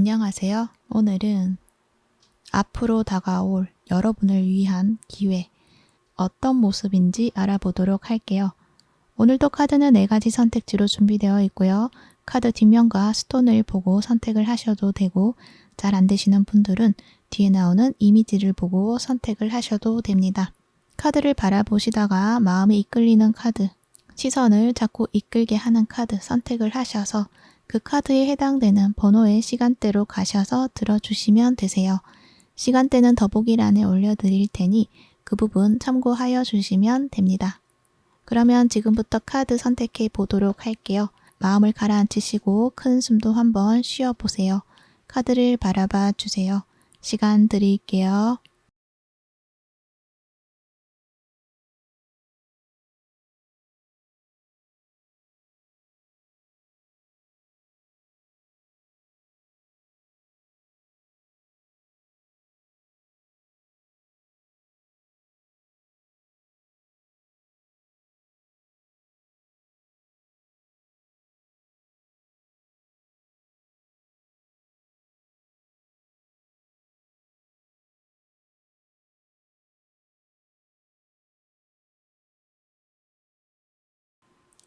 안녕하세요. 오늘은 앞으로 다가올 여러분을 위한 기회, 어떤 모습인지 알아보도록 할게요. 오늘도 카드는 4가지 선택지로 준비되어 있고요. 카드 뒷면과 스톤을 보고 선택을 하셔도 되고, 잘 안 되시는 분들은 뒤에 나오는 이미지를 보고 선택을 하셔도 됩니다. 카드를 바라보시다가 마음이 이끌리는 카드, 시선을 자꾸 이끌게 하는 카드 선택을 하셔서 그 카드에 해당되는 번호의 시간대로 가셔서 들어주시면 되세요. 시간대는 더보기란에 올려드릴 테니 그 부분 참고하여 주시면 됩니다. 그러면 지금부터 카드 선택해 보도록 할게요. 마음을 가라앉히시고 큰 숨도 한번 쉬어보세요. 카드를 바라봐 주세요. 시간 드릴게요.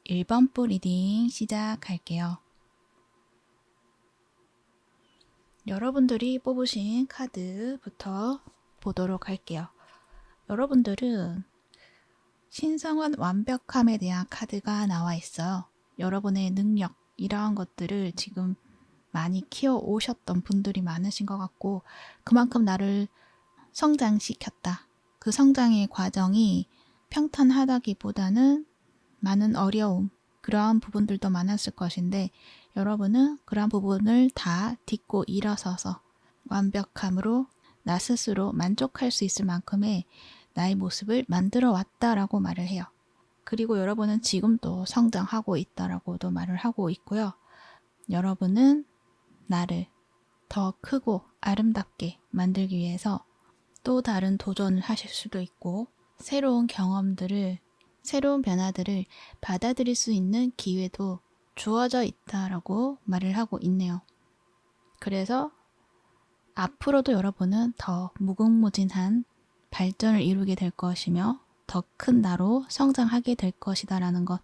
(1번) 뿔 리딩 시작할게요. 여러분들이 뽑으신 카드부터 보도록 할게요. 여러분들은 신성한 완벽함에 대한 카드가 나와 있어요. 여러분의 능력, 이러한 것들을 지금 많이 키워 오셨던 분들이 많으신 것 같고, 그만큼 나를 성장시켰다. 그 성장의 과정이 평탄하다기보다는 많은 어려움, 그러한 부분들도 많았을 것인데, 여러분은 그러한 부분을 다 딛고 일어서서 완벽함으로 나 스스로 만족할 수 있을 만큼의 나의 모습을 만들어 왔다라고 말을 해요. 그리고 여러분은 지금도 성장하고 있다라고도 말을 하고 있고요. 여러분은 나를 더 크고 아름답게 만들기 위해서 또 다른 도전을 하실 수도 있고, 새로운 경험들을, 새로운 변화들을 받아들일 수 있는 기회도 주어져 있다라고 말을 하고 있네요. 그래서 앞으로도 여러분은 더 무궁무진한 발전을 이루게 될 것이며 더 큰 나로 성장하게 될 것이다 라는 것,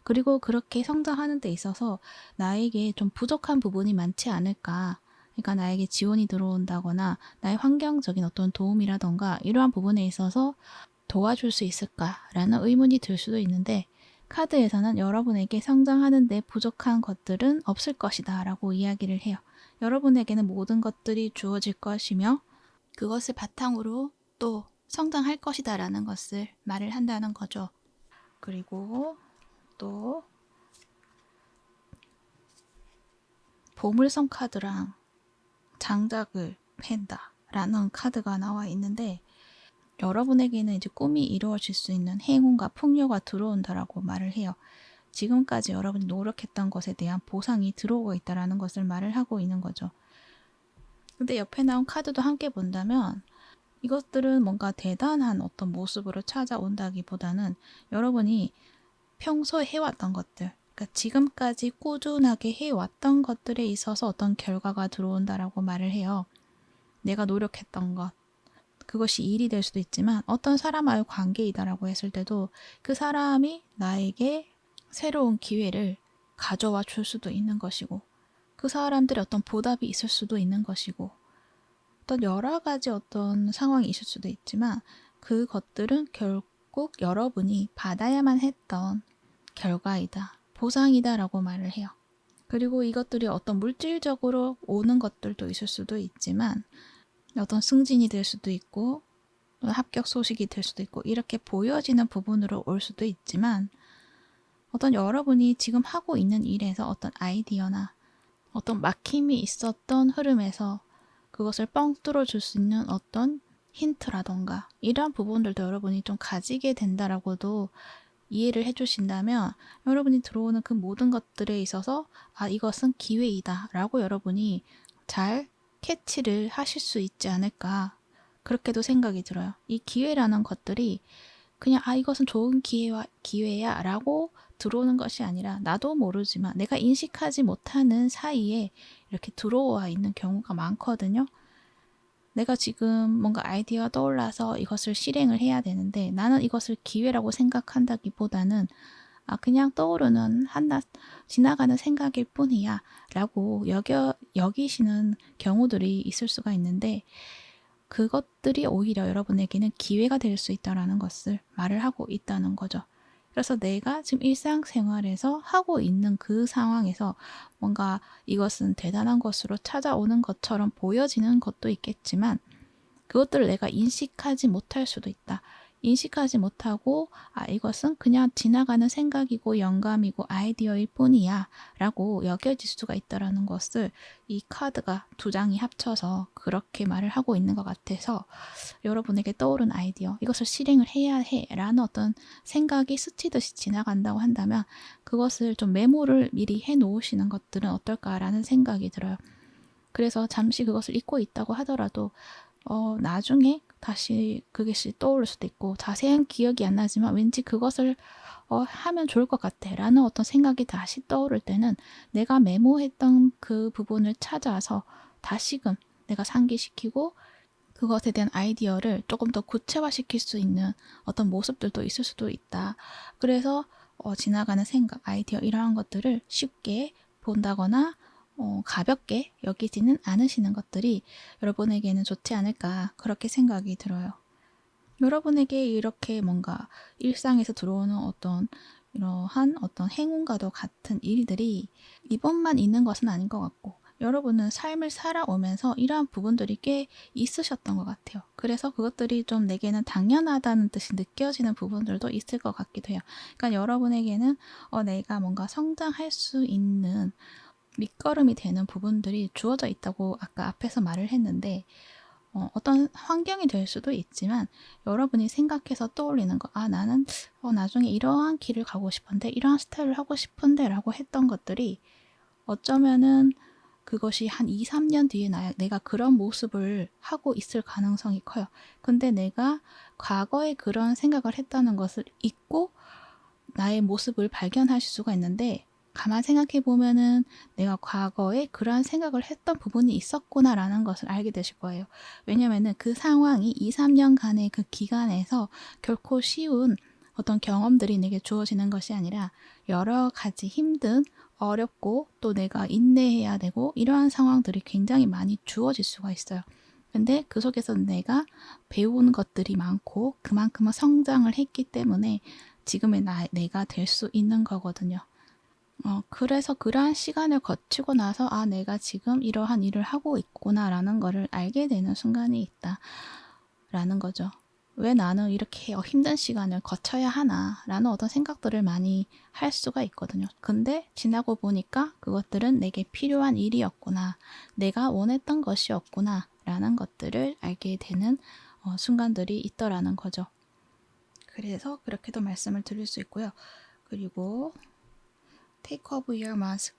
그리고 그렇게 성장하는 데 있어서 나에게 좀 부족한 부분이 많지 않을까, 그러니까 나에게 지원이 들어온다거나 나의 환경적인 어떤 도움이라던가 이러한 부분에 있어서 도와줄 수 있을까라는 의문이 들 수도 있는데, 카드에서는 여러분에게 성장하는 데 부족한 것들은 없을 것이다 라고 이야기를 해요. 여러분에게는 모든 것들이 주어질 것이며 그것을 바탕으로 또 성장할 것이다 라는 것을 말을 한다는 거죠. 그리고 또 보물섬 카드랑 장작을 팬다 라는 카드가 나와 있는데, 여러분에게는 이제 꿈이 이루어질 수 있는 행운과 풍요가 들어온다라고 말을 해요. 지금까지 여러분이 노력했던 것에 대한 보상이 들어오고 있다라는 것을 말을 하고 있는 거죠. 근데 옆에 나온 카드도 함께 본다면 이것들은 뭔가 대단한 어떤 모습으로 찾아온다기보다는 여러분이 평소에 해왔던 것들, 그러니까 지금까지 꾸준하게 해왔던 것들에 있어서 어떤 결과가 들어온다라고 말을 해요. 내가 노력했던 것, 그것이 일이 될 수도 있지만 어떤 사람과의 관계이다라고 했을 때도 그 사람이 나에게 새로운 기회를 가져와 줄 수도 있는 것이고, 그 사람들의 어떤 보답이 있을 수도 있는 것이고, 어떤 여러 가지 어떤 상황이 있을 수도 있지만 그것들은 결국 여러분이 받아야만 했던 결과이다, 보상이다 라고 말을 해요. 그리고 이것들이 어떤 물질적으로 오는 것들도 있을 수도 있지만 어떤 승진이 될 수도 있고 합격 소식이 될 수도 있고 이렇게 보여지는 부분으로 올 수도 있지만, 어떤 여러분이 지금 하고 있는 일에서 어떤 아이디어나 어떤 막힘이 있었던 흐름에서 그것을 뻥 뚫어줄 수 있는 어떤 힌트라던가 이러한 부분들도 여러분이 좀 가지게 된다라고도 이해를 해주신다면, 여러분이 들어오는 그 모든 것들에 있어서 이것은 기회이다 라고 여러분이 잘 캐치를 하실 수 있지 않을까, 그렇게도 생각이 들어요. 이 기회라는 것들이 그냥 이것은 좋은 기회야 라고 들어오는 것이 아니라 나도 모르지만 내가 인식하지 못하는 사이에 이렇게 들어와 있는 경우가 많거든요. 내가 지금 뭔가 아이디어가 떠올라서 이것을 실행을 해야 되는데 나는 이것을 기회라고 생각한다기보다는 그냥 떠오르는 한낱 지나가는 생각일 뿐이야 라고 여기시는 경우들이 있을 수가 있는데, 그것들이 오히려 여러분에게는 기회가 될 수 있다는 것을 말을 하고 있다는 거죠. 그래서 내가 지금 일상생활에서 하고 있는 그 상황에서 뭔가 이것은 대단한 것으로 찾아오는 것처럼 보여지는 것도 있겠지만, 그것들을 내가 인식하지 못할 수도 있다. 인식하지 못하고 이것은 그냥 지나가는 생각이고 영감이고 아이디어일 뿐이야 라고 여겨질 수가 있다는 것을 이 카드가 두 장이 합쳐서 그렇게 말을 하고 있는 것 같아서, 여러분에게 떠오른 아이디어, 이것을 실행을 해야 해 라는 어떤 생각이 스치듯이 지나간다고 한다면 그것을 좀 메모를 미리 해 놓으시는 것들은 어떨까라는 생각이 들어요. 그래서 잠시 그것을 잊고 있다고 하더라도 나중에 다시 그것이 떠오를 수도 있고, 자세한 기억이 안 나지만 왠지 그것을 하면 좋을 것 같아 라는 어떤 생각이 다시 떠오를 때는 내가 메모했던 그 부분을 찾아서 다시금 내가 상기시키고 그것에 대한 아이디어를 조금 더 구체화시킬 수 있는 어떤 모습들도 있을 수도 있다. 그래서 지나가는 생각, 아이디어 이러한 것들을 쉽게 본다거나 가볍게 여기지는 않으시는 것들이 여러분에게는 좋지 않을까, 그렇게 생각이 들어요. 여러분에게 이렇게 뭔가 일상에서 들어오는 이러한 어떤 행운과도 같은 일들이 이번만 있는 것은 아닌 것 같고, 여러분은 삶을 살아오면서 이러한 부분들이 꽤 있으셨던 것 같아요. 그래서 그것들이 좀 내게는 당연하다는 듯이 느껴지는 부분들도 있을 것 같기도 해요. 그러니까 여러분에게는 내가 뭔가 성장할 수 있는 밑거름이 되는 부분들이 주어져 있다고 아까 앞에서 말을 했는데, 어떤 환경이 될 수도 있지만 여러분이 생각해서 떠올리는 거, 나는 나중에 이러한 길을 가고 싶은데, 이러한 스타일을 하고 싶은데 라고 했던 것들이 어쩌면은 그것이 한 2, 3년 뒤에 내가 그런 모습을 하고 있을 가능성이 커요. 근데 내가 과거에 그런 생각을 했다는 것을 잊고 나의 모습을 발견하실 수가 있는데, 가만 생각해 보면은 내가 과거에 그러한 생각을 했던 부분이 있었구나라는 것을 알게 되실 거예요. 왜냐면은 그 상황이 2, 3년간의 그 기간에서 결코 쉬운 어떤 경험들이 내게 주어지는 것이 아니라 여러 가지 힘든, 어렵고 또 내가 인내해야 되고 이러한 상황들이 굉장히 많이 주어질 수가 있어요. 근데 그 속에서 내가 배운 것들이 많고 그만큼은 성장을 했기 때문에 지금의 내가 될 수 있는 거거든요. 그래서 그러한 시간을 거치고 나서 내가 지금 이러한 일을 하고 있구나라는 거를 알게 되는 순간이 있다라는 거죠. 왜 나는 이렇게 힘든 시간을 거쳐야 하나 라는 어떤 생각들을 많이 할 수가 있거든요. 근데 지나고 보니까 그것들은 내게 필요한 일이었구나, 내가 원했던 것이었구나 라는 것들을 알게 되는 순간들이 있더라는 거죠. 그래서 그렇게도 말씀을 드릴 수 있고요. 그리고 Take off your mask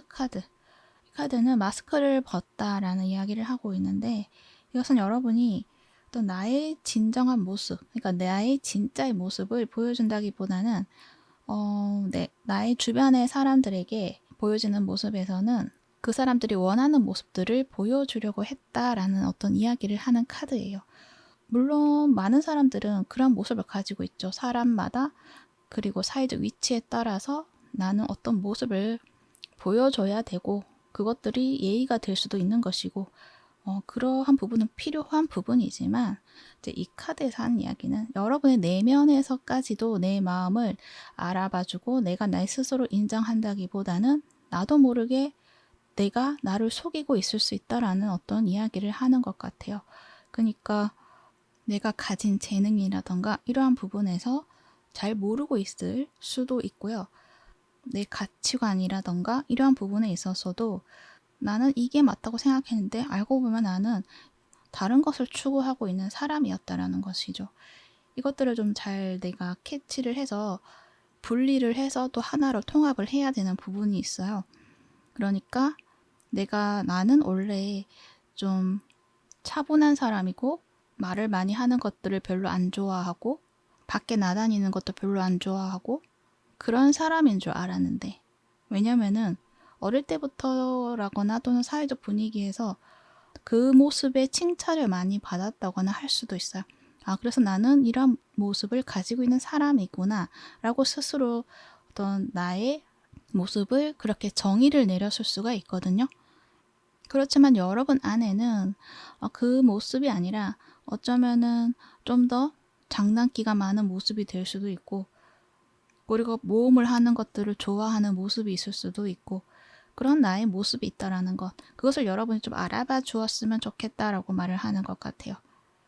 카드. 이 카드는 마스크를 벗다라는 이야기를 하고 있는데, 이것은 여러분이 또 나의 진정한 모습, 그러니까 나의 진짜의 모습을 보여준다기보다는 나의 주변의 사람들에게 보여지는 모습에서는 그 사람들이 원하는 모습들을 보여주려고 했다라는 어떤 이야기를 하는 카드예요. 물론 많은 사람들은 그런 모습을 가지고 있죠. 사람마다, 그리고 사회적 위치에 따라서 나는 어떤 모습을 보여줘야 되고 그것들이 예의가 될 수도 있는 것이고, 그러한 부분은 필요한 부분이지만, 이제 이 카드에서 하는 이야기는 여러분의 내면에서까지도 내 마음을 알아봐주고 내가 나 스스로 인정한다기보다는 나도 모르게 내가 나를 속이고 있을 수 있다라는 어떤 이야기를 하는 것 같아요. 그러니까 내가 가진 재능이라던가 이러한 부분에서 잘 모르고 있을 수도 있고요. 내 가치관이라던가 이러한 부분에 있어서도 나는 이게 맞다고 생각했는데 알고 보면 나는 다른 것을 추구하고 있는 사람이었다라는 것이죠. 이것들을 좀 잘 내가 캐치를 해서 분리를 해서 또 하나로 통합을 해야 되는 부분이 있어요. 그러니까 나는 원래 좀 차분한 사람이고 말을 많이 하는 것들을 별로 안 좋아하고 밖에 나다니는 것도 별로 안 좋아하고 그런 사람인 줄 알았는데, 왜냐면은 어릴 때부터라거나 또는 사회적 분위기에서 그 모습에 칭찬을 많이 받았다거나 할 수도 있어요. 아, 그래서 나는 이런 모습을 가지고 있는 사람이구나 라고 스스로 어떤 나의 모습을 그렇게 정의를 내렸을 수가 있거든요. 그렇지만 여러분 안에는 그 모습이 아니라 어쩌면은 좀 더 장난기가 많은 모습이 될 수도 있고, 그리고 모험을 하는 것들을 좋아하는 모습이 있을 수도 있고, 그런 나의 모습이 있다라는 것, 그것을 여러분이 좀 알아봐 주었으면 좋겠다라고 말을 하는 것 같아요.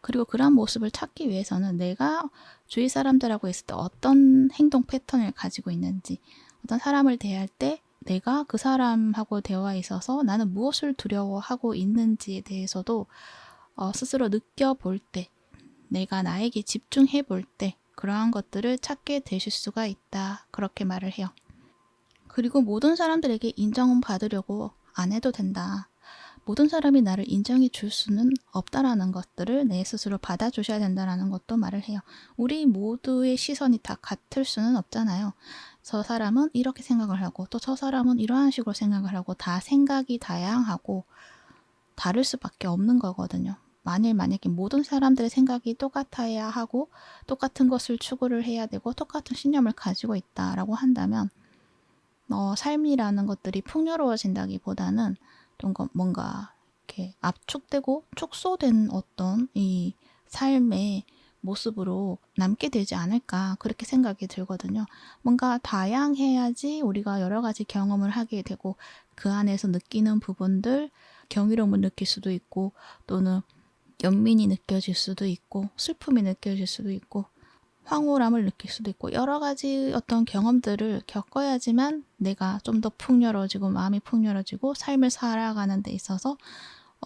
그리고 그런 모습을 찾기 위해서는 내가 주위 사람들하고 있을 때 어떤 행동 패턴을 가지고 있는지, 어떤 사람을 대할 때 내가 그 사람하고 대화에 있어서 나는 무엇을 두려워하고 있는지에 대해서도 스스로 느껴볼 때, 내가 나에게 집중해 볼 때 그러한 것들을 찾게 되실 수가 있다. 그렇게 말을 해요. 그리고 모든 사람들에게 인정받으려고 안 해도 된다. 모든 사람이 나를 인정해 줄 수는 없다라는 것들을 내 스스로 받아주셔야 된다라는 것도 말을 해요. 우리 모두의 시선이 다 같을 수는 없잖아요. 저 사람은 이렇게 생각을 하고 또 저 사람은 이러한 식으로 생각을 하고 다 생각이 다양하고 다를 수밖에 없는 거거든요. 만약에 모든 사람들의 생각이 똑같아야 하고 똑같은 것을 추구를 해야 되고 똑같은 신념을 가지고 있다라고 한다면 삶이라는 것들이 풍요로워진다기보다는 좀 뭔가 이렇게 압축되고 축소된 어떤 이 삶의 모습으로 남게 되지 않을까 그렇게 생각이 들거든요. 뭔가 다양해야지 우리가 여러 가지 경험을 하게 되고 그 안에서 느끼는 부분들, 경이로움을 느낄 수도 있고 또는 연민이 느껴질 수도 있고 슬픔이 느껴질 수도 있고 황홀함을 느낄 수도 있고 여러 가지 어떤 경험들을 겪어야지만 내가 좀 더 풍요로워지고 마음이 풍요로워지고 삶을 살아가는 데 있어서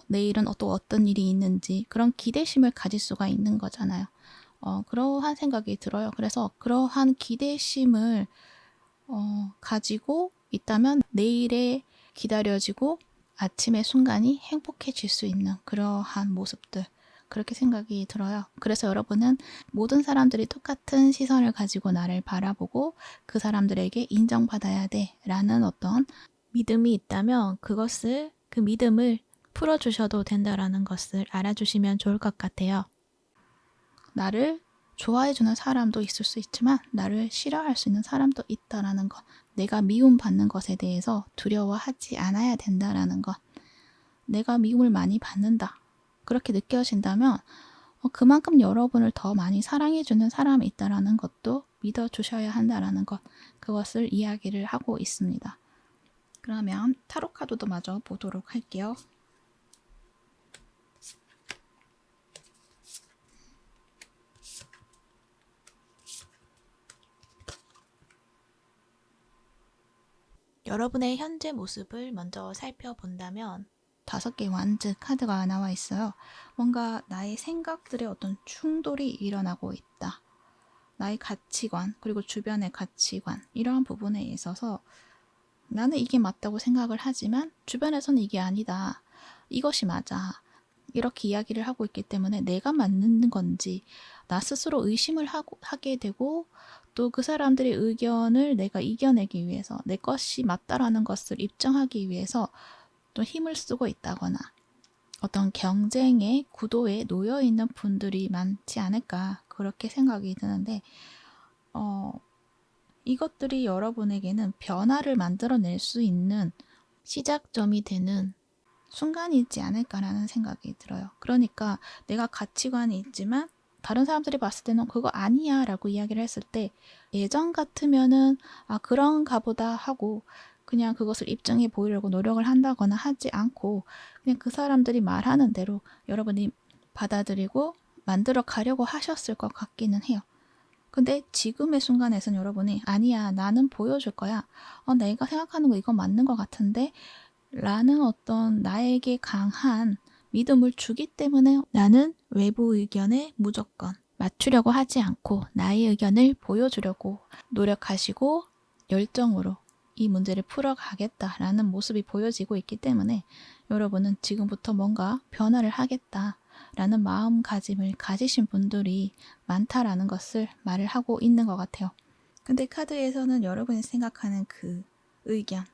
내일은 또 어떤 일이 있는지 그런 기대심을 가질 수가 있는 거잖아요. 그러한 생각이 들어요. 그래서 그러한 기대심을 가지고 있다면 내일에 기다려지고 아침의 순간이 행복해질 수 있는 그러한 모습들, 그렇게 생각이 들어요. 그래서 여러분은 모든 사람들이 똑같은 시선을 가지고 나를 바라보고 그 사람들에게 인정받아야 돼 라는 어떤 믿음이 있다면 그 믿음을 풀어주셔도 된다라는 것을 알아주시면 좋을 것 같아요. 나를 좋아해주는 사람도 있을 수 있지만 나를 싫어할 수 있는 사람도 있다라는 것, 내가 미움받는 것에 대해서 두려워하지 않아야 된다라는 것, 내가 미움을 많이 받는다 그렇게 느껴진다면 그만큼 여러분을 더 많이 사랑해주는 사람이 있다라는 것도 믿어주셔야 한다라는 것, 그것을 이야기를 하고 있습니다. 그러면 타로 카드도 마저 보도록 할게요. 여러분의 현재 모습을 먼저 살펴본다면 5개 완즈 카드가 나와 있어요. 뭔가 나의 생각들의 어떤 충돌이 일어나고 있다. 나의 가치관, 그리고 주변의 가치관, 이러한 부분에 있어서 나는 이게 맞다고 생각을 하지만 주변에서는 이게 아니다. 이것이 맞아. 이렇게 이야기를 하고 있기 때문에 내가 맞는 건지 나 스스로 의심을 하게 되고 또 그 사람들의 의견을 내가 이겨내기 위해서 내 것이 맞다라는 것을 입증하기 위해서 또 힘을 쓰고 있다거나 어떤 경쟁의 구도에 놓여 있는 분들이 많지 않을까 그렇게 생각이 드는데 이것들이 여러분에게는 변화를 만들어낼 수 있는 시작점이 되는 순간이지 않을까라는 생각이 들어요. 그러니까 내가 가치관이 있지만 다른 사람들이 봤을 때는 그거 아니야 라고 이야기를 했을 때 예전 같으면은 그런가 보다 하고 그냥 그것을 입증해 보이려고 노력을 한다거나 하지 않고 그냥 그 사람들이 말하는 대로 여러분이 받아들이고 만들어 가려고 하셨을 것 같기는 해요. 근데 지금의 순간에서는 여러분이 아니야 나는 보여줄 거야. 내가 생각하는 거 이거 맞는 것 같은데 라는 어떤 나에게 강한 믿음을 주기 때문에 나는 외부 의견에 무조건 맞추려고 하지 않고 나의 의견을 보여주려고 노력하시고 열정으로 이 문제를 풀어가겠다라는 모습이 보여지고 있기 때문에 여러분은 지금부터 뭔가 변화를 하겠다라는 마음가짐을 가지신 분들이 많다라는 것을 말을 하고 있는 것 같아요. 근데 카드에서는 여러분이 생각하는 그 의견,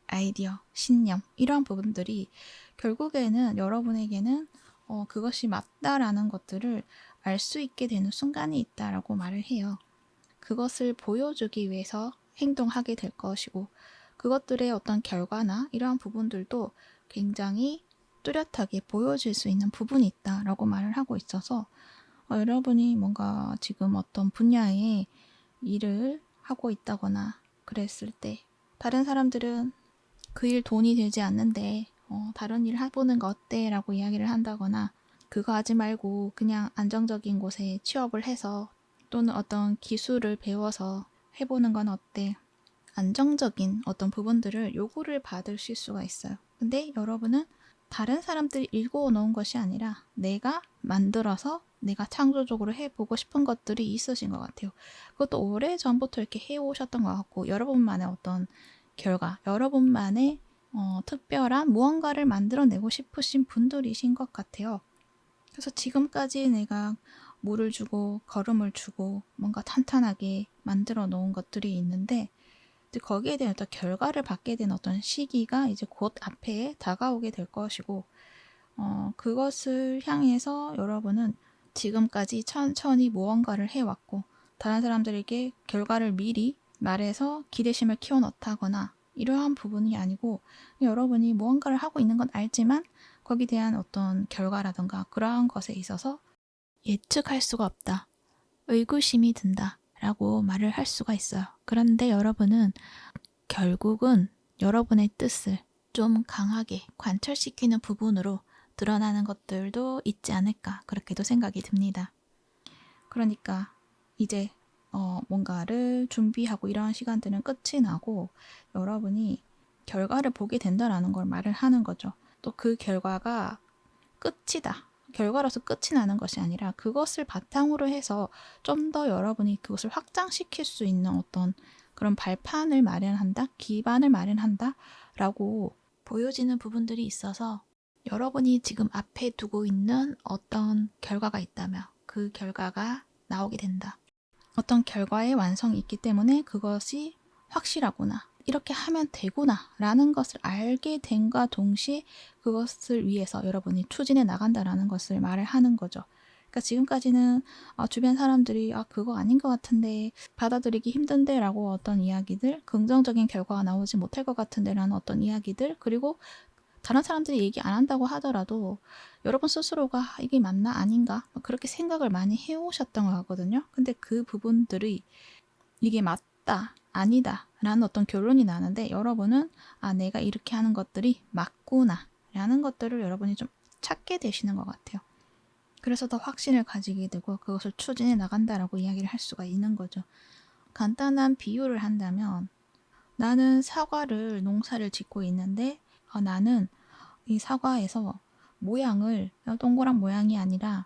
아이디어, 신념 이러한 부분들이 결국에는 여러분에게는 그것이 맞다라는 것들을 알 수 있게 되는 순간이 있다라고 말을 해요. 그것을 보여주기 위해서 행동하게 될 것이고 그것들의 어떤 결과나 이러한 부분들도 굉장히 뚜렷하게 보여질 수 있는 부분이 있다라고 말을 하고 있어서 여러분이 뭔가 지금 어떤 분야에 일을 하고 있다거나 그랬을 때 다른 사람들은 그 일 돈이 되지 않는데 다른 일 해보는 거 어때? 라고 이야기를 한다거나 그거 하지 말고 그냥 안정적인 곳에 취업을 해서 또는 어떤 기술을 배워서 해보는 건 어때? 안정적인 어떤 부분들을 요구를 받으실 수가 있어요. 근데 여러분은 다른 사람들이 읽어 놓은 것이 아니라 내가 만들어서 내가 창조적으로 해보고 싶은 것들이 있으신 것 같아요. 그것도 오래전부터 이렇게 해오셨던 것 같고 여러분만의 어떤 결과, 여러분만의 특별한 무언가를 만들어내고 싶으신 분들이신 것 같아요. 그래서 지금까지 내가 물을 주고 걸음을 주고 뭔가 탄탄하게 만들어 놓은 것들이 있는데 거기에 대한 어떤 결과를 받게 된 어떤 시기가 이제 곧 앞에 다가오게 될 것이고 그것을 향해서 여러분은 지금까지 천천히 무언가를 해왔고 다른 사람들에게 결과를 미리 말해서 기대심을 키워넣다거나 이러한 부분이 아니고 여러분이 무언가를 하고 있는 건 알지만 거기에 대한 어떤 결과라던가 그러한 것에 있어서 예측할 수가 없다. 의구심이 든다. 라고 말을 할 수가 있어요. 그런데 여러분은 결국은 여러분의 뜻을 좀 강하게 관철시키는 부분으로 드러나는 것들도 있지 않을까 그렇게도 생각이 듭니다. 그러니까 이제 뭔가를 준비하고 이러한 시간들은 끝이 나고 여러분이 결과를 보게 된다라는 걸 말을 하는 거죠. 또 그 결과가 끝이다. 결과로서 끝이 나는 것이 아니라 그것을 바탕으로 해서 좀 더 여러분이 그것을 확장시킬 수 있는 어떤 그런 발판을 마련한다, 기반을 마련한다 라고 보여지는 부분들이 있어서 여러분이 지금 앞에 두고 있는 어떤 결과가 있다면 그 결과가 나오게 된다. 어떤 결과의 완성이 있기 때문에 그것이 확실하구나. 이렇게 하면 되구나 라는 것을 알게 됨과 동시에 그것을 위해서 여러분이 추진해 나간다라는 것을 말을 하는 거죠. 그러니까 지금까지는 주변 사람들이 그거 아닌 것 같은데 받아들이기 힘든데 라고 어떤 이야기들, 긍정적인 결과가 나오지 못할 것 같은데 라는 어떤 이야기들, 그리고 다른 사람들이 얘기 안 한다고 하더라도 여러분 스스로가 이게 맞나 아닌가 그렇게 생각을 많이 해오셨던 것 같거든요. 근데 그 부분들이 이게 맞다 아니다 라는 어떤 결론이 나는데 여러분은 내가 이렇게 하는 것들이 맞구나 라는 것들을 여러분이 좀 찾게 되시는 것 같아요. 그래서 더 확신을 가지게 되고 그것을 추진해 나간다라고 이야기를 할 수가 있는 거죠. 간단한 비유를 한다면 나는 사과를 농사를 짓고 있는데 나는 이 사과에서 모양을 동그란 모양이 아니라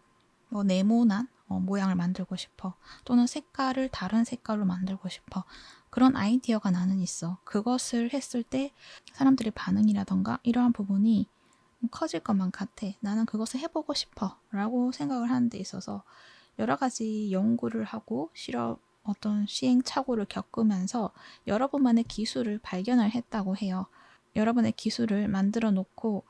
네모난 모양을 만들고 싶어. 또는 색깔을 다른 색깔로 만들고 싶어. 그런 아이디어가 나는 있어. 그것을 했을 때 사람들의 반응이라던가 이러한 부분이 커질 것만 같아. 나는 그것을 해보고 싶어. 라고 생각을 하는 데 있어서 여러 가지 연구를 하고 어떤 시행착오를 겪으면서 여러분만의 기술을 발견을 했다고 해요. 여러분의 기술을 만들어 놓고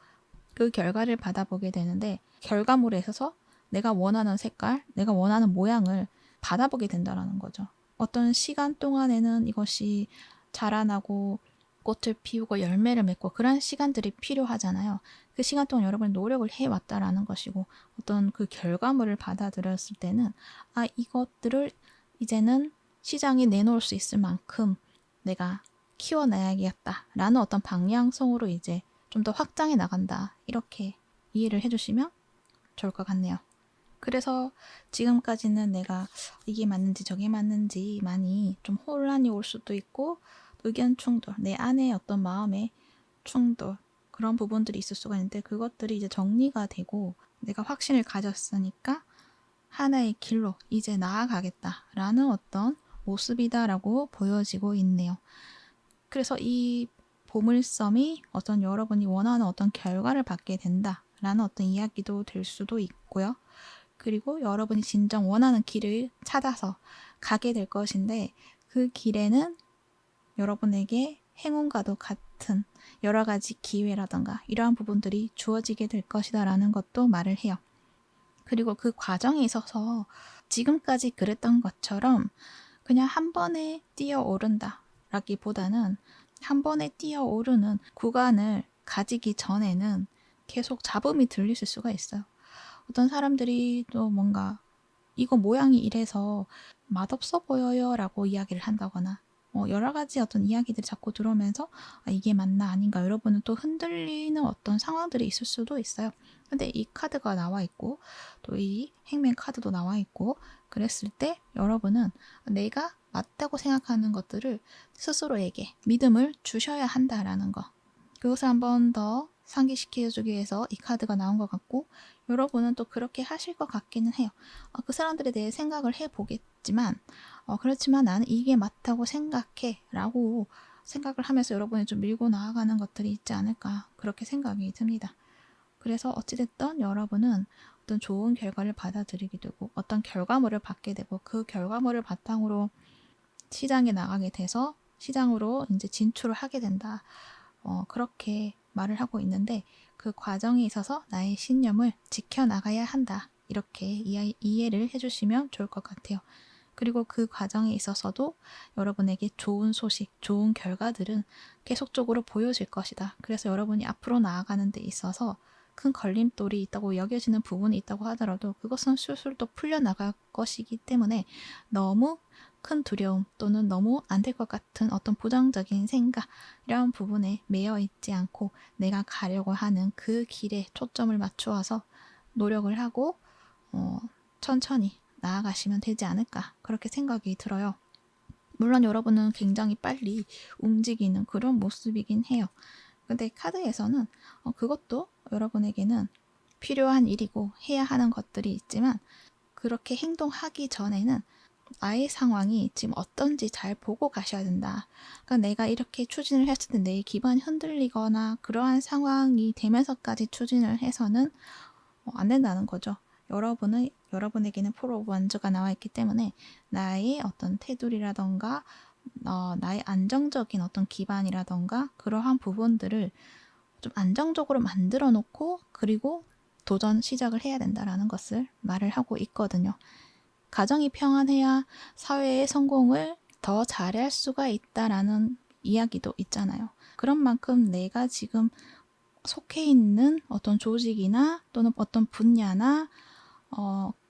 그 결과를 받아보게 되는데 결과물에 있어서 내가 원하는 색깔, 내가 원하는 모양을 받아보게 된다는 거죠. 어떤 시간 동안에는 이것이 자라나고 꽃을 피우고 열매를 맺고 그런 시간들이 필요하잖아요. 그 시간 동안 여러분이 노력을 해왔다라는 것이고 어떤 그 결과물을 받아들였을 때는 이것들을 이제는 시장에 내놓을 수 있을 만큼 내가 키워내야겠다라는 어떤 방향성으로 이제 좀 더 확장해 나간다. 이렇게 이해를 해주시면 좋을 것 같네요. 그래서 지금까지는 내가 이게 맞는지 저게 맞는지 많이 좀 혼란이 올 수도 있고 의견 충돌, 내 안에 어떤 마음의 충돌 그런 부분들이 있을 수가 있는데 그것들이 이제 정리가 되고 내가 확신을 가졌으니까 하나의 길로 이제 나아가겠다라는 어떤 모습이다라고 보여지고 있네요. 그래서 이 보물섬이 어떤 여러분이 원하는 어떤 결과를 받게 된다라는 어떤 이야기도 될 수도 있고요. 그리고 여러분이 진정 원하는 길을 찾아서 가게 될 것인데 그 길에는 여러분에게 행운과도 같은 여러 가지 기회라던가 이러한 부분들이 주어지게 될 것이다 라는 것도 말을 해요. 그리고 그 과정에 있어서 지금까지 그랬던 것처럼 그냥 한 번에 뛰어오른다 라기보다는 한 번에 뛰어오르는 구간을 가지기 전에는 계속 잡음이 들릴 수가 있어요. 어떤 사람들이 또 뭔가 이거 모양이 이래서 맛없어 보여요 라고 이야기를 한다거나 여러 가지 어떤 이야기들이 자꾸 들어오면서 이게 맞나 아닌가 여러분은 또 흔들리는 어떤 상황들이 있을 수도 있어요. 근데 이 카드가 나와 있고 또 이 행맨 카드도 나와 있고 그랬을 때 여러분은 내가 맞다고 생각하는 것들을 스스로에게 믿음을 주셔야 한다라는 거. 그것을 한 번 더 상기시켜주기 위해서 이 카드가 나온 것 같고 여러분은 또 그렇게 하실 것 같기는 해요. 그 사람들에 대해 생각을 해보겠지만 그렇지만 나는 이게 맞다고 생각해 라고 생각을 하면서 여러분이 좀 밀고 나아가는 것들이 있지 않을까 그렇게 생각이 듭니다. 그래서 어찌됐든 여러분은 어떤 좋은 결과를 받아들이게 되고 어떤 결과물을 받게 되고 그 결과물을 바탕으로 시장에 나가게 돼서 시장으로 이제 진출을 하게 된다. 그렇게 말을 하고 있는데 그 과정에 있어서 나의 신념을 지켜나가야 한다. 이렇게 이해를 해주시면 좋을 것 같아요. 그리고 그 과정에 있어서도 여러분에게 좋은 소식, 좋은 결과들은 계속적으로 보여질 것이다. 그래서 여러분이 앞으로 나아가는 데 있어서 큰 걸림돌이 있다고 여겨지는 부분이 있다고 하더라도 그것은 술술 또 풀려나갈 것이기 때문에 너무 큰 두려움 또는 너무 안 될 것 같은 어떤 부정적인 생각 이런 부분에 매여 있지 않고 내가 가려고 하는 그 길에 초점을 맞추어서 노력을 하고 천천히 나아가시면 되지 않을까 그렇게 생각이 들어요. 물론 여러분은 굉장히 빨리 움직이는 그런 모습이긴 해요. 근데 카드에서는 그것도 여러분에게는 필요한 일이고 해야 하는 것들이 있지만 그렇게 행동하기 전에는 나의 상황이 지금 어떤지 잘 보고 가셔야 된다. 그러니까 내가 이렇게 추진을 했을 때 내 기반이 흔들리거나 그러한 상황이 되면서까지 추진을 해서는 안 된다는 거죠. 여러분에게는 포로 오브 원즈가 나와 있기 때문에 나의 어떤 테두리라던가 나의 안정적인 어떤 기반이라던가 그러한 부분들을 좀 안정적으로 만들어 놓고 그리고 도전 시작을 해야 된다라는 것을 말을 하고 있거든요. 가정이 평안해야 사회의 성공을 더 잘할 수가 있다라는 이야기도 있잖아요. 그런 만큼 내가 지금 속해 있는 어떤 조직이나 또는 어떤 분야나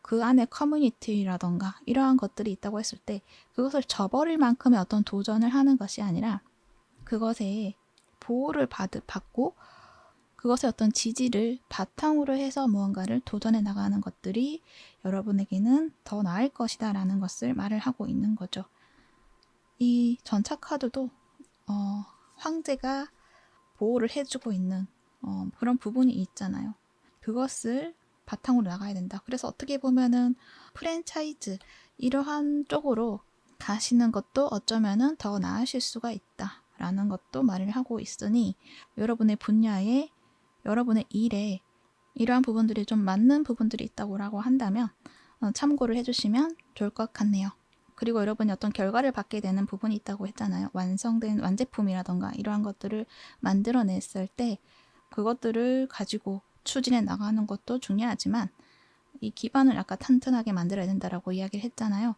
그 안에 커뮤니티라던가 이러한 것들이 있다고 했을 때 그것을 저버릴 만큼의 어떤 도전을 하는 것이 아니라 그것에 보호를 받고 그것의 어떤 지지를 바탕으로 해서 무언가를 도전해 나가는 것들이 여러분에게는 더 나을 것이다 라는 것을 말을 하고 있는 거죠. 이 전차 카드도 황제가 보호를 해주고 있는 그런 부분이 있잖아요. 그것을 바탕으로 나가야 된다. 그래서 어떻게 보면은 프랜차이즈 이러한 쪽으로 가시는 것도 어쩌면은 더 나으실 수가 있다 라는 것도 말을 하고 있으니 여러분의 분야에 여러분의 일에 이러한 부분들이 좀 맞는 부분들이 있다고 한다면 참고를 해주시면 좋을 것 같네요. 그리고 여러분이 어떤 결과를 받게 되는 부분이 있다고 했잖아요. 완성된 완제품이라던가 이러한 것들을 만들어냈을 때 그것들을 가지고 추진해 나가는 것도 중요하지만 이 기반을 아까 튼튼하게 만들어야 된다라고 이야기를 했잖아요.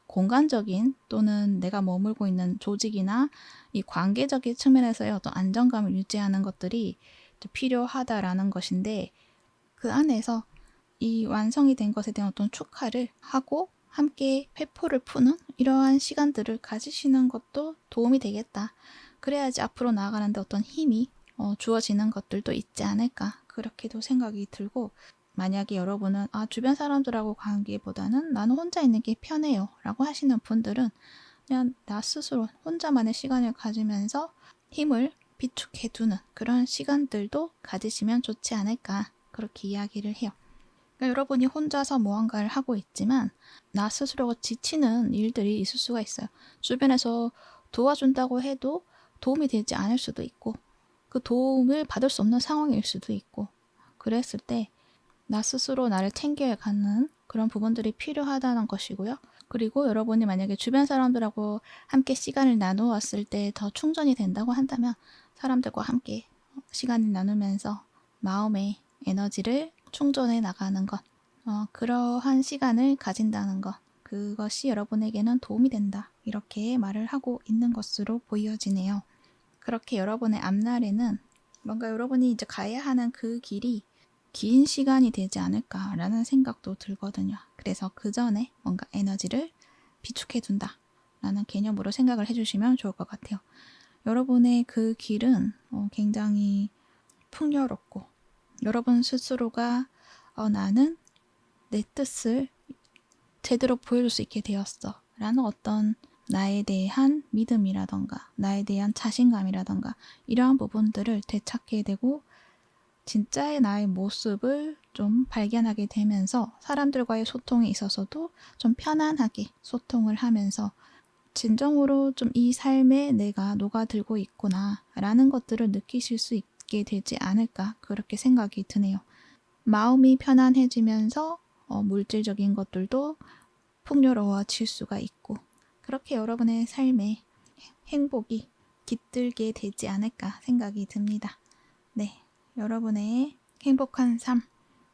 공간적인 또는 내가 머물고 있는 조직이나 이 관계적인 측면에서의 어떤 안정감을 유지하는 것들이 필요하다라는 것인데 그 안에서 이 완성이 된 것에 대한 어떤 축하를 하고 함께 회포를 푸는 이러한 시간들을 가지시는 것도 도움이 되겠다. 그래야지 앞으로 나아가는데 어떤 힘이 주어지는 것들도 있지 않을까 그렇게도 생각이 들고 만약에 여러분은 주변 사람들하고 관계보다는 나는 혼자 있는 게 편해요 라고 하시는 분들은 그냥 나 스스로 혼자만의 시간을 가지면서 힘을 비축해두는 그런 시간들도 가지시면 좋지 않을까 그렇게 이야기를 해요. 그러니까 여러분이 혼자서 무언가를 하고 있지만 나 스스로가 지치는 일들이 있을 수가 있어요. 주변에서 도와준다고 해도 도움이 되지 않을 수도 있고 그 도움을 받을 수 없는 상황일 수도 있고 그랬을 때 나 스스로 나를 챙겨가는 그런 부분들이 필요하다는 것이고요. 그리고 여러분이 만약에 주변 사람들하고 함께 시간을 나누었을 때 더 충전이 된다고 한다면 사람들과 함께 시간을 나누면서 마음의 에너지를 충전해 나가는 것, 그러한 시간을 가진다는 것, 그것이 여러분에게는 도움이 된다. 이렇게 말을 하고 있는 것으로 보여지네요. 그렇게 여러분의 앞날에는 뭔가 여러분이 이제 가야 하는 그 길이 긴 시간이 되지 않을까라는 생각도 들거든요. 그래서 그 전에 뭔가 에너지를 비축해 둔다 라는 개념으로 생각을 해주시면 좋을 것 같아요. 여러분의 그 길은 굉장히 풍요롭고 여러분 스스로가 나는 내 뜻을 제대로 보여줄 수 있게 되었어 라는 어떤 나에 대한 믿음이라던가 나에 대한 자신감이라던가 이러한 부분들을 되찾게 되고 진짜의 나의 모습을 좀 발견하게 되면서 사람들과의 소통에 있어서도 좀 편안하게 소통을 하면서 진정으로 좀 이 삶에 내가 녹아들고 있구나 라는 것들을 느끼실 수 있게 되지 않을까 그렇게 생각이 드네요. 마음이 편안해지면서 물질적인 것들도 풍요로워질 수가 있고 그렇게 여러분의 삶에 행복이 깃들게 되지 않을까 생각이 듭니다. 네, 여러분의 행복한 삶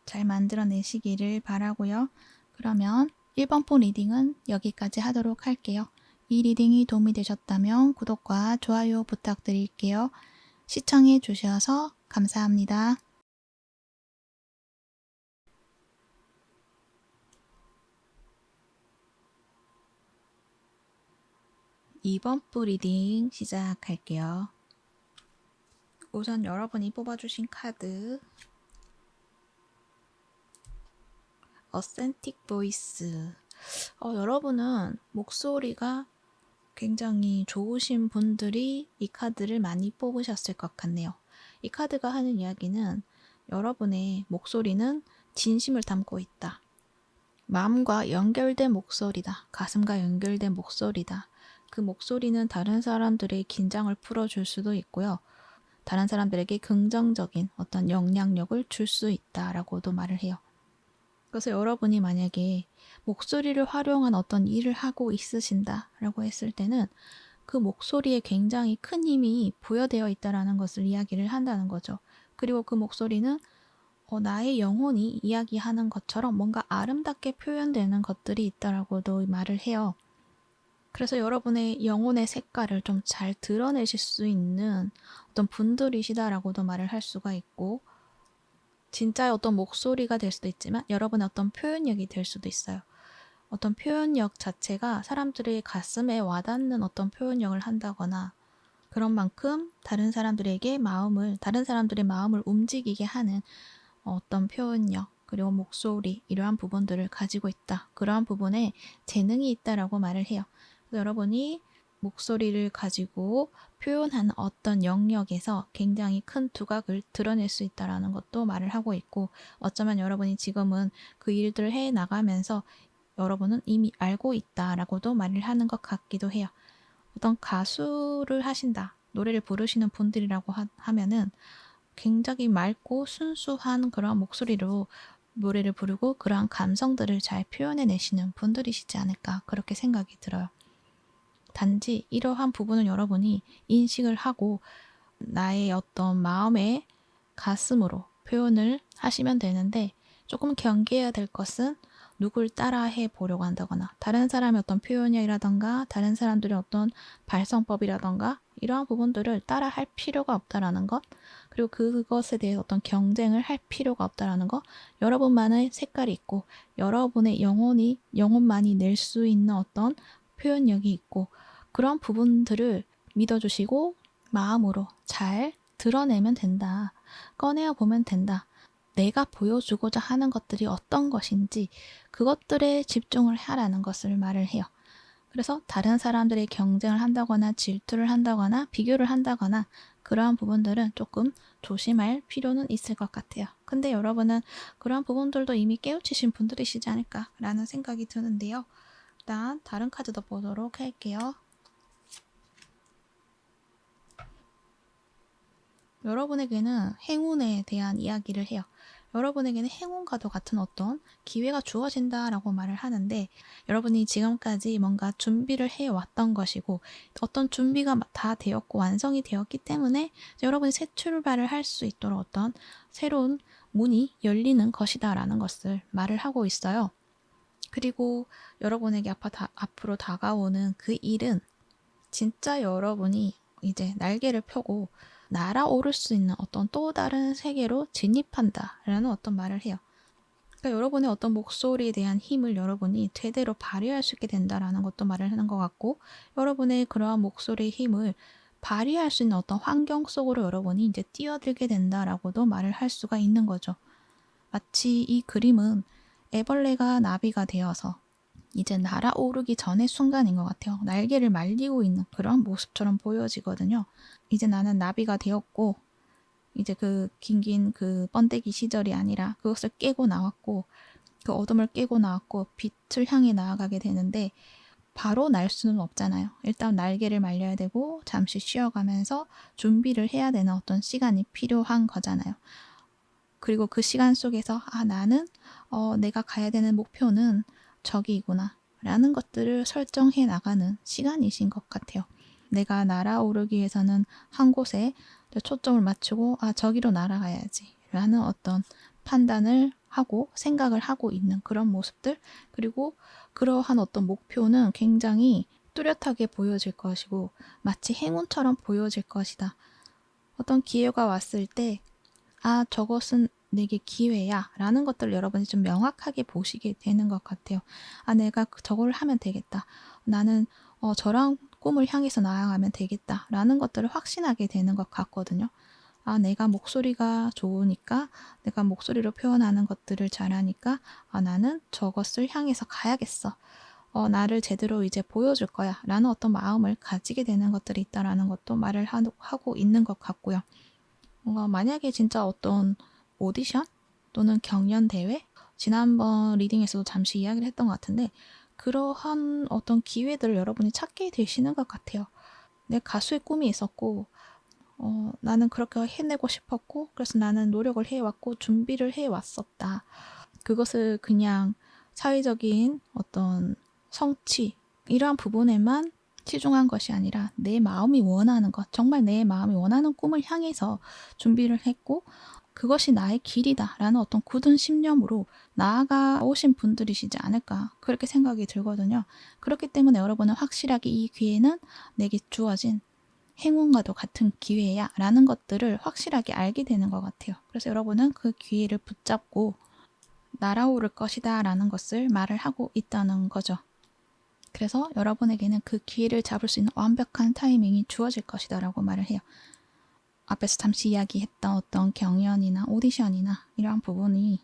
잘 만들어내시기를 바라고요. 그러면 1번포 리딩은 여기까지 하도록 할게요. 이 리딩이 도움이 되셨다면 구독과 좋아요 부탁드릴게요. 시청해 주셔서 감사합니다. 2번포 리딩 시작할게요. 우선 여러분이 뽑아주신 카드 어센틱 보이스. 여러분은 목소리가 굉장히 좋으신 분들이 이 카드를 많이 뽑으셨을 것 같네요. 이 카드가 하는 이야기는 여러분의 목소리는 진심을 담고 있다. 마음과 연결된 목소리다. 가슴과 연결된 목소리다. 그 목소리는 다른 사람들의 긴장을 풀어줄 수도 있고요. 다른 사람들에게 긍정적인 어떤 영향력을 줄 수 있다라고도 말을 해요. 그래서 여러분이 만약에 목소리를 활용한 어떤 일을 하고 있으신다라고 했을 때는 그 목소리에 굉장히 큰 힘이 부여되어 있다라는 것을 이야기를 한다는 거죠. 그리고 그 목소리는 나의 영혼이 이야기하는 것처럼 뭔가 아름답게 표현되는 것들이 있다라고도 말을 해요. 그래서 여러분의 영혼의 색깔을 좀 잘 드러내실 수 있는 어떤 분들이시다라고도 말을 할 수가 있고 진짜의 어떤 목소리가 될 수도 있지만 여러분의 어떤 표현력이 될 수도 있어요. 어떤 표현력 자체가 사람들의 가슴에 와닿는 어떤 표현력을 한다거나 그런 만큼 다른 사람들의 마음을 움직이게 하는 어떤 표현력 그리고 목소리 이러한 부분들을 가지고 있다. 그러한 부분에 재능이 있다라고 말을 해요. 그래서 여러분이 목소리를 가지고 표현하는 어떤 영역에서 굉장히 큰 두각을 드러낼 수 있다라는 것도 말을 하고 있고 어쩌면 여러분이 지금은 그 일들을 해 나가면서 여러분은 이미 알고 있다라고도 말을 하는 것 같기도 해요. 어떤 가수를 하신다, 노래를 부르시는 분들이라고 하면은 굉장히 맑고 순수한 그런 목소리로 노래를 부르고 그러한 감성들을 잘 표현해내시는 분들이시지 않을까 그렇게 생각이 들어요. 단지 이러한 부분을 여러분이 인식을 하고 나의 어떤 마음의 가슴으로 표현을 하시면 되는데 조금 경계해야 될 것은 누굴 따라해 보려고 한다거나 다른 사람의 어떤 표현이라던가 다른 사람들의 어떤 발성법이라던가 이러한 부분들을 따라 할 필요가 없다라는 것 그리고 그것에 대해 어떤 경쟁을 할 필요가 없다라는 것 여러분만의 색깔이 있고 여러분의 영혼만이 낼 수 있는 어떤 표현력이 있고 그런 부분들을 믿어주시고 마음으로 잘 드러내면 된다. 꺼내어 보면 된다. 내가 보여주고자 하는 것들이 어떤 것인지 그것들에 집중을 하라는 것을 말을 해요. 그래서 다른 사람들이 경쟁을 한다거나 질투를 한다거나 비교를 한다거나 그러한 부분들은 조금 조심할 필요는 있을 것 같아요. 근데 여러분은 그러한 부분들도 이미 깨우치신 분들이시지 않을까라는 생각이 드는데요. 일단 다른 카드도 보도록 할게요. 여러분에게는 행운에 대한 이야기를 해요. 여러분에게는 행운과도 같은 어떤 기회가 주어진다라고 말을 하는데, 여러분이 지금까지 뭔가 준비를 해왔던 것이고 어떤 준비가 다 되었고 완성이 되었기 때문에 여러분이 새 출발을 할 수 있도록 어떤 새로운 문이 열리는 것이다 라는 것을 말을 하고 있어요. 그리고 여러분에게 앞으로 다가오는 그 일은 진짜 여러분이 이제 날개를 펴고 날아오를 수 있는 어떤 또 다른 세계로 진입한다라는 어떤 말을 해요. 그러니까 여러분의 어떤 목소리에 대한 힘을 여러분이 제대로 발휘할 수 있게 된다라는 것도 말을 하는 것 같고, 여러분의 그러한 목소리의 힘을 발휘할 수 있는 어떤 환경 속으로 여러분이 이제 뛰어들게 된다라고도 말을 할 수가 있는 거죠. 마치 이 그림은 애벌레가 나비가 되어서 이제 날아오르기 전의 순간인 것 같아요. 날개를 말리고 있는 그런 모습처럼 보여지거든요. 이제 나는 나비가 되었고, 이제 그 긴긴 그 번데기 시절이 아니라 그것을 깨고 나왔고, 그 어둠을 깨고 나왔고 빛을 향해 나아가게 되는데, 바로 날 수는 없잖아요. 일단 날개를 말려야 되고 잠시 쉬어가면서 준비를 해야 되는 어떤 시간이 필요한 거잖아요. 그리고 그 시간 속에서 나는 내가 가야 되는 목표는 저기구나 라는 것들을 설정해 나가는 시간이신 것 같아요. 내가 날아오르기 위해서는 한 곳에 초점을 맞추고 저기로 날아가야지 라는 어떤 판단을 하고 생각을 하고 있는 그런 모습들, 그리고 그러한 어떤 목표는 굉장히 뚜렷하게 보여질 것이고 마치 행운처럼 보여질 것이다. 어떤 기회가 왔을 때 저것은 내게 기회야 라는 것들을 여러분이 좀 명확하게 보시게 되는 것 같아요. 내가 저걸 하면 되겠다. 나는 저런 꿈을 향해서 나아가면 되겠다 라는 것들을 확신하게 되는 것 같거든요. 내가 목소리가 좋으니까, 내가 목소리로 표현하는 것들을 잘하니까 나는 저것을 향해서 가야겠어. 나를 제대로 이제 보여줄 거야 라는 어떤 마음을 가지게 되는 것들이 있다라는 것도 말을 하고 있는 것 같고요. 만약에 진짜 어떤 오디션 또는 경연 대회, 지난번 리딩에서도 잠시 이야기를 했던 것 같은데, 그러한 어떤 기회들을 여러분이 찾게 되시는 것 같아요. 내 가수의 꿈이 있었고 나는 그렇게 해내고 싶었고, 그래서 나는 노력을 해왔고 준비를 해왔었다. 그것을 그냥 사회적인 어떤 성취 이러한 부분에만 치중한 것이 아니라 내 마음이 원하는 것, 정말 내 마음이 원하는 꿈을 향해서 준비를 했고 그것이 나의 길이다 라는 어떤 굳은 신념으로 나아가 오신 분들이시지 않을까, 그렇게 생각이 들거든요. 그렇기 때문에 여러분은 확실하게 이 기회는 내게 주어진 행운과도 같은 기회야 라는 것들을 확실하게 알게 되는 것 같아요. 그래서 여러분은 그 기회를 붙잡고 날아오를 것이다 라는 것을 말을 하고 있다는 거죠. 그래서 여러분에게는 그 기회를 잡을 수 있는 완벽한 타이밍이 주어질 것이다 라고 말을 해요. 앞에서 잠시 이야기했던 어떤 경연이나 오디션이나 이러한 부분이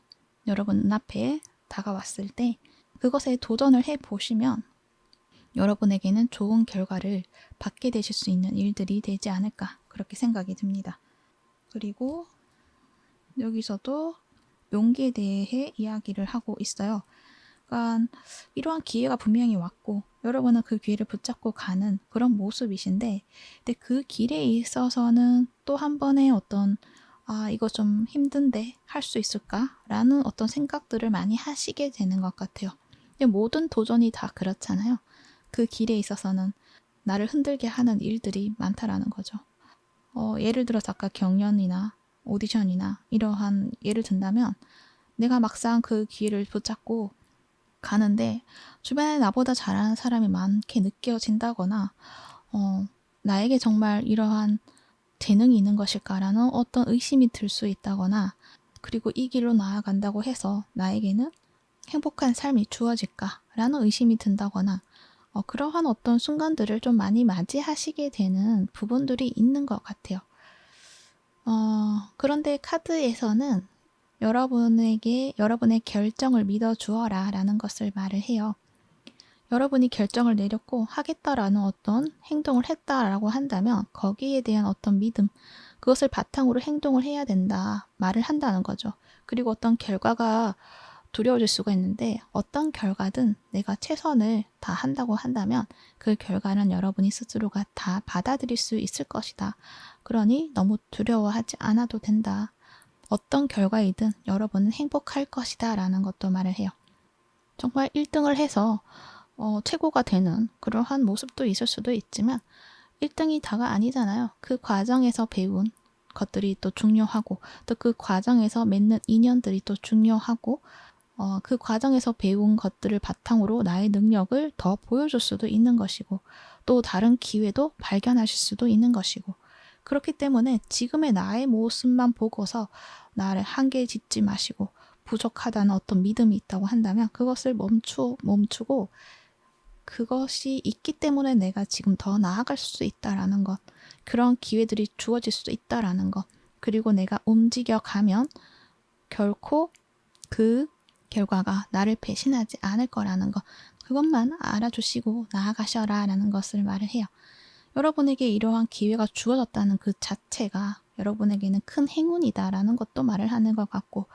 여러분 눈앞에 다가왔을 때 그것에 도전을 해보시면 여러분에게는 좋은 결과를 받게 되실 수 있는 일들이 되지 않을까, 그렇게 생각이 듭니다. 그리고 여기서도 용기에 대해 이야기를 하고 있어요. 그러니까 이러한 기회가 분명히 왔고 여러분은 그 기회를 붙잡고 가는 그런 모습이신데, 근데 그 길에 있어서는 또 한 번의 어떤 이거 좀 힘든데 할 수 있을까? 라는 어떤 생각들을 많이 하시게 되는 것 같아요. 근데 모든 도전이 다 그렇잖아요. 그 길에 있어서는 나를 흔들게 하는 일들이 많다라는 거죠. 예를 들어서 아까 경연이나 오디션이나 이러한 예를 든다면, 내가 막상 그 기회를 붙잡고 가는데 주변에 나보다 잘하는 사람이 많게 느껴진다거나 나에게 정말 이러한 재능이 있는 것일까라는 어떤 의심이 들 수 있다거나, 그리고 이 길로 나아간다고 해서 나에게는 행복한 삶이 주어질까라는 의심이 든다거나, 그러한 어떤 순간들을 좀 많이 맞이하시게 되는 부분들이 있는 것 같아요. 그런데 카드에서는 여러분에게 여러분의 결정을 믿어주어라 라는 것을 말을 해요. 여러분이 결정을 내렸고 하겠다라는 어떤 행동을 했다라고 한다면 거기에 대한 어떤 믿음, 그것을 바탕으로 행동을 해야 된다 말을 한다는 거죠. 그리고 어떤 결과가 두려워질 수가 있는데 어떤 결과든 내가 최선을 다한다고 한다면 그 결과는 여러분이 스스로가 다 받아들일 수 있을 것이다. 그러니 너무 두려워하지 않아도 된다. 어떤 결과이든 여러분은 행복할 것이다 라는 것도 말을 해요. 정말 1등을 해서 최고가 되는 그러한 모습도 있을 수도 있지만 1등이 다가 아니잖아요. 그 과정에서 배운 것들이 또 중요하고 또 그 과정에서 맺는 인연들이 또 중요하고 그 과정에서 배운 것들을 바탕으로 나의 능력을 더 보여줄 수도 있는 것이고 또 다른 기회도 발견하실 수도 있는 것이고 그렇기 때문에 지금의 나의 모습만 보고서 나를 한계에 짓지 마시고 부족하다는 어떤 믿음이 있다고 한다면 그것을 멈추고 그것이 있기 때문에 내가 지금 더 나아갈 수 있다라는 것, 그런 기회들이 주어질 수 있다라는 것, 그리고 내가 움직여가면 결코 그 결과가 나를 배신하지 않을 거라는 것, 그것만 알아주시고 나아가셔라 라는 것을 말을 해요. 여러분에게 이러한 기회가 주어졌다는 그 자체가 여러분에게는 큰 행운이다 라는 것도 말을 하는 것 같고,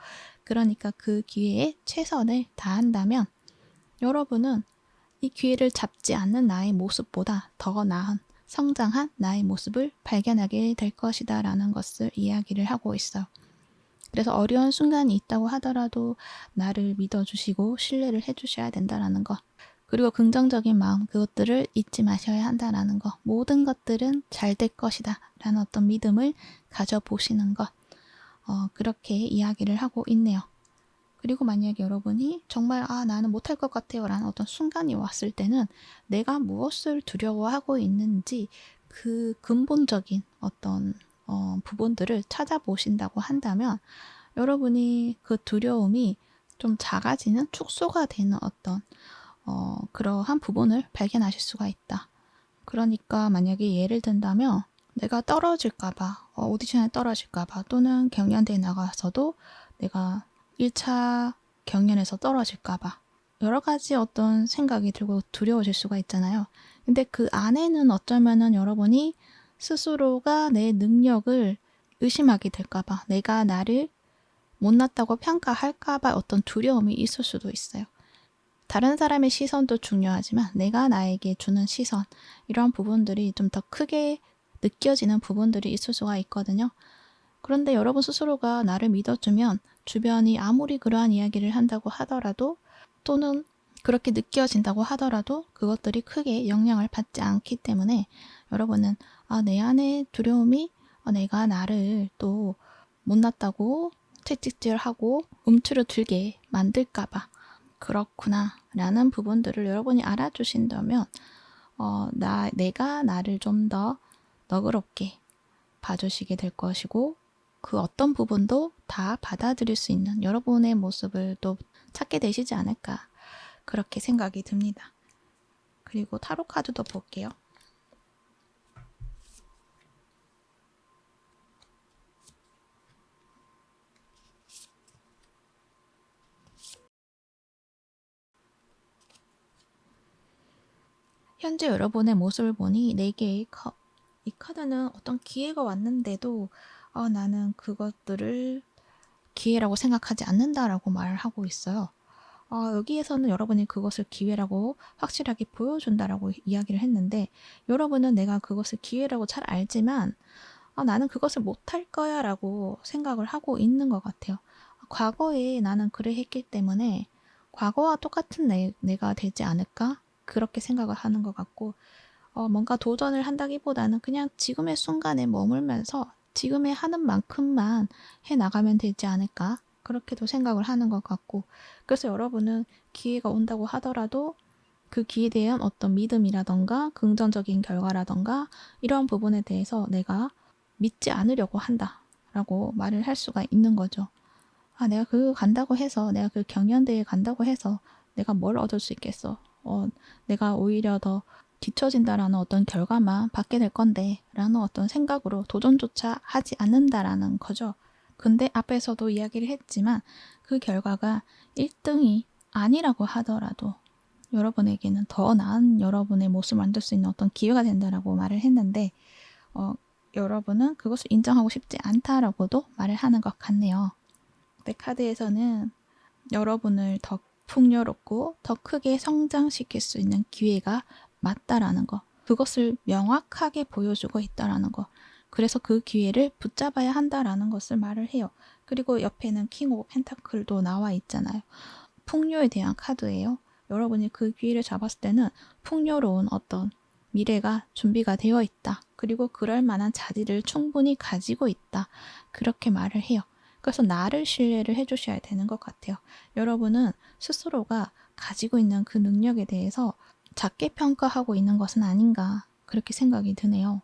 그러니까 그 기회에 최선을 다한다면 여러분은 이 기회를 잡지 않는 나의 모습보다 더 나은 성장한 나의 모습을 발견하게 될 것이다 라는 것을 이야기를 하고 있어요. 그래서 어려운 순간이 있다고 하더라도 나를 믿어주시고 신뢰를 해주셔야 된다라는 것, 그리고 긍정적인 마음, 그것들을 잊지 마셔야 한다라는 것, 모든 것들은 잘 될 것이다 라는 어떤 믿음을 가져보시는 것, 그렇게 이야기를 하고 있네요. 그리고 만약에 여러분이 정말 나는 못할 것 같아요 라는 어떤 순간이 왔을 때는 내가 무엇을 두려워하고 있는지 그 근본적인 어떤 부분들을 찾아보신다고 한다면 여러분이 그 두려움이 좀 작아지는 축소가 되는 어떤 그러한 부분을 발견하실 수가 있다. 그러니까 만약에 예를 든다면 내가 떨어질까봐, 오디션에 떨어질까봐 또는 경연대에 나가서도 내가 1차 경연에서 떨어질까봐 여러 가지 어떤 생각이 들고 두려워질 수가 있잖아요. 근데 그 안에는 어쩌면은 여러분이 스스로가 내 능력을 의심하게 될까봐, 내가 나를 못났다고 평가할까봐 어떤 두려움이 있을 수도 있어요. 다른 사람의 시선도 중요하지만 내가 나에게 주는 시선, 이런 부분들이 좀 더 크게 느껴지는 부분들이 있을 수가 있거든요. 그런데 여러분 스스로가 나를 믿어주면 주변이 아무리 그러한 이야기를 한다고 하더라도 또는 그렇게 느껴진다고 하더라도 그것들이 크게 영향을 받지 않기 때문에 여러분은 내 안에 두려움이 내가 나를 또 못났다고 채찍질하고 움츠러들게 만들까봐 그렇구나 라는 부분들을 여러분이 알아주신다면 내가 나를 좀 더 너그럽게 봐주시게 될 것이고 그 어떤 부분도 다 받아들일 수 있는 여러분의 모습을 또 찾게 되시지 않을까 그렇게 생각이 듭니다. 그리고 타로 카드도 볼게요. 현재 여러분의 모습을 보니 4개의 이 카드는 어떤 기회가 왔는데도 나는 그것들을 기회라고 생각하지 않는다라고 말을 하고 있어요. 여기에서는 여러분이 그것을 기회라고 확실하게 보여준다라고 이야기를 했는데 여러분은 내가 그것을 기회라고 잘 알지만 나는 그것을 못할 거야 라고 생각을 하고 있는 것 같아요. 과거에 나는 그래 했기 때문에 과거와 똑같은 내가 되지 않을까? 그렇게 생각을 하는 것 같고 뭔가 도전을 한다기보다는 그냥 지금의 순간에 머물면서 지금의 하는 만큼만 해나가면 되지 않을까? 그렇게도 생각을 하는 것 같고 그래서 여러분은 기회가 온다고 하더라도 그 기회에 대한 어떤 믿음이라던가 긍정적인 결과라던가 이런 부분에 대해서 내가 믿지 않으려고 한다라고 말을 할 수가 있는 거죠. 내가 그거 간다고 해서 내가 그 경연대회 간다고 해서 내가 뭘 얻을 수 있겠어. 내가 오히려 더 뒤처진다라는 어떤 결과만 받게 될 건데 라는 어떤 생각으로 도전조차 하지 않는다라는 거죠. 근데 앞에서도 이야기를 했지만 그 결과가 1등이 아니라고 하더라도 여러분에게는 더 나은 여러분의 모습을 만들 수 있는 어떤 기회가 된다라고 말을 했는데 여러분은 그것을 인정하고 싶지 않다라고도 말을 하는 것 같네요. 네, 카드에서는 여러분을 더 풍요롭고 더 크게 성장시킬 수 있는 기회가 맞다라는 거, 그것을 명확하게 보여주고 있다라는 거, 그래서 그 기회를 붙잡아야 한다라는 것을 말을 해요. 그리고 옆에는 킹 오브 펜타클도 나와 있잖아요. 풍요에 대한 카드예요. 여러분이 그 기회를 잡았을 때는 풍요로운 어떤 미래가 준비가 되어 있다. 그리고 그럴 만한 자질을 충분히 가지고 있다. 그렇게 말을 해요. 그래서 나를 신뢰를 해주셔야 되는 것 같아요. 여러분은 스스로가 가지고 있는 그 능력에 대해서 작게 평가하고 있는 것은 아닌가 그렇게 생각이 드네요.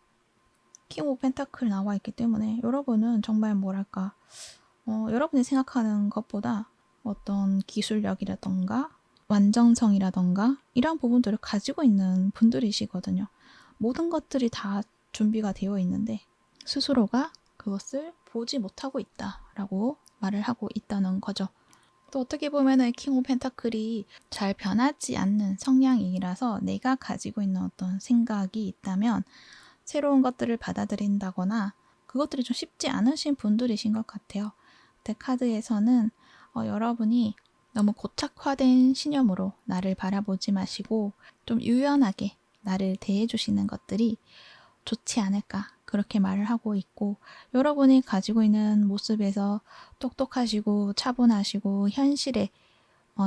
킹 오브 펜타클 나와 있기 때문에 여러분은 정말 뭐랄까 여러분이 생각하는 것보다 어떤 기술력이라던가 완전성이라던가 이런 부분들을 가지고 있는 분들이시거든요. 모든 것들이 다 준비가 되어 있는데 스스로가 그것을 보지 못하고 있다라고 말을 하고 있다는 거죠. 또 어떻게 보면은 킹 오브 펜타클이 잘 변하지 않는 성향이라서 내가 가지고 있는 어떤 생각이 있다면 새로운 것들을 받아들인다거나 그것들이 좀 쉽지 않으신 분들이신 것 같아요. 데 카드에서는 여러분이 너무 고착화된 신념으로 나를 바라보지 마시고 좀 유연하게 나를 대해주시는 것들이 좋지 않을까 그렇게 말을 하고 있고 여러분이 가지고 있는 모습에서 똑똑하시고 차분하시고 현실에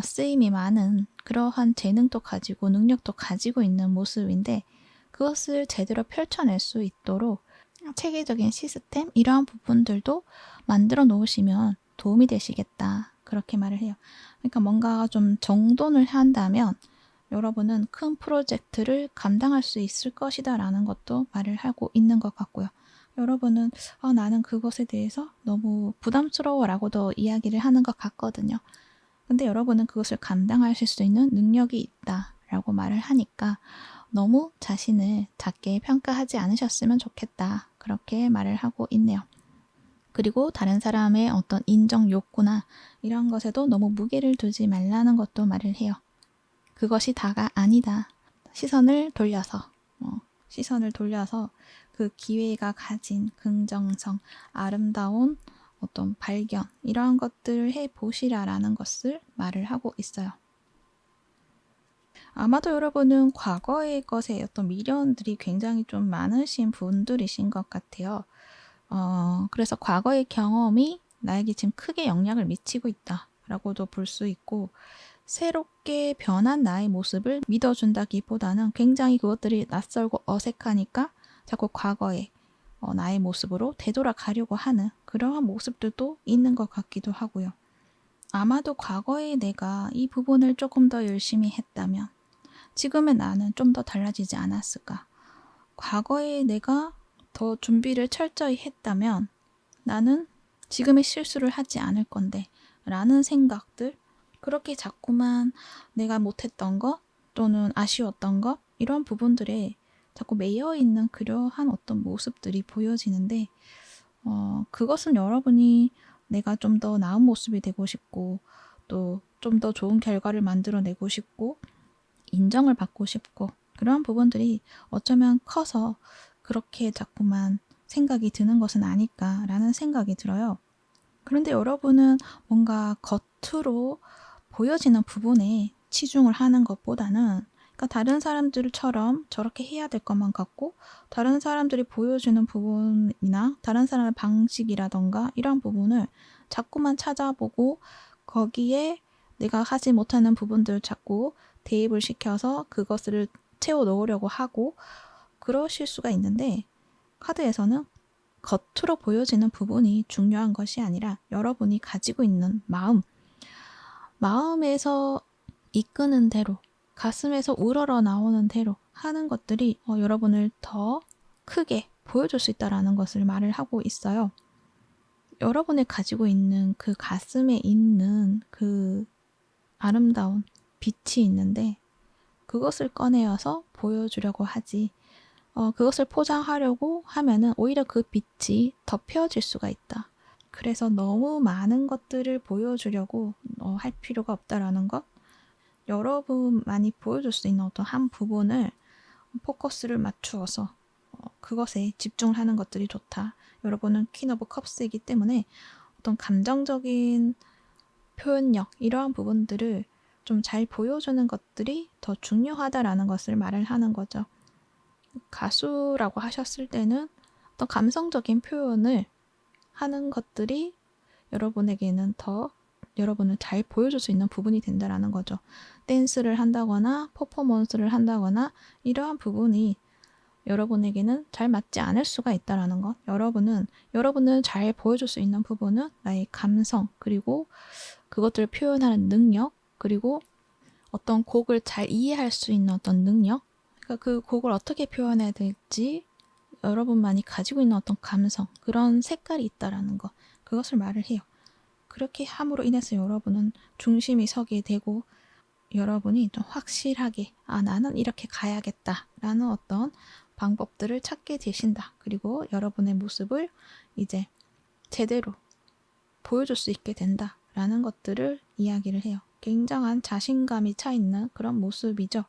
쓰임이 많은 그러한 재능도 가지고 능력도 가지고 있는 모습인데 그것을 제대로 펼쳐낼 수 있도록 체계적인 시스템 이러한 부분들도 만들어 놓으시면 도움이 되시겠다 그렇게 말을 해요. 그러니까 뭔가 좀 정돈을 한다면 여러분은 큰 프로젝트를 감당할 수 있을 것이다 라는 것도 말을 하고 있는 것 같고요. 여러분은 나는 그것에 대해서 너무 부담스러워 라고도 이야기를 하는 것 같거든요. 근데 여러분은 그것을 감당하실 수 있는 능력이 있다 라고 말을 하니까 너무 자신을 작게 평가하지 않으셨으면 좋겠다 그렇게 말을 하고 있네요. 그리고 다른 사람의 어떤 인정 욕구나 이런 것에도 너무 무게를 두지 말라는 것도 말을 해요. 그것이 다가 아니다. 시선을 돌려서 그 기회가 가진 긍정성, 아름다운 어떤 발견 이러한 것들을 해보시라라는 것을 말을 하고 있어요. 아마도 여러분은 과거의 것에 어떤 미련들이 굉장히 좀 많으신 분들이신 것 같아요. 그래서 과거의 경험이 나에게 지금 크게 영향을 미치고 있다라고도 볼 수 있고 새롭게 변한 나의 모습을 믿어준다기보다는 굉장히 그것들이 낯설고 어색하니까 자꾸 과거의 나의 모습으로 되돌아가려고 하는 그러한 모습들도 있는 것 같기도 하고요. 아마도 과거의 내가 이 부분을 조금 더 열심히 했다면 지금의 나는 좀 더 달라지지 않았을까? 과거의 내가 더 준비를 철저히 했다면 나는 지금의 실수를 하지 않을 건데 라는 생각들 그렇게 자꾸만 내가 못했던 것 또는 아쉬웠던 것 이런 부분들에 자꾸 매여있는 그러한 어떤 모습들이 보여지는데 그것은 여러분이 내가 좀 더 나은 모습이 되고 싶고 또 좀 더 좋은 결과를 만들어내고 싶고 인정을 받고 싶고 그러한 부분들이 어쩌면 커서 그렇게 자꾸만 생각이 드는 것은 아닐까라는 생각이 들어요. 그런데 여러분은 뭔가 겉으로 보여지는 부분에 치중을 하는 것보다는 그러니까 다른 사람들처럼 저렇게 해야 될 것만 같고 다른 사람들이 보여주는 부분이나 다른 사람의 방식이라던가 이런 부분을 자꾸만 찾아보고 거기에 내가 하지 못하는 부분들을 자꾸 대입을 시켜서 그것을 채워 넣으려고 하고 그러실 수가 있는데 카드에서는 겉으로 보여지는 부분이 중요한 것이 아니라 여러분이 가지고 있는 마음에서 이끄는 대로 가슴에서 우러러 나오는 대로 하는 것들이 여러분을 더 크게 보여줄 수 있다는 것을 말을 하고 있어요. 여러분이 가지고 있는 그 가슴에 있는 그 아름다운 빛이 있는데 그것을 꺼내어서 보여주려고 하지 그것을 포장하려고 하면은 오히려 그 빛이 덮여질 수가 있다. 그래서 너무 많은 것들을 보여주려고 할 필요가 없다라는 것. 여러분만이 보여줄 수 있는 어떤 한 부분을 포커스를 맞추어서 그것에 집중을 하는 것들이 좋다. 여러분은 퀸 오브 컵스이기 때문에 어떤 감정적인 표현력 이러한 부분들을 좀 잘 보여주는 것들이 더 중요하다라는 것을 말을 하는 거죠. 가수라고 하셨을 때는 어떤 감성적인 표현을 하는 것들이 여러분에게는 더 여러분을 잘 보여줄 수 있는 부분이 된다라는 거죠. 댄스를 한다거나 퍼포먼스를 한다거나 이러한 부분이 여러분에게는 잘 맞지 않을 수가 있다라는 것. 여러분을 잘 보여줄 수 있는 부분은 나의 감성, 그리고 그것들을 표현하는 능력, 그리고 어떤 곡을 잘 이해할 수 있는 어떤 능력, 그러니까 그 곡을 어떻게 표현해야 될지 여러분만이 가지고 있는 어떤 감성, 그런 색깔이 있다라는 것, 그것을 말을 해요. 그렇게 함으로 인해서 여러분은 중심이 서게 되고 여러분이 좀 확실하게 나는 이렇게 가야겠다라는 어떤 방법들을 찾게 되신다. 그리고 여러분의 모습을 이제 제대로 보여줄 수 있게 된다라는 것들을 이야기를 해요. 굉장한 자신감이 차 있는 그런 모습이죠.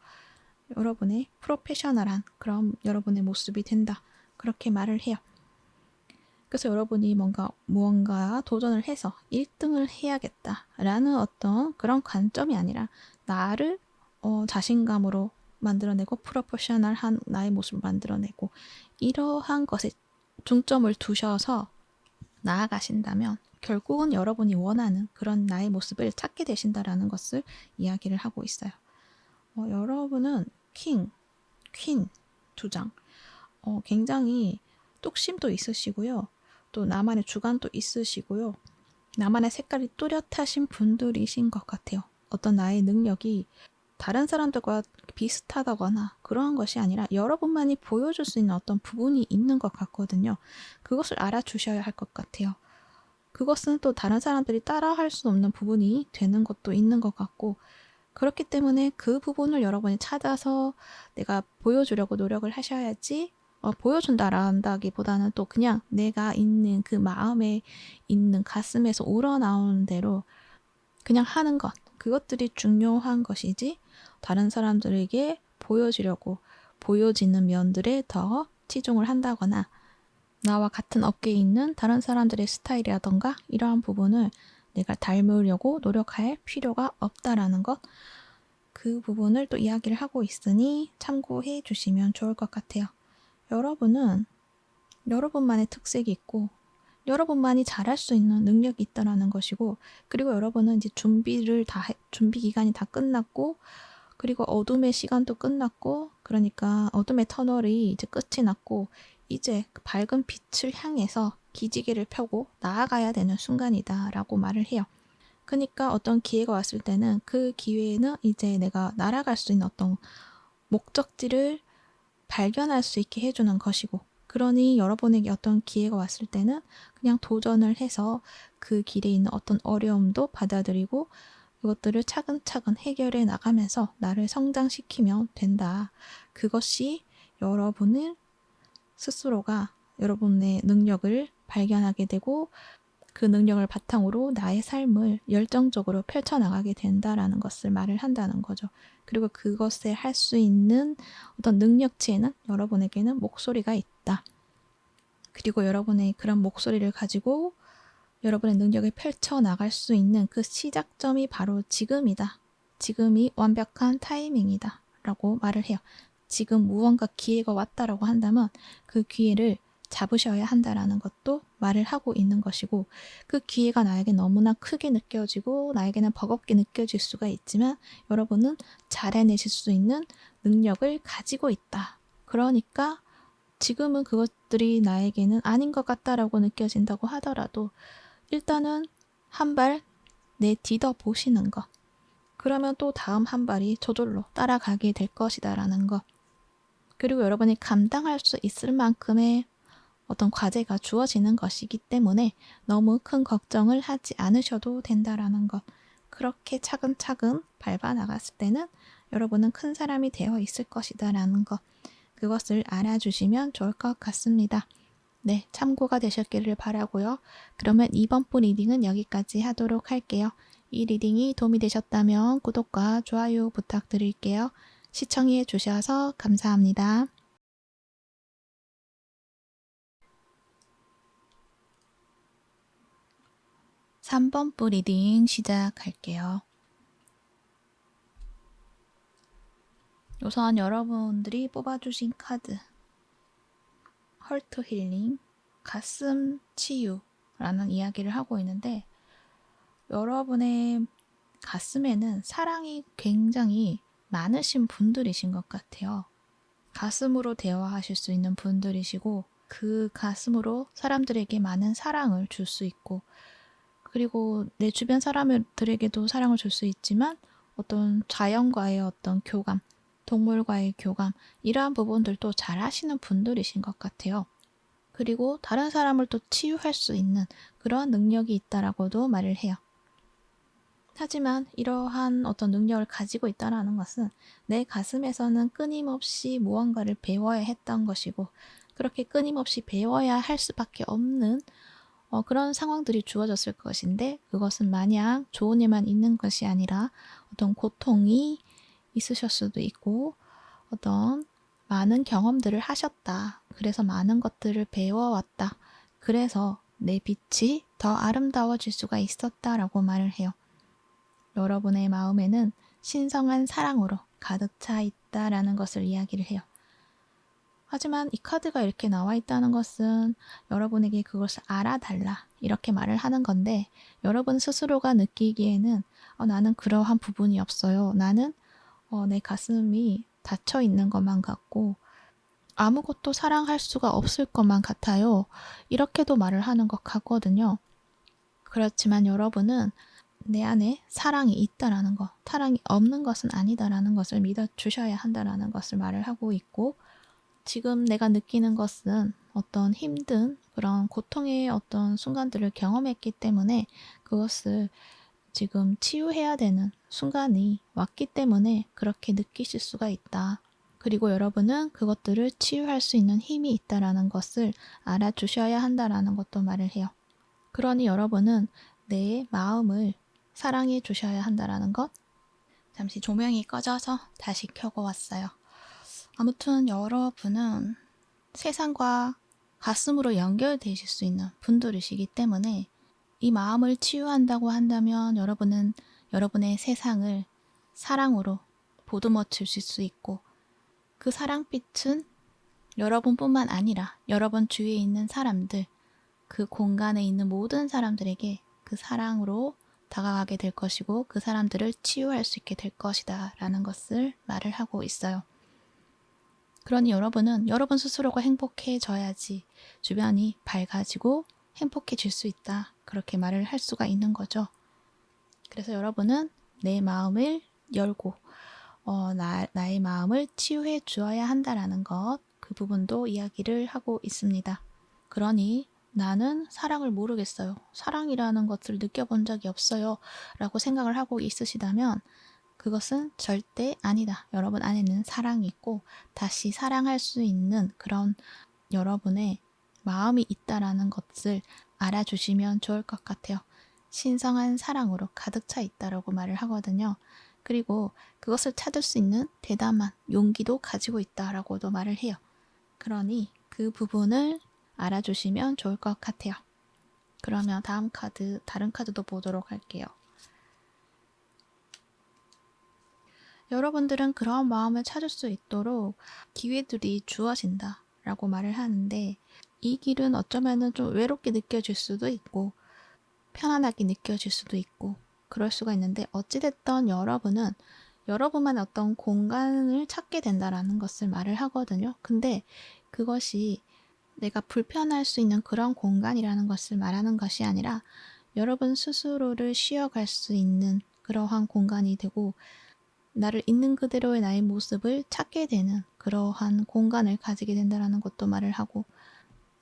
여러분의 프로페셔널한 그런 여러분의 모습이 된다. 그렇게 말을 해요. 그래서 여러분이 무언가 도전을 해서 1등을 해야겠다라는 어떤 그런 관점이 아니라 나를 자신감으로 만들어내고 프로페셔널한 나의 모습을 만들어내고 이러한 것에 중점을 두셔서 나아가신다면 결국은 여러분이 원하는 그런 나의 모습을 찾게 되신다라는 것을 이야기를 하고 있어요. 여러분은 퀸 두 장. 굉장히 뚝심도 있으시고요. 또 나만의 주관도 있으시고요. 나만의 색깔이 뚜렷하신 분들이신 것 같아요. 어떤 나의 능력이 다른 사람들과 비슷하다거나 그러한 것이 아니라 여러분만이 보여줄 수 있는 어떤 부분이 있는 것 같거든요. 그것을 알아주셔야 할 것 같아요. 그것은 또 다른 사람들이 따라할 수 없는 부분이 되는 것도 있는 것 같고, 그렇기 때문에 그 부분을 여러분이 찾아서 내가 보여주려고 노력을 하셔야지, 보여준다라기보다는 또 그냥 내가 있는 그 마음에 있는 가슴에서 우러나오는 대로 그냥 하는 것, 그것들이 중요한 것이지 다른 사람들에게 보여주려고 보여지는 면들에 더 치중을 한다거나 나와 같은 업계에 있는 다른 사람들의 스타일이라던가 이러한 부분을 내가 닮으려고 노력할 필요가 없다라는 것, 그 부분을 또 이야기를 하고 있으니 참고해 주시면 좋을 것 같아요. 여러분은 여러분만의 특색이 있고 여러분만이 잘할 수 있는 능력이 있다라는 것이고, 그리고 여러분은 이제 준비 기간이 다 끝났고, 그리고 어둠의 시간도 끝났고, 그러니까 어둠의 터널이 이제 끝이 났고, 이제 그 밝은 빛을 향해서 기지개를 펴고 나아가야 되는 순간이다라고 말을 해요. 그러니까 어떤 기회가 왔을 때는 그 기회에는 이제 내가 날아갈 수 있는 어떤 목적지를 발견할 수 있게 해주는 것이고, 그러니 여러분에게 어떤 기회가 왔을 때는 그냥 도전을 해서 그 길에 있는 어떤 어려움도 받아들이고 이것들을 차근차근 해결해 나가면서 나를 성장시키면 된다. 그것이 여러분을 스스로가 여러분의 능력을 발견하게 되고 그 능력을 바탕으로 나의 삶을 열정적으로 펼쳐나가게 된다라는 것을 말을 한다는 거죠. 그리고 그것에 할 수 있는 어떤 능력치에는 여러분에게는 목소리가 있다. 그리고 여러분의 그런 목소리를 가지고 여러분의 능력을 펼쳐나갈 수 있는 그 시작점이 바로 지금이다. 지금이 완벽한 타이밍이다. 라고 말을 해요. 지금 무언가 기회가 왔다라고 한다면 그 기회를 잡으셔야 한다라는 것도 말을 하고 있는 것이고, 그 기회가 나에게 너무나 크게 느껴지고 나에게는 버겁게 느껴질 수가 있지만 여러분은 잘 해내실 수 있는 능력을 가지고 있다. 그러니까 지금은 그것들이 나에게는 아닌 것 같다라고 느껴진다고 하더라도 일단은 한 발 내딛어 보시는 것. 그러면 또 다음 한 발이 저절로 따라가게 될 것이다라는 것. 그리고 여러분이 감당할 수 있을 만큼의 어떤 과제가 주어지는 것이기 때문에 너무 큰 걱정을 하지 않으셔도 된다라는 것. 그렇게 차근차근 밟아 나갔을 때는 여러분은 큰 사람이 되어 있을 것이다라는 것. 그것을 알아주시면 좋을 것 같습니다. 네, 참고가 되셨기를 바라고요. 그러면 이번 분 리딩은 여기까지 하도록 할게요. 이 리딩이 도움이 되셨다면 구독과 좋아요 부탁드릴게요. 시청해 주셔서 감사합니다. 3번 분 리딩 시작할게요. 우선 여러분들이 뽑아주신 카드 헐트 힐링, 가슴 치유, 라는 이야기를 하고 있는데, 여러분의 가슴에는 사랑이 굉장히 많으신 분들이신 것 같아요. 가슴으로 대화하실 수 있는 분들이시고, 그 가슴으로 사람들에게 많은 사랑을 줄 수 있고, 그리고 내 주변 사람들에게도 사랑을 줄 수 있지만 어떤 자연과의 어떤 교감, 동물과의 교감, 이러한 부분들도 잘 하시는 분들이신 것 같아요. 그리고 다른 사람을 또 치유할 수 있는 그러한 능력이 있다라고도 말을 해요. 하지만 이러한 어떤 능력을 가지고 있다는 것은 내 가슴에서는 끊임없이 무언가를 배워야 했던 것이고, 그렇게 끊임없이 배워야 할 수밖에 없는 그런 상황들이 주어졌을 것인데, 그것은 마냥 좋은 일만 있는 것이 아니라 어떤 고통이 있으실 수도 있고, 어떤 많은 경험들을 하셨다. 그래서 많은 것들을 배워왔다. 그래서 내 빛이 더 아름다워질 수가 있었다라고 말을 해요. 여러분의 마음에는 신성한 사랑으로 가득 차 있다라는 것을 이야기를 해요. 하지만 이 카드가 이렇게 나와 있다는 것은 여러분에게 그것을 알아달라 이렇게 말을 하는 건데, 여러분 스스로가 느끼기에는 나는 그러한 부분이 없어요. 나는 내 가슴이 닫혀 있는 것만 같고 아무것도 사랑할 수가 없을 것만 같아요. 이렇게도 말을 하는 것 같거든요. 그렇지만 여러분은 내 안에 사랑이 있다라는 것, 사랑이 없는 것은 아니다라는 것을 믿어주셔야 한다라는 것을 말을 하고 있고, 지금 내가 느끼는 것은 어떤 힘든 그런 고통의 어떤 순간들을 경험했기 때문에 그것을 지금 치유해야 되는 순간이 왔기 때문에 그렇게 느끼실 수가 있다. 그리고 여러분은 그것들을 치유할 수 있는 힘이 있다라는 것을 알아주셔야 한다라는 것도 말을 해요. 그러니 여러분은 내 마음을 사랑해 주셔야 한다라는 것. 잠시 조명이 꺼져서 다시 켜고 왔어요. 아무튼 여러분은 세상과 가슴으로 연결되실 수 있는 분들이시기 때문에 이 마음을 치유한다고 한다면 여러분은 여러분의 세상을 사랑으로 보듬어 주실 수 있고, 그 사랑빛은 여러분뿐만 아니라 여러분 주위에 있는 사람들, 그 공간에 있는 모든 사람들에게 그 사랑으로 다가가게 될 것이고, 그 사람들을 치유할 수 있게 될 것이다 라는 것을 말을 하고 있어요. 그러니 여러분은 여러분 스스로가 행복해져야지 주변이 밝아지고 행복해질 수 있다, 그렇게 말을 할 수가 있는 거죠. 그래서 여러분은 내 마음을 열고 나의 마음을 치유해 주어야 한다라는 것, 그 부분도 이야기를 하고 있습니다. 그러니 나는 사랑을 모르겠어요, 사랑이라는 것을 느껴본 적이 없어요 라고 생각을 하고 있으시다면 그것은 절대 아니다. 여러분 안에는 사랑이 있고 다시 사랑할 수 있는 그런 여러분의 마음이 있다라는 것을 알아주시면 좋을 것 같아요. 신성한 사랑으로 가득 차 있다라고 말을 하거든요. 그리고 그것을 찾을 수 있는 대담한 용기도 가지고 있다라고도 말을 해요. 그러니 그 부분을 알아주시면 좋을 것 같아요. 그러면 다음 카드, 다른 카드도 보도록 할게요. 여러분들은 그런 마음을 찾을 수 있도록 기회들이 주어진다 라고 말을 하는데, 이 길은 어쩌면 좀 외롭게 느껴질 수도 있고 편안하게 느껴질 수도 있고 그럴 수가 있는데, 어찌됐든 여러분은 여러분만 어떤 공간을 찾게 된다라는 것을 말을 하거든요. 근데 그것이 내가 불편할 수 있는 그런 공간이라는 것을 말하는 것이 아니라 여러분 스스로를 쉬어갈 수 있는 그러한 공간이 되고, 나를 있는 그대로의 나의 모습을 찾게 되는 그러한 공간을 가지게 된다는 것도 말을 하고,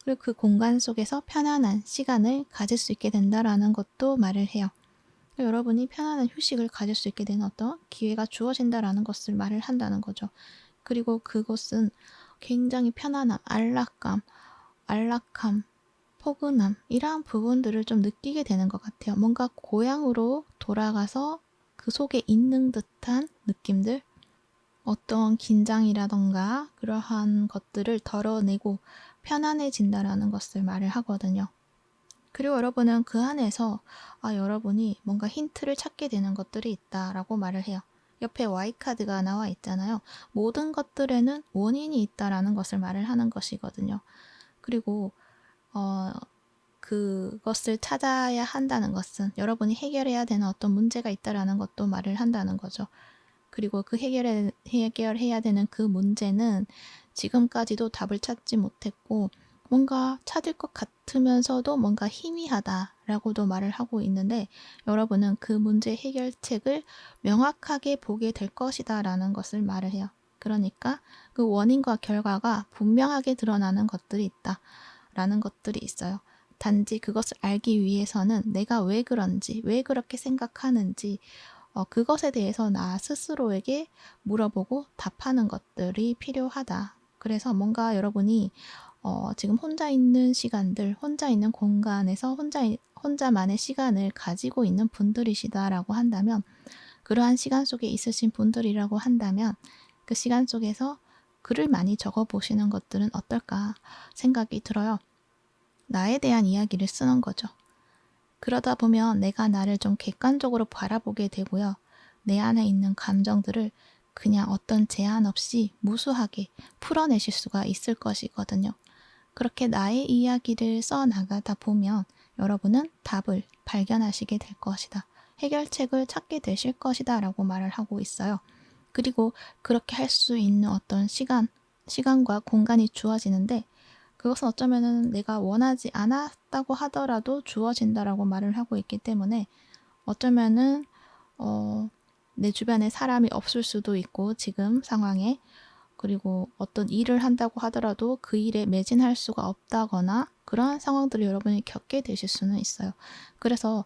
그리고 그 공간 속에서 편안한 시간을 가질 수 있게 된다는 것도 말을 해요. 여러분이 편안한 휴식을 가질 수 있게 되는 어떤 기회가 주어진다는 것을 말을 한다는 거죠. 그리고 그것은 굉장히 편안함, 안락함, 포근함, 이러한 부분들을 좀 느끼게 되는 것 같아요. 뭔가 고향으로 돌아가서 그 속에 있는 듯한 느낌들, 어떤 긴장이라던가 그러한 것들을 덜어내고 편안해진다라는 것을 말을 하거든요. 그리고 여러분은 그 안에서 여러분이 뭔가 힌트를 찾게 되는 것들이 있다라고 말을 해요. 옆에 Y카드가 나와 있잖아요. 모든 것들에는 원인이 있다라는 것을 말을 하는 것이거든요. 그리고 그것을 찾아야 한다는 것은 여러분이 해결해야 되는 어떤 문제가 있다라는 것도 말을 한다는 거죠. 그리고 그 해결해야 되는 그 문제는 지금까지도 답을 찾지 못했고 뭔가 찾을 것 같으면서도 뭔가 희미하다라고도 말을 하고 있는데 여러분은 그 문제 해결책을 명확하게 보게 될 것이다라는 것을 말을 해요. 그러니까 그 원인과 결과가 분명하게 드러나는 것들이 있다라는 것들이 있어요. 단지 그것을 알기 위해서는 내가 왜 그런지, 왜 그렇게 생각하는지 그것에 대해서 나 스스로에게 물어보고 답하는 것들이 필요하다. 그래서 뭔가 여러분이 지금 혼자 있는 시간들, 혼자 있는 공간에서 혼자만의 시간을 가지고 있는 분들이시다라고 한다면, 그러한 시간 속에 있으신 분들이라고 한다면, 그 시간 속에서 글을 많이 적어 보시는 것들은 어떨까 생각이 들어요. 나에 대한 이야기를 쓰는 거죠. 그러다 보면 내가 나를 좀 객관적으로 바라보게 되고요. 내 안에 있는 감정들을 그냥 어떤 제한 없이 무수하게 풀어내실 수가 있을 것이거든요. 그렇게 나의 이야기를 써나가다 보면 여러분은 답을 발견하시게 될 것이다. 해결책을 찾게 되실 것이다 라고 말을 하고 있어요. 그리고 그렇게 할 수 있는 어떤 시간과 공간이 주어지는데 그것은 어쩌면은 내가 원하지 않았다고 하더라도 주어진다라고 말을 하고 있기 때문에 어쩌면은 내 주변에 사람이 없을 수도 있고 지금 상황에 그리고 어떤 일을 한다고 하더라도 그 일에 매진할 수가 없다거나 그러한 상황들을 여러분이 겪게 되실 수는 있어요. 그래서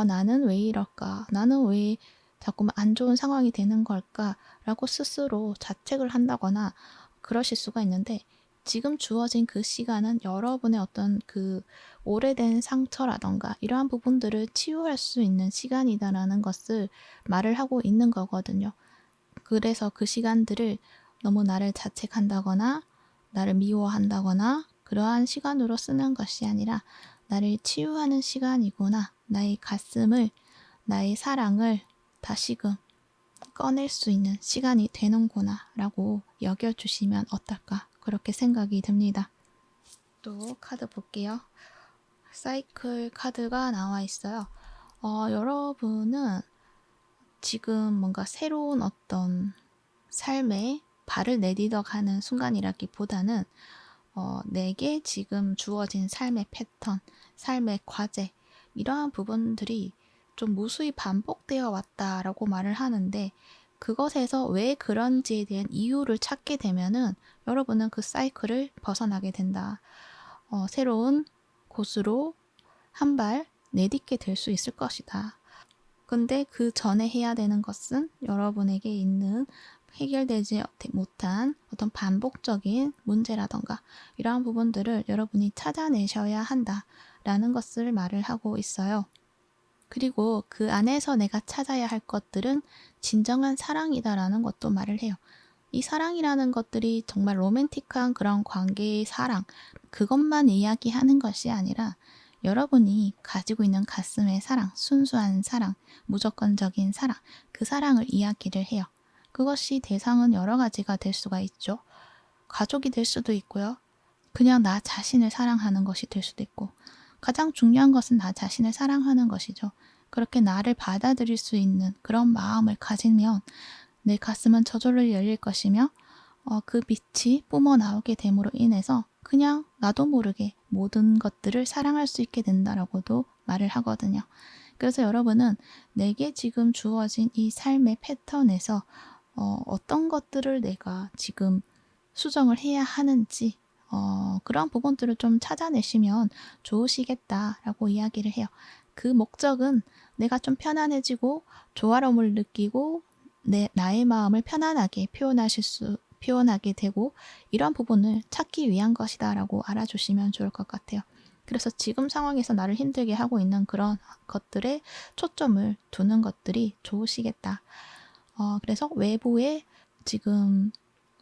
나는 왜 이럴까? 나는 왜 자꾸만 안 좋은 상황이 되는 걸까? 라고 스스로 자책을 한다거나 그러실 수가 있는데 지금 주어진 그 시간은 여러분의 어떤 그 오래된 상처라던가 이러한 부분들을 치유할 수 있는 시간이다라는 것을 말을 하고 있는 거거든요. 그래서 그 시간들을 너무 나를 자책한다거나 나를 미워한다거나 그러한 시간으로 쓰는 것이 아니라 나를 치유하는 시간이구나. 나의 가슴을, 나의 사랑을 다시금 꺼낼 수 있는 시간이 되는구나 라고 여겨주시면 어떨까 그렇게 생각이 듭니다. 또 카드 볼게요. 사이클 카드가 나와 있어요. 여러분은 지금 뭔가 새로운 어떤 삶에 발을 내딛어 가는 순간이라기보다는 내게 지금 주어진 삶의 패턴, 삶의 과제 이러한 부분들이 좀 무수히 반복되어 왔다라고 말을 하는데 그것에서 왜 그런지에 대한 이유를 찾게 되면은 여러분은 그 사이클을 벗어나게 된다. 새로운 곳으로 한 발 내딛게 될 수 있을 것이다. 근데 그 전에 해야 되는 것은 여러분에게 있는 해결되지 못한 어떤 반복적인 문제라던가 이러한 부분들을 여러분이 찾아내셔야 한다라는 것을 말을 하고 있어요. 그리고 그 안에서 내가 찾아야 할 것들은 진정한 사랑이다라는 것도 말을 해요. 이 사랑이라는 것들이 정말 로맨틱한 그런 관계의 사랑, 그것만 이야기하는 것이 아니라 여러분이 가지고 있는 가슴의 사랑, 순수한 사랑, 무조건적인 사랑, 그 사랑을 이야기를 해요. 그것이 대상은 여러 가지가 될 수가 있죠. 가족이 될 수도 있고요. 그냥 나 자신을 사랑하는 것이 될 수도 있고 가장 중요한 것은 나 자신을 사랑하는 것이죠. 그렇게 나를 받아들일 수 있는 그런 마음을 가지면 내 가슴은 저절로 열릴 것이며 그 빛이 뿜어나오게 됨으로 인해서 그냥 나도 모르게 모든 것들을 사랑할 수 있게 된다라고도 말을 하거든요. 그래서 여러분은 내게 지금 주어진 이 삶의 패턴에서 어떤 것들을 내가 지금 수정을 해야 하는지 그런 부분들을 좀 찾아내시면 좋으시겠다라고 이야기를 해요. 그 목적은 내가 좀 편안해지고 조화로움을 느끼고 나의 마음을 편안하게 표현하게 되고 이런 부분을 찾기 위한 것이다 라고 알아주시면 좋을 것 같아요. 그래서 지금 상황에서 나를 힘들게 하고 있는 그런 것들에 초점을 두는 것들이 좋으시겠다. 그래서 외부에 지금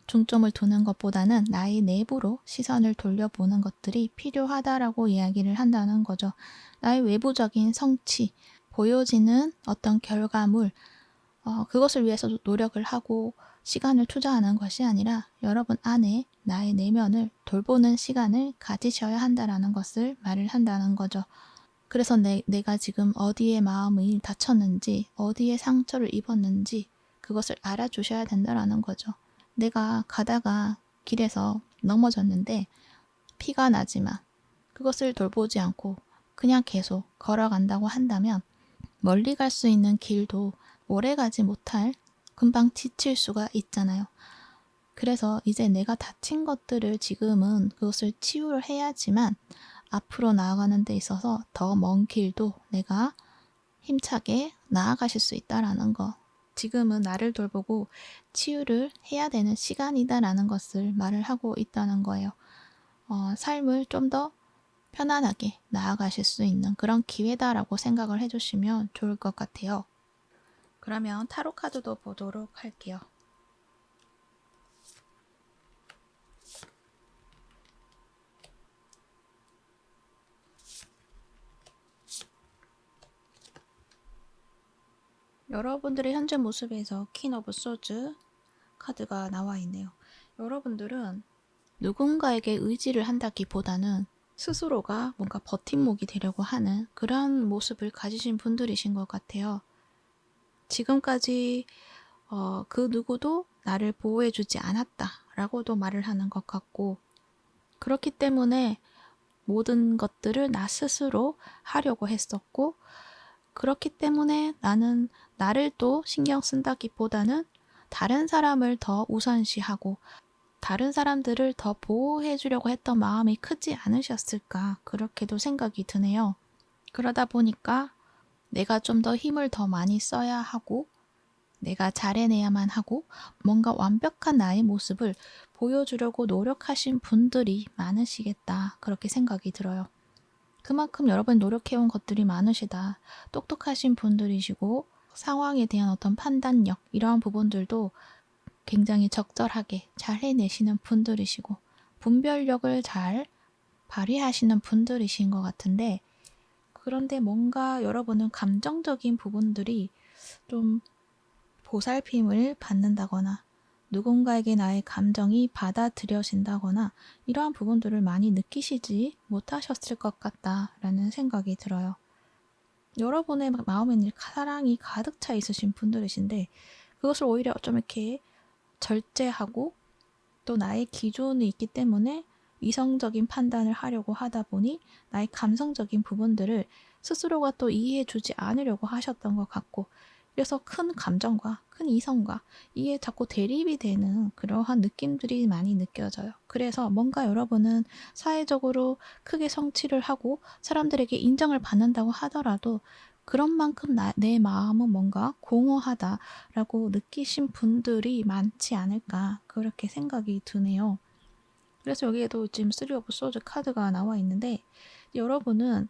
중점을 두는 것보다는 나의 내부로 시선을 돌려보는 것들이 필요하다라고 이야기를 한다는 거죠. 나의 외부적인 성취, 보여지는 어떤 결과물, 그것을 위해서 노력을 하고 시간을 투자하는 것이 아니라 여러분 안에 나의 내면을 돌보는 시간을 가지셔야 한다라는 것을 말을 한다는 거죠. 그래서 내가 지금 어디에 마음이 다쳤는지, 어디에 상처를 입었는지 그것을 알아주셔야 된다라는 거죠. 내가 가다가 길에서 넘어졌는데 피가 나지만 그것을 돌보지 않고 그냥 계속 걸어간다고 한다면 멀리 갈 수 있는 길도 오래 가지 못할, 금방 지칠 수가 있잖아요. 그래서 이제 내가 다친 것들을 지금은 그것을 치유를 해야지만 앞으로 나아가는 데 있어서 더 먼 길도 내가 힘차게 나아가실 수 있다라는 거. 지금은 나를 돌보고 치유를 해야 되는 시간이다라는 것을 말을 하고 있다는 거예요. 삶을 좀 더 편안하게 나아가실 수 있는 그런 기회다라고 생각을 해주시면 좋을 것 같아요. 그러면 타로 카드도 보도록 할게요. 여러분들의 현재 모습에서 퀸 오브 소즈 카드가 나와 있네요. 여러분들은 누군가에게 의지를 한다기보다는 스스로가 뭔가 버팀목이 되려고 하는 그런 모습을 가지신 분들이신 것 같아요. 지금까지 그 누구도 나를 보호해주지 않았다라고도 말을 하는 것 같고, 그렇기 때문에 모든 것들을 나 스스로 하려고 했었고, 그렇기 때문에 나는 나를 또 신경 쓴다기보다는 다른 사람을 더 우선시하고 다른 사람들을 더 보호해 주려고 했던 마음이 크지 않으셨을까, 그렇게도 생각이 드네요. 그러다 보니까 내가 좀 더 힘을 더 많이 써야 하고 내가 잘해내야만 하고 뭔가 완벽한 나의 모습을 보여주려고 노력하신 분들이 많으시겠다, 그렇게 생각이 들어요. 그만큼 여러분 노력해온 것들이 많으시다. 똑똑하신 분들이시고 상황에 대한 어떤 판단력, 이러한 부분들도 굉장히 적절하게 잘 해내시는 분들이시고 분별력을 잘 발휘하시는 분들이신 것 같은데, 그런데 뭔가 여러분은 감정적인 부분들이 좀 보살핌을 받는다거나 누군가에게 나의 감정이 받아들여진다거나 이러한 부분들을 많이 느끼시지 못하셨을 것 같다라는 생각이 들어요. 여러분의 마음에는 사랑이 가득 차 있으신 분들이신데 그것을 오히려 좀 이렇게 절제하고 또 나의 기준이 있기 때문에 이성적인 판단을 하려고 하다 보니 나의 감성적인 부분들을 스스로가 또 이해해주지 않으려고 하셨던 것 같고, 그래서 큰 감정과 큰 이성과 이게 자꾸 대립이 되는 그러한 느낌들이 많이 느껴져요. 그래서 뭔가 여러분은 사회적으로 크게 성취를 하고 사람들에게 인정을 받는다고 하더라도 그런 만큼 내 마음은 뭔가 공허하다라고 느끼신 분들이 많지 않을까, 그렇게 생각이 드네요. 그래서 여기에도 지금 3 오브 소드 카드가 나와 있는데, 여러분은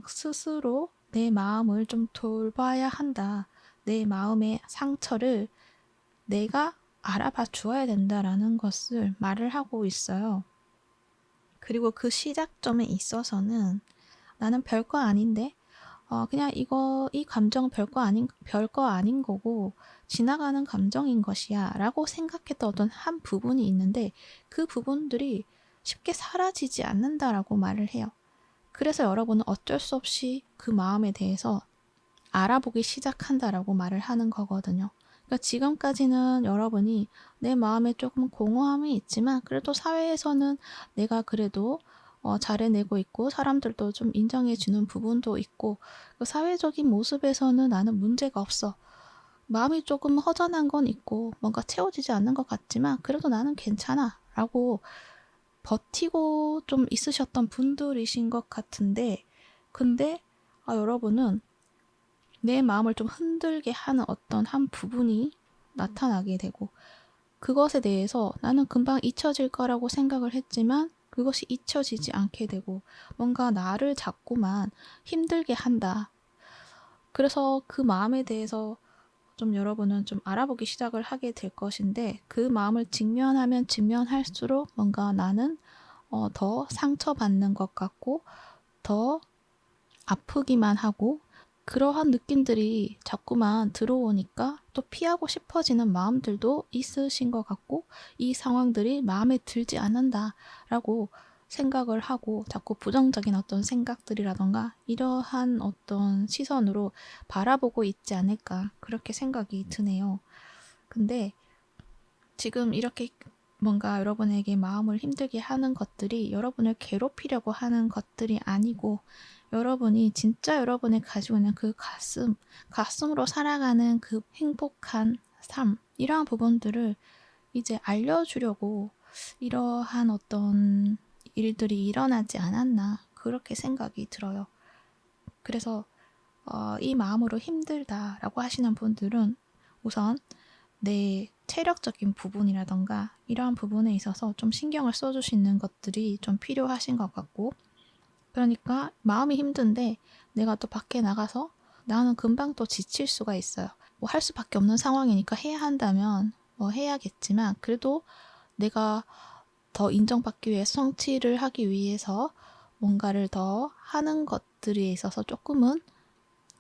스스로 내 마음을 좀 돌봐야 한다. 내 마음의 상처를 내가 알아봐 주어야 된다라는 것을 말을 하고 있어요. 그리고 그 시작점에 있어서는 나는 별거 아닌데 그냥 이 감정은 별거 아닌 거고 지나가는 감정인 것이야 라고 생각했던 어떤 한 부분이 있는데 그 부분들이 쉽게 사라지지 않는다라고 말을 해요. 그래서 여러분은 어쩔 수 없이 그 마음에 대해서 알아보기 시작한다라고 말을 하는 거거든요. 그러니까 지금까지는 여러분이 내 마음에 조금 공허함이 있지만 그래도 사회에서는 내가 그래도 잘해내고 있고 사람들도 좀 인정해주는 부분도 있고 그 사회적인 모습에서는 나는 문제가 없어. 마음이 조금 허전한 건 있고 뭔가 채워지지 않는 것 같지만 그래도 나는 괜찮아 라고 버티고 좀 있으셨던 분들이신 것 같은데, 근데 여러분은 내 마음을 좀 흔들게 하는 어떤 한 부분이 나타나게 되고 그것에 대해서 나는 금방 잊혀질 거라고 생각을 했지만 그것이 잊혀지지 않게 되고 뭔가 나를 자꾸만 힘들게 한다. 그래서 그 마음에 대해서 좀 여러분은 좀 알아보기 시작을 하게 될 것인데 그 마음을 직면하면 직면할수록 뭔가 나는 더 상처받는 것 같고 더 아프기만 하고 그러한 느낌들이 자꾸만 들어오니까 또 피하고 싶어지는 마음들도 있으신 것 같고, 이 상황들이 마음에 들지 않는다라고 생각을 하고 자꾸 부정적인 어떤 생각들이라던가 이러한 어떤 시선으로 바라보고 있지 않을까, 그렇게 생각이 드네요. 근데 지금 이렇게 뭔가 여러분에게 마음을 힘들게 하는 것들이 여러분을 괴롭히려고 하는 것들이 아니고, 여러분이 진짜 여러분이 가지고 있는 그 가슴으로 살아가는 그 행복한 삶, 이러한 부분들을 이제 알려주려고 이러한 어떤 일들이 일어나지 않았나, 그렇게 생각이 들어요. 그래서 이 마음으로 힘들다라고 하시는 분들은 우선 내 체력적인 부분이라던가 이러한 부분에 있어서 좀 신경을 써주시는 것들이 좀 필요하신 것 같고, 그러니까 마음이 힘든데 내가 또 밖에 나가서 나는 금방 또 지칠 수가 있어요. 뭐 할 수밖에 없는 상황이니까 해야 한다면 뭐 해야겠지만, 그래도 내가 더 인정받기 위해서, 성취를 하기 위해서 뭔가를 더 하는 것들에 있어서 조금은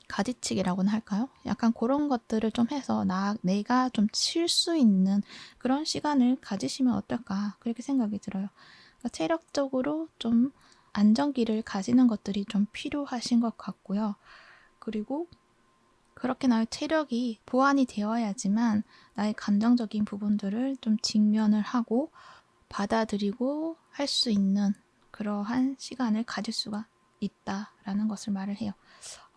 가지치기라고는 할까요? 약간 그런 것들을 좀 해서 내가 좀 쉴 수 있는 그런 시간을 가지시면 어떨까, 그렇게 생각이 들어요. 그러니까 체력적으로 좀 안정기를 가지는 것들이 좀 필요하신 것 같고요. 그리고 그렇게 나의 체력이 보완이 되어야지만 나의 감정적인 부분들을 좀 직면을 하고 받아들이고 할 수 있는 그러한 시간을 가질 수가 있다라는 것을 말을 해요.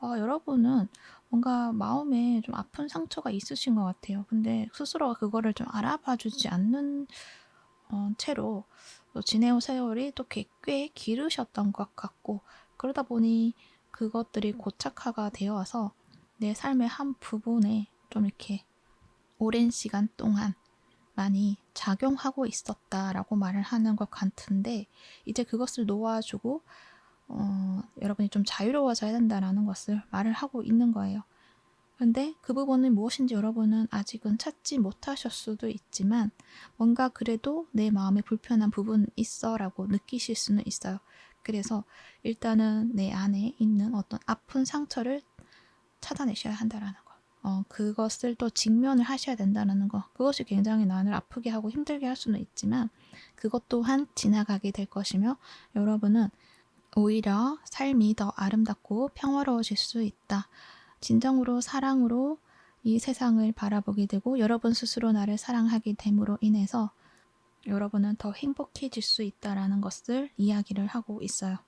여러분은 뭔가 마음에 좀 아픈 상처가 있으신 것 같아요. 근데 스스로가 그거를 좀 알아봐 주지 않는 채로 또 지내온 세월이 또 꽤 길으셨던 것 같고, 그러다 보니 그것들이 고착화가 되어 와서 내 삶의 한 부분에 좀 이렇게 오랜 시간 동안 많이 작용하고 있었다라고 말을 하는 것 같은데, 이제 그것을 놓아주고 여러분이 좀 자유로워져야 된다라는 것을 말을 하고 있는 거예요. 근데 그 부분이 무엇인지 여러분은 아직은 찾지 못하셨을 수도 있지만, 뭔가 그래도 내 마음에 불편한 부분 있어 라고 느끼실 수는 있어요. 그래서 일단은 내 안에 있는 어떤 아픈 상처를 찾아내셔야 한다라는 거. 그것을 또 직면을 하셔야 된다는 거. 그것이 굉장히 나를 아프게 하고 힘들게 할 수는 있지만 그것 또한 지나가게 될 것이며, 여러분은 오히려 삶이 더 아름답고 평화로워질 수 있다. 진정으로 사랑으로 이 세상을 바라보게 되고 여러분 스스로 나를 사랑하게 됨으로 인해서 여러분은 더 행복해질 수 있다라는 것을 이야기를 하고 있어요.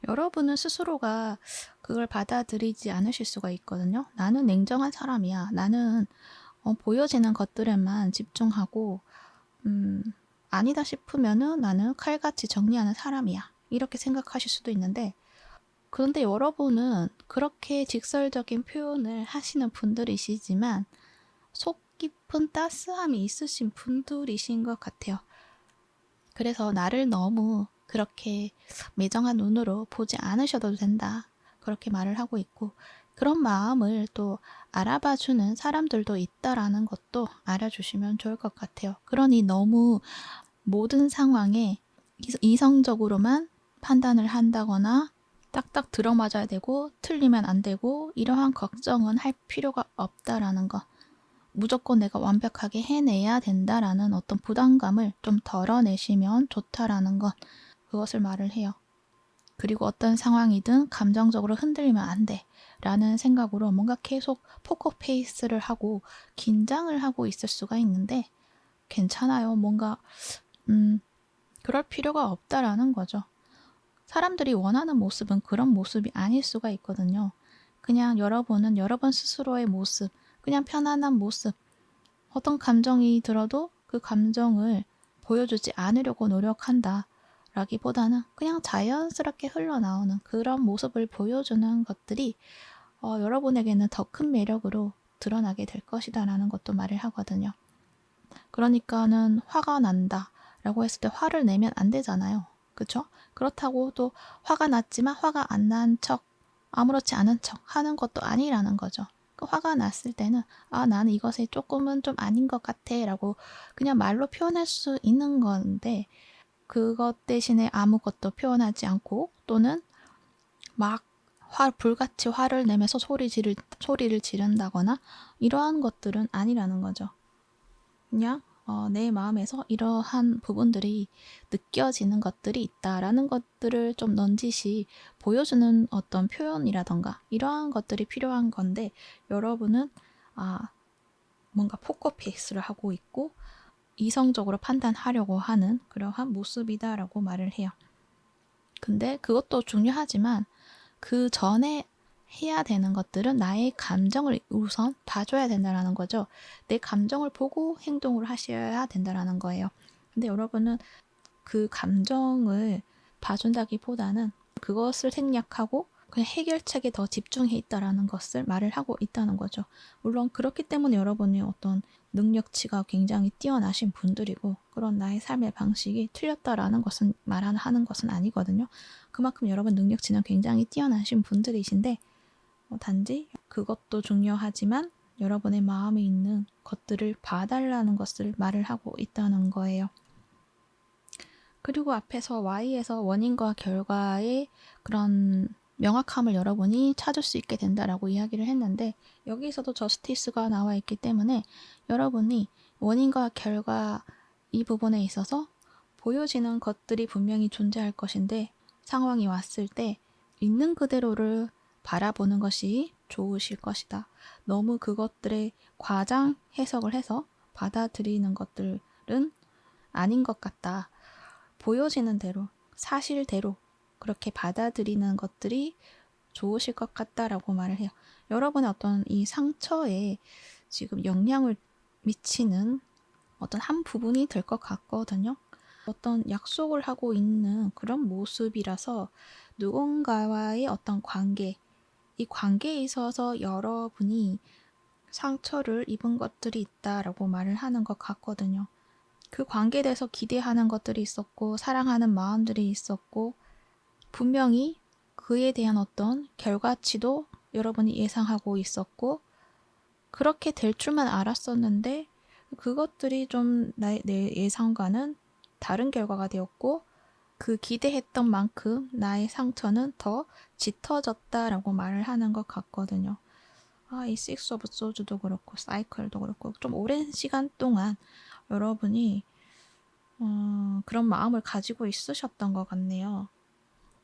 여러분은 스스로가 그걸 받아들이지 않으실 수가 있거든요. 나는 냉정한 사람이야. 나는 보여지는 것들에만 집중하고 아니다 싶으면은 나는 칼같이 정리하는 사람이야. 이렇게 생각하실 수도 있는데, 그런데 여러분은 그렇게 직설적인 표현을 하시는 분들이시지만 속 깊은 따스함이 있으신 분들이신 것 같아요. 그래서 나를 너무 그렇게 매정한 눈으로 보지 않으셔도 된다, 그렇게 말을 하고 있고, 그런 마음을 또 알아봐주는 사람들도 있다라는 것도 알아주시면 좋을 것 같아요. 그러니 너무 모든 상황에 이성적으로만 판단을 한다거나 딱딱 들어맞아야 되고 틀리면 안 되고 이러한 걱정은 할 필요가 없다라는 거. 무조건 내가 완벽하게 해내야 된다라는 어떤 부담감을 좀 덜어내시면 좋다라는 것, 그것을 말을 해요. 그리고 어떤 상황이든 감정적으로 흔들리면 안 돼 라는 생각으로 뭔가 계속 포커페이스를 하고 긴장을 하고 있을 수가 있는데, 괜찮아요. 뭔가 그럴 필요가 없다라는 거죠. 사람들이 원하는 모습은 그런 모습이 아닐 수가 있거든요. 그냥 여러분은 여러분 스스로의 모습, 그냥 편안한 모습, 어떤 감정이 들어도 그 감정을 보여주지 않으려고 노력한다 라기보다는 그냥 자연스럽게 흘러나오는 그런 모습을 보여주는 것들이 여러분에게는 더 큰 매력으로 드러나게 될 것이다 라는 것도 말을 하거든요. 그러니까는 화가 난다 라고 했을 때 화를 내면 안 되잖아요. 그쵸? 그렇다고 또 화가 났지만 화가 안 난 척, 아무렇지 않은 척 하는 것도 아니라는 거죠. 그 화가 났을 때는 나는 이것이 조금은 좀 아닌 것 같아 라고 그냥 말로 표현할 수 있는 건데, 그것 대신에 아무것도 표현하지 않고 또는 막 불같이 화를 내면서 소리를 지른다거나 이러한 것들은 아니라는 거죠. 그냥 내 마음에서 이러한 부분들이 느껴지는 것들이 있다라는 것들을 좀 넌지시 보여주는 어떤 표현이라던가 이러한 것들이 필요한 건데, 여러분은 뭔가 포커페이스를 하고 있고 이성적으로 판단하려고 하는 그러한 모습이다라고 말을 해요. 근데 그것도 중요하지만 그 전에 해야 되는 것들은 나의 감정을 우선 봐줘야 된다는 거죠. 내 감정을 보고 행동을 하셔야 된다는 거예요. 근데 여러분은 그 감정을 봐준다기보다는 그것을 생략하고 그냥 해결책에 더 집중해 있다라는 것을 말을 하고 있다는 거죠. 물론 그렇기 때문에 여러분이 어떤 능력치가 굉장히 뛰어나신 분들이고 그런 나의 삶의 방식이 틀렸다라는 것은 말하는 것은 아니거든요. 그만큼 여러분 능력치는 굉장히 뛰어나신 분들이신데 단지 그것도 중요하지만 여러분의 마음에 있는 것들을 봐달라는 것을 말을 하고 있다는 거예요. 그리고 앞에서 Y에서 원인과 결과의 그런 명확함을 여러분이 찾을 수 있게 된다라고 이야기를 했는데, 여기서도 저스티스가 나와 있기 때문에 여러분이 원인과 결과 이 부분에 있어서 보여지는 것들이 분명히 존재할 것인데, 상황이 왔을 때 있는 그대로를 바라보는 것이 좋으실 것이다. 너무 그것들의 과장 해석을 해서 받아들이는 것들은 아닌 것 같다. 보여지는 대로, 사실대로 그렇게 받아들이는 것들이 좋으실 것 같다라고 말을 해요. 여러분의 어떤 이 상처에 지금 영향을 미치는 어떤 한 부분이 될 것 같거든요. 어떤 약속을 하고 있는 그런 모습이라서 누군가와의 어떤 관계, 이 관계에 있어서 여러분이 상처를 입은 것들이 있다라고 말을 하는 것 같거든요. 그 관계에 대해서 기대하는 것들이 있었고 사랑하는 마음들이 있었고 분명히 그에 대한 어떤 결과치도 여러분이 예상하고 있었고 그렇게 될 줄만 알았었는데 그것들이 좀 내 예상과는 다른 결과가 되었고 그 기대했던 만큼 나의 상처는 더 짙어졌다라고 말을 하는 것 같거든요. 이 식스 오브 소주도 그렇고 사이클도 그렇고 좀 오랜 시간 동안 여러분이 그런 마음을 가지고 있으셨던 것 같네요.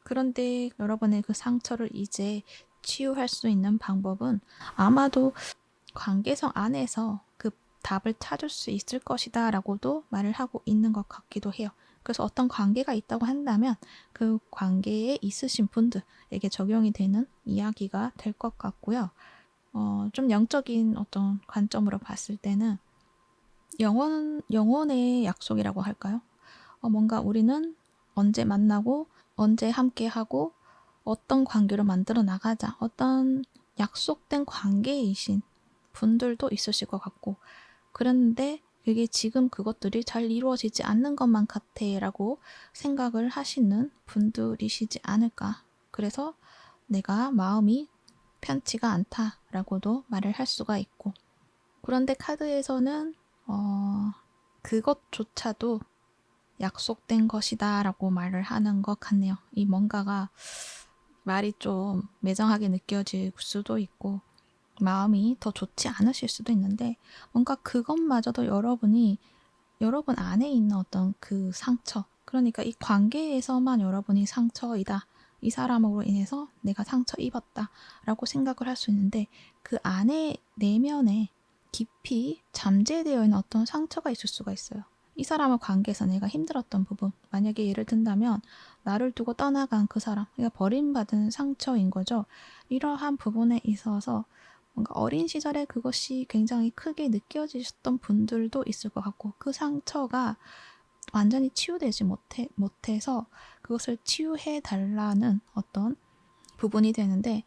그런데 여러분의 그 상처를 이제 치유할 수 있는 방법은 아마도 관계성 안에서 그 답을 찾을 수 있을 것이다 라고도 말을 하고 있는 것 같기도 해요. 그래서 어떤 관계가 있다고 한다면 그 관계에 있으신 분들에게 적용이 되는 이야기가 될 것 같고요. 좀 영적인 어떤 관점으로 봤을 때는 영혼의 약속이라고 할까요? 뭔가 우리는 언제 만나고 언제 함께하고 어떤 관계로 만들어 나가자, 어떤 약속된 관계이신 분들도 있으실 것 같고, 그런데 그게 지금 그것들이 잘 이루어지지 않는 것만 같아 라고 생각을 하시는 분들이시지 않을까. 그래서 내가 마음이 편치가 않다라고도 말을 할 수가 있고, 그런데 카드에서는 그것조차도 약속된 것이다 라고 말을 하는 것 같네요. 이 뭔가가 말이 좀 매정하게 느껴질 수도 있고 마음이 더 좋지 않으실 수도 있는데 뭔가 그것마저도 여러분 안에 있는 어떤 그 상처, 그러니까 이 관계에서만 여러분이 상처이다, 이 사람으로 인해서 내가 상처 입었다 라고 생각을 할 수 있는데 그 안에 내면에 깊이 잠재되어 있는 어떤 상처가 있을 수가 있어요. 이 사람과 관계에서 내가 힘들었던 부분, 만약에 예를 든다면 나를 두고 떠나간 그 사람, 그러니까 버림받은 상처인 거죠. 이러한 부분에 있어서 뭔가 어린 시절에 그것이 굉장히 크게 느껴지셨던 분들도 있을 것 같고 그 상처가 완전히 치유되지 못해서 그것을 치유해 달라는 어떤 부분이 되는데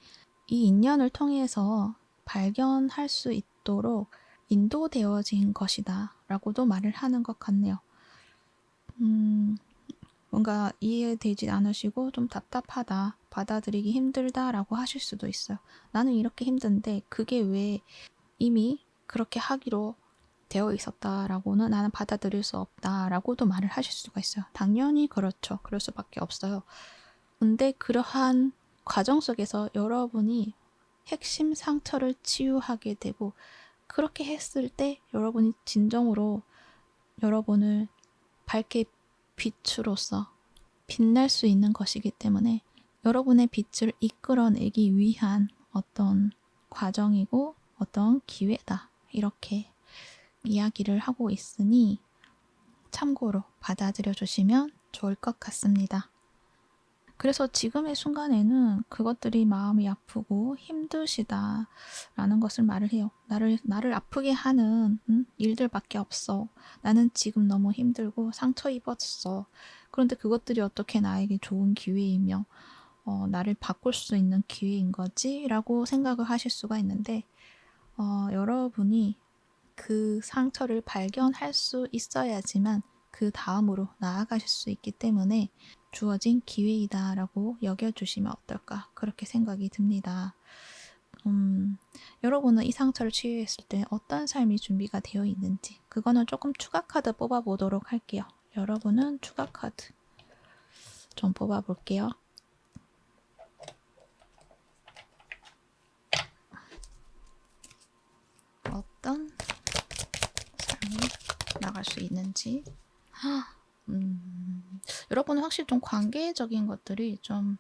이 인연을 통해서 발견할 수 있도록 인도되어진 것이다 라고도 말을 하는 것 같네요. 뭔가 이해되지 않으시고 좀 답답하다, 받아들이기 힘들다라고 하실 수도 있어요. 나는 이렇게 힘든데 그게 왜 이미 그렇게 하기로 되어 있었다라고는 나는 받아들일 수 없다라고도 말을 하실 수가 있어요. 당연히 그렇죠. 그럴 수밖에 없어요. 근데 그러한 과정 속에서 여러분이 핵심 상처를 치유하게 되고, 그렇게 했을 때 여러분이 진정으로 여러분을 밝게 빛으로서 빛날 수 있는 것이기 때문에 여러분의 빛을 이끌어내기 위한 어떤 과정이고 어떤 기회다, 이렇게 이야기를 하고 있으니 참고로 받아들여 주시면 좋을 것 같습니다. 그래서 지금의 순간에는 그것들이 마음이 아프고 힘드시다라는 것을 말을 해요. 나를 아프게 하는 일들밖에 없어. 나는 지금 너무 힘들고 상처 입었어. 그런데 그것들이 어떻게 나에게 좋은 기회이며 나를 바꿀 수 있는 기회인 거지? 라고 생각을 하실 수가 있는데, 여러분이 그 상처를 발견할 수 있어야지만 그 다음으로 나아가실 수 있기 때문에 주어진 기회이다라고 여겨주시면 어떨까, 그렇게 생각이 듭니다. 여러분은 이 상처를 치유했을 때 어떤 삶이 준비가 되어 있는지, 그거는 조금 추가 카드 뽑아보도록 할게요. 여러분은 추가 카드 좀 뽑아볼게요. 어떤 삶이 나갈 수 있는지. 여러분은 확실히 좀 관계적인 것들이 좀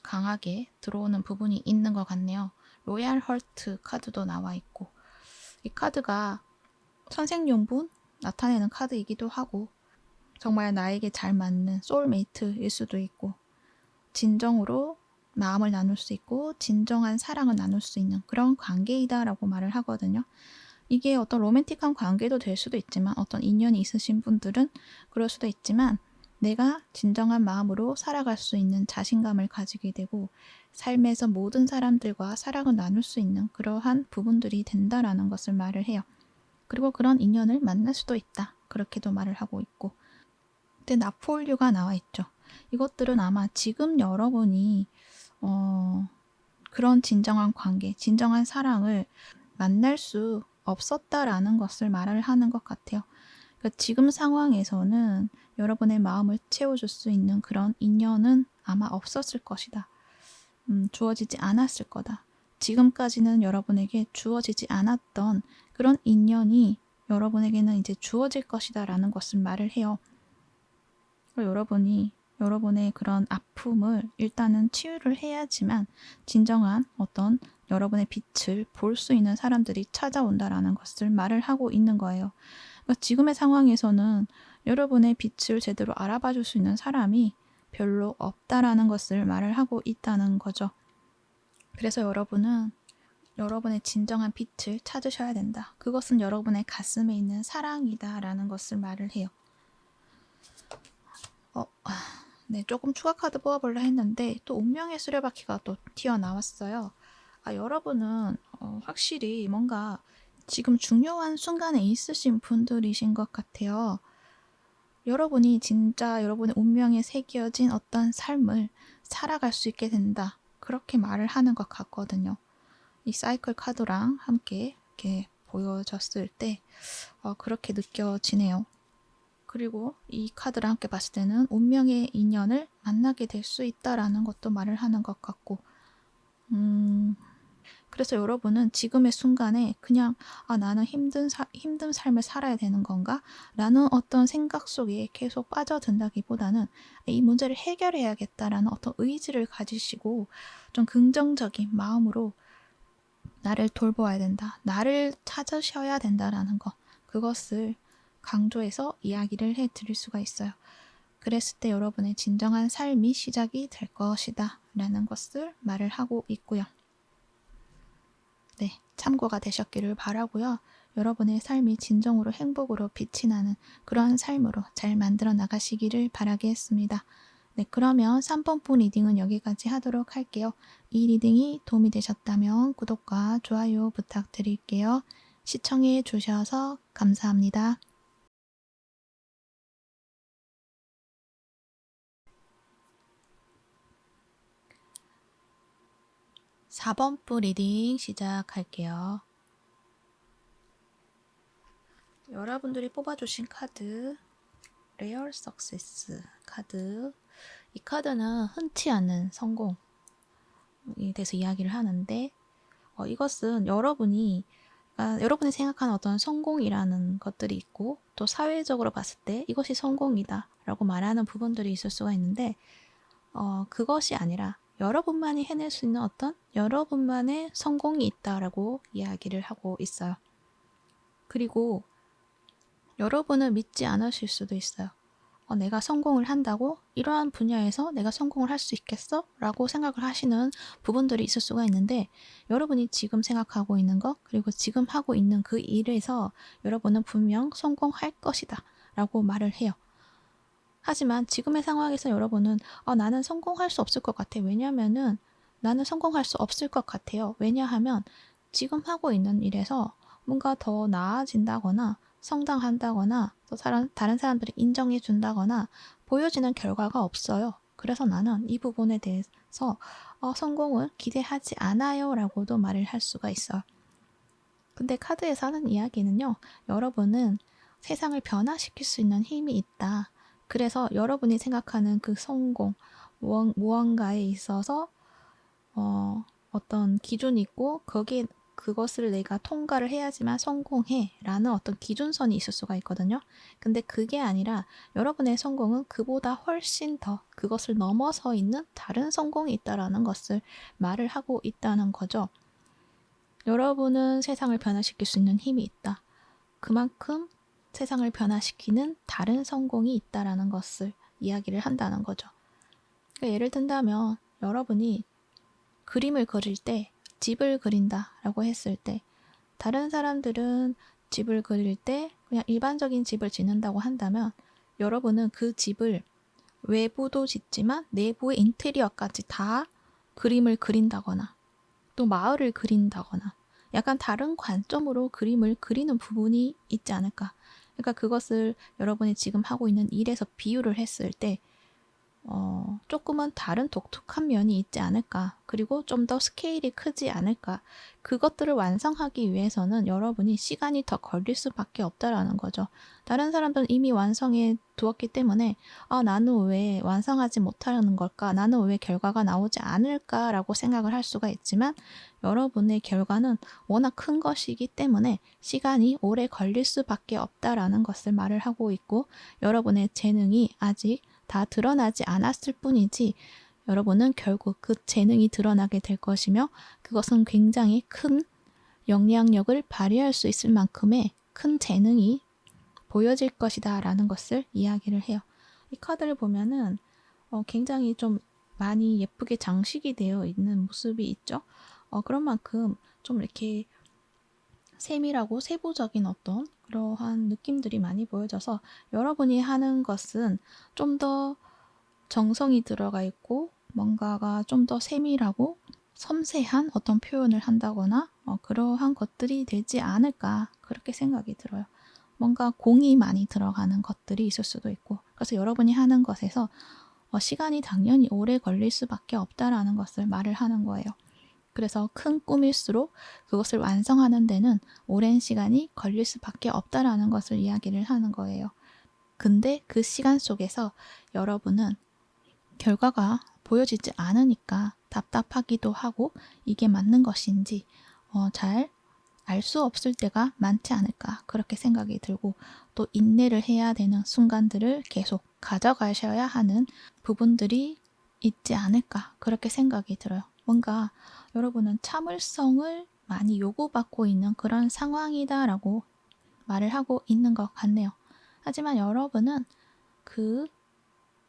강하게 들어오는 부분이 있는 것 같네요. 로얄 헐트 카드도 나와 있고, 이 카드가 선생님분 나타내는 카드이기도 하고, 정말 나에게 잘 맞는 소울메이트일 수도 있고, 진정으로 마음을 나눌 수 있고 진정한 사랑을 나눌 수 있는 그런 관계이다라고 말을 하거든요. 이게 어떤 로맨틱한 관계도 될 수도 있지만, 어떤 인연이 있으신 분들은 그럴 수도 있지만, 내가 진정한 마음으로 살아갈 수 있는 자신감을 가지게 되고 삶에서 모든 사람들과 사랑을 나눌 수 있는 그러한 부분들이 된다라는 것을 말을 해요. 그리고 그런 인연을 만날 수도 있다, 그렇게도 말을 하고 있고. 근데 나폴류가 나와 있죠. 이것들은 아마 지금 여러분이 그런 진정한 관계, 진정한 사랑을 만날 수 없었다라는 것을 말을 하는 것 같아요. 그러니까 지금 상황에서는 여러분의 마음을 채워줄 수 있는 그런 인연은 아마 없었을 것이다. 주어지지 않았을 거다. 지금까지는 여러분에게 주어지지 않았던 그런 인연이 여러분에게는 이제 주어질 것이다 라는 것을 말을 해요. 여러분이 여러분의 그런 아픔을 일단은 치유를 해야지만 진정한 어떤 여러분의 빛을 볼 수 있는 사람들이 찾아온다라는 것을 말을 하고 있는 거예요. 그러니까 지금의 상황에서는 여러분의 빛을 제대로 알아봐 줄 수 있는 사람이 별로 없다라는 것을 말을 하고 있다는 거죠. 그래서 여러분은 여러분의 진정한 빛을 찾으셔야 된다. 그것은 여러분의 가슴에 있는 사랑이다라는 것을 말을 해요. 네, 조금 추가 카드 뽑아보려 했는데 또 운명의 수레바퀴가 또 튀어나왔어요. 여러분은 확실히 뭔가 지금 중요한 순간에 있으신 분들이신 것 같아요. 여러분이 진짜 여러분의 운명에 새겨진 어떤 삶을 살아갈 수 있게 된다, 그렇게 말을 하는 것 같거든요. 이 사이클 카드랑 함께 이렇게 보여졌을 때 그렇게 느껴지네요. 그리고 이 카드랑 함께 봤을 때는 운명의 인연을 만나게 될 수 있다라는 것도 말을 하는 것 같고, 그래서 여러분은 지금의 순간에 그냥 나는 힘든 삶을 살아야 되는 건가? 라는 어떤 생각 속에 계속 빠져든다기보다는 이 문제를 해결해야겠다라는 어떤 의지를 가지시고 좀 긍정적인 마음으로 나를 돌보아야 된다, 나를 찾으셔야 된다라는 것, 그것을 강조해서 이야기를 해드릴 수가 있어요. 그랬을 때 여러분의 진정한 삶이 시작이 될 것이다 라는 것을 말을 하고 있고요. 네, 참고가 되셨기를 바라고요. 여러분의 삶이 진정으로 행복으로 빛이 나는 그러한 삶으로 잘 만들어 나가시기를 바라겠습니다. 네, 그러면 3번분 리딩은 여기까지 하도록 할게요. 이 리딩이 도움이 되셨다면 구독과 좋아요 부탁드릴게요. 시청해 주셔서 감사합니다. 4번분 리딩 시작할게요. 여러분들이 뽑아주신 카드, 레어 석세스 카드. 이 카드는 흔치 않은 성공에 대해서 이야기를 하는데 이것은 여러분이 여러분이 생각하는 어떤 성공이라는 것들이 있고 또 사회적으로 봤을 때 이것이 성공이다 라고 말하는 부분들이 있을 수가 있는데 그것이 아니라 여러분만이 해낼 수 있는 어떤 여러분만의 성공이 있다라고 이야기를 하고 있어요. 그리고 여러분을 믿지 않으실 수도 있어요. 내가 성공을 한다고? 이러한 분야에서 내가 성공을 할 수 있겠어? 라고 생각을 하시는 부분들이 있을 수가 있는데 여러분이 지금 생각하고 있는 것 그리고 지금 하고 있는 그 일에서 여러분은 분명 성공할 것이다 라고 말을 해요. 하지만 지금의 상황에서 여러분은 나는 성공할 수 없을 것 같아. 왜냐하면은 나는 성공할 수 없을 것 같아요. 왜냐하면 지금 하고 있는 일에서 뭔가 더 나아진다거나 성장한다거나 또 다른 사람들이 인정해 준다거나 보여지는 결과가 없어요. 그래서 나는 이 부분에 대해서 성공을 기대하지 않아요 라고도 말을 할 수가 있어요. 근데 카드에서 하는 이야기는요. 여러분은 세상을 변화시킬 수 있는 힘이 있다. 그래서 여러분이 생각하는 그 성공, 무언가에 있어서 어떤 기준이 있고 그것을 내가 통과를 해야지만 성공해 라는 어떤 기준선이 있을 수가 있거든요. 근데 그게 아니라 여러분의 성공은 그보다 훨씬 더 그것을 넘어서 있는 다른 성공이 있다라는 것을 말을 하고 있다는 거죠. 여러분은 세상을 변화시킬 수 있는 힘이 있다. 그만큼 세상을 변화시키는 다른 성공이 있다라는 것을 이야기를 한다는 거죠. 그러니까 예를 든다면 여러분이 그림을 그릴 때 집을 그린다라고 했을 때 다른 사람들은 집을 그릴 때 그냥 일반적인 집을 짓는다고 한다면 여러분은 그 집을 외부도 짓지만 내부의 인테리어까지 다 그림을 그린다거나 또 마을을 그린다거나 약간 다른 관점으로 그림을 그리는 부분이 있지 않을까. 그러니까 그것을 여러분이 지금 하고 있는 일에서 비유를 했을 때 조금은 다른 독특한 면이 있지 않을까. 그리고 좀 더 스케일이 크지 않을까. 그것들을 완성하기 위해서는 여러분이 시간이 더 걸릴 수밖에 없다라는 거죠. 다른 사람들은 이미 완성해 두었기 때문에 나는 왜 완성하지 못하는 걸까? 나는 왜 결과가 나오지 않을까라고 생각을 할 수가 있지만 여러분의 결과는 워낙 큰 것이기 때문에 시간이 오래 걸릴 수밖에 없다라는 것을 말을 하고 있고 여러분의 재능이 아직 다 드러나지 않았을 뿐이지 여러분은 결국 그 재능이 드러나게 될 것이며 그것은 굉장히 큰 영향력을 발휘할 수 있을 만큼의 큰 재능이 보여질 것이다 라는 것을 이야기를 해요. 이 카드를 보면은 굉장히 좀 많이 예쁘게 장식이 되어 있는 모습이 있죠. 그런 만큼 좀 이렇게 세밀하고 세부적인 어떤 그러한 느낌들이 많이 보여져서 여러분이 하는 것은 좀 더 정성이 들어가 있고 뭔가가 좀 더 세밀하고 섬세한 어떤 표현을 한다거나 그러한 것들이 되지 않을까 그렇게 생각이 들어요. 뭔가 공이 많이 들어가는 것들이 있을 수도 있고 그래서 여러분이 하는 것에서 시간이 당연히 오래 걸릴 수밖에 없다라는 것을 말을 하는 거예요. 그래서 큰 꿈일수록 그것을 완성하는 데는 오랜 시간이 걸릴 수밖에 없다라는 것을 이야기를 하는 거예요. 근데 그 시간 속에서 여러분은 결과가 보여지지 않으니까 답답하기도 하고 이게 맞는 것인지 잘 알 수 없을 때가 많지 않을까 그렇게 생각이 들고 또 인내를 해야 되는 순간들을 계속 가져가셔야 하는 부분들이 있지 않을까 그렇게 생각이 들어요. 뭔가 여러분은 참을성을 많이 요구받고 있는 그런 상황이다라고 말을 하고 있는 것 같네요. 하지만 여러분은 그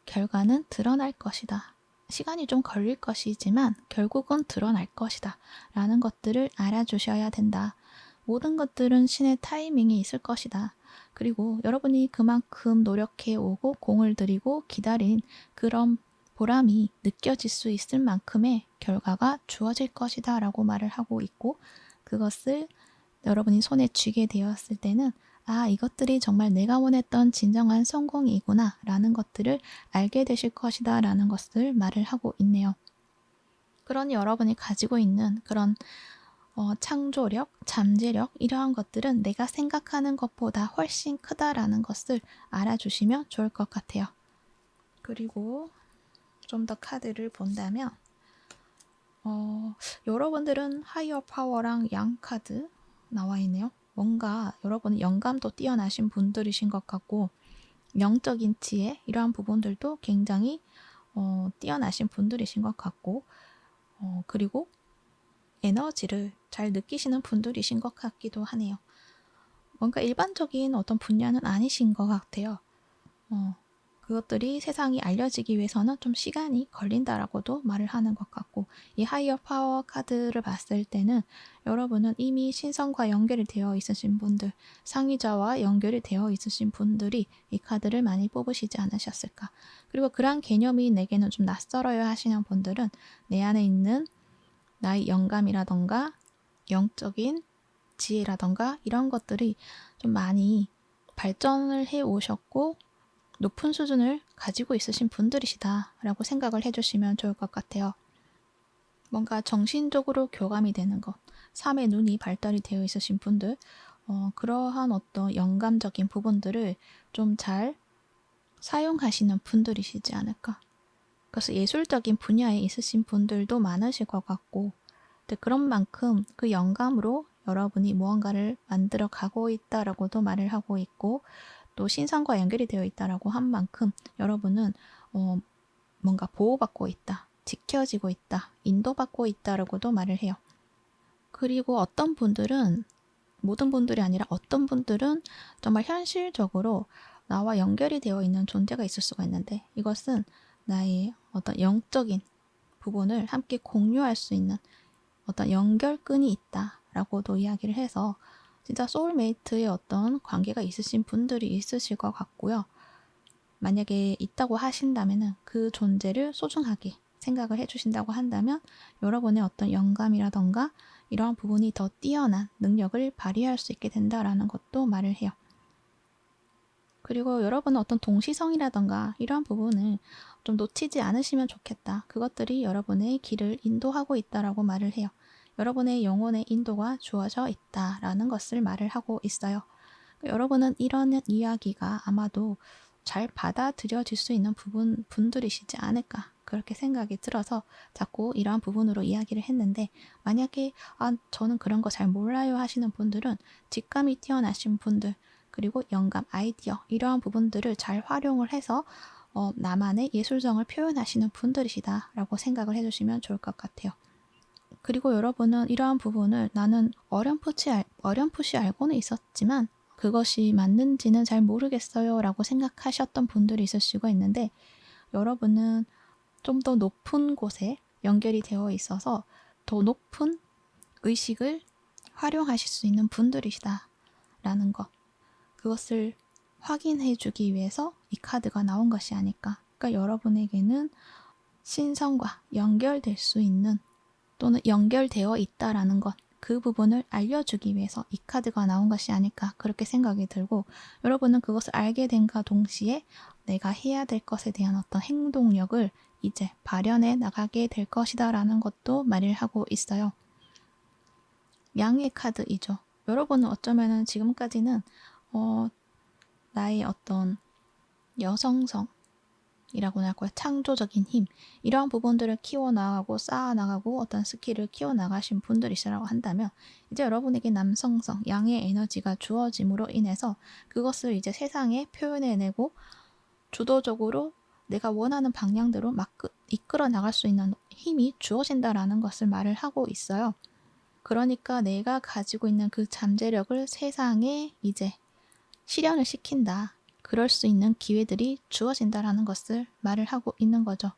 결과는 드러날 것이다. 시간이 좀 걸릴 것이지만 결국은 드러날 것이다. 라는 것들을 알아주셔야 된다. 모든 것들은 신의 타이밍이 있을 것이다. 그리고 여러분이 그만큼 노력해 오고 공을 들이고 기다린 그런 보람이 느껴질 수 있을 만큼의 결과가 주어질 것이다 라고 말을 하고 있고 그것을 여러분이 손에 쥐게 되었을 때는 이것들이 정말 내가 원했던 진정한 성공이구나 라는 것들을 알게 되실 것이다 라는 것을 말을 하고 있네요. 그러니 여러분이 가지고 있는 그런 창조력, 잠재력 이러한 것들은 내가 생각하는 것보다 훨씬 크다라는 것을 알아주시면 좋을 것 같아요. 그리고 좀 더 카드를 본다면 여러분들은 하이어 파워랑 양 카드 나와 있네요. 뭔가 여러분은 영감도 뛰어나신 분들이신 것 같고 영적인 지혜 이러한 부분들도 굉장히 뛰어나신 분들이신 것 같고 그리고 에너지를 잘 느끼시는 분들이신 것 같기도 하네요. 뭔가 일반적인 어떤 분야는 아니신 것 같아요. 그것들이 세상이 알려지기 위해서는 좀 시간이 걸린다라고도 말을 하는 것 같고 이 하이어 파워 카드를 봤을 때는 여러분은 이미 신성과 연결이 되어 있으신 분들, 상위자와 연결이 되어 있으신 분들이 이 카드를 많이 뽑으시지 않으셨을까. 그리고 그러한 개념이 내게는 좀 낯설어요 하시는 분들은 내 안에 있는 나의 영감이라던가 영적인 지혜라던가 이런 것들이 좀 많이 발전을 해 오셨고 높은 수준을 가지고 있으신 분들이시다라고 생각을 해주시면 좋을 것 같아요. 뭔가 정신적으로 교감이 되는 것, 삶의 눈이 발달이 되어 있으신 분들, 그러한 어떤 영감적인 부분들을 좀 잘 사용하시는 분들이시지 않을까. 그래서 예술적인 분야에 있으신 분들도 많으실 것 같고, 근데 그런 만큼 그 영감으로 여러분이 무언가를 만들어 가고 있다라고도 말을 하고 있고, 또 신상과 연결이 되어 있다라고 한 만큼 여러분은 뭔가 보호받고 있다, 지켜지고 있다, 인도받고 있다라고도 말을 해요. 그리고 어떤 분들은 모든 분들이 아니라 어떤 분들은 정말 현실적으로 나와 연결이 되어 있는 존재가 있을 수가 있는데 이것은 나의 어떤 영적인 부분을 함께 공유할 수 있는 어떤 연결끈이 있다라고도 이야기를 해서 진짜 소울메이트의 어떤 관계가 있으신 분들이 있으실 것 같고요. 만약에 있다고 하신다면 그 존재를 소중하게 생각을 해주신다고 한다면 여러분의 어떤 영감이라던가 이러한 부분이 더 뛰어난 능력을 발휘할 수 있게 된다라는 것도 말을 해요. 그리고 여러분은 어떤 동시성이라던가 이러한 부분을 좀 놓치지 않으시면 좋겠다. 그것들이 여러분의 길을 인도하고 있다라고 말을 해요. 여러분의 영혼의 인도가 주어져 있다라는 것을 말을 하고 있어요. 여러분은 이런 이야기가 아마도 잘 받아들여질 수 있는 분들이시지 않을까 그렇게 생각이 들어서 자꾸 이러한 부분으로 이야기를 했는데 만약에 저는 그런 거 잘 몰라요 하시는 분들은 직감이 뛰어나신 분들 그리고 영감, 아이디어 이러한 부분들을 잘 활용을 해서 나만의 예술성을 표현하시는 분들이시다라고 생각을 해주시면 좋을 것 같아요. 그리고 여러분은 이러한 부분을 나는 어렴풋이 알고는 있었지만 그것이 맞는지는 잘 모르겠어요 라고 생각하셨던 분들이 있을 수가 있는데 여러분은 좀 더 높은 곳에 연결이 되어 있어서 더 높은 의식을 활용하실 수 있는 분들이시다라는 것. 그것을 확인해 주기 위해서 이 카드가 나온 것이 아닐까. 그러니까 여러분에게는 신성과 연결될 수 있는 또는 연결되어 있다라는 것, 그 부분을 알려주기 위해서 이 카드가 나온 것이 아닐까 그렇게 생각이 들고 여러분은 그것을 알게 된과 동시에 내가 해야 될 것에 대한 어떤 행동력을 이제 발현해 나가게 될 것이다 라는 것도 말을 하고 있어요. 양의 카드이죠. 여러분은 어쩌면은 지금까지는 나의 어떤 여성성 이라고나 할까요? 창조적인 힘 이러한 부분들을 키워나가고 쌓아나가고 어떤 스킬을 키워나가신 분들이시라고 한다면 이제 여러분에게 남성성, 양의 에너지가 주어짐으로 인해서 그것을 이제 세상에 표현해내고 주도적으로 내가 원하는 방향대로 막 이끌어 나갈 수 있는 힘이 주어진다라는 것을 말을 하고 있어요. 그러니까 내가 가지고 있는 그 잠재력을 세상에 이제 실현을 시킨다. 그럴 수 있는 기회들이 주어진다라는 것을 말을 하고 있는 거죠.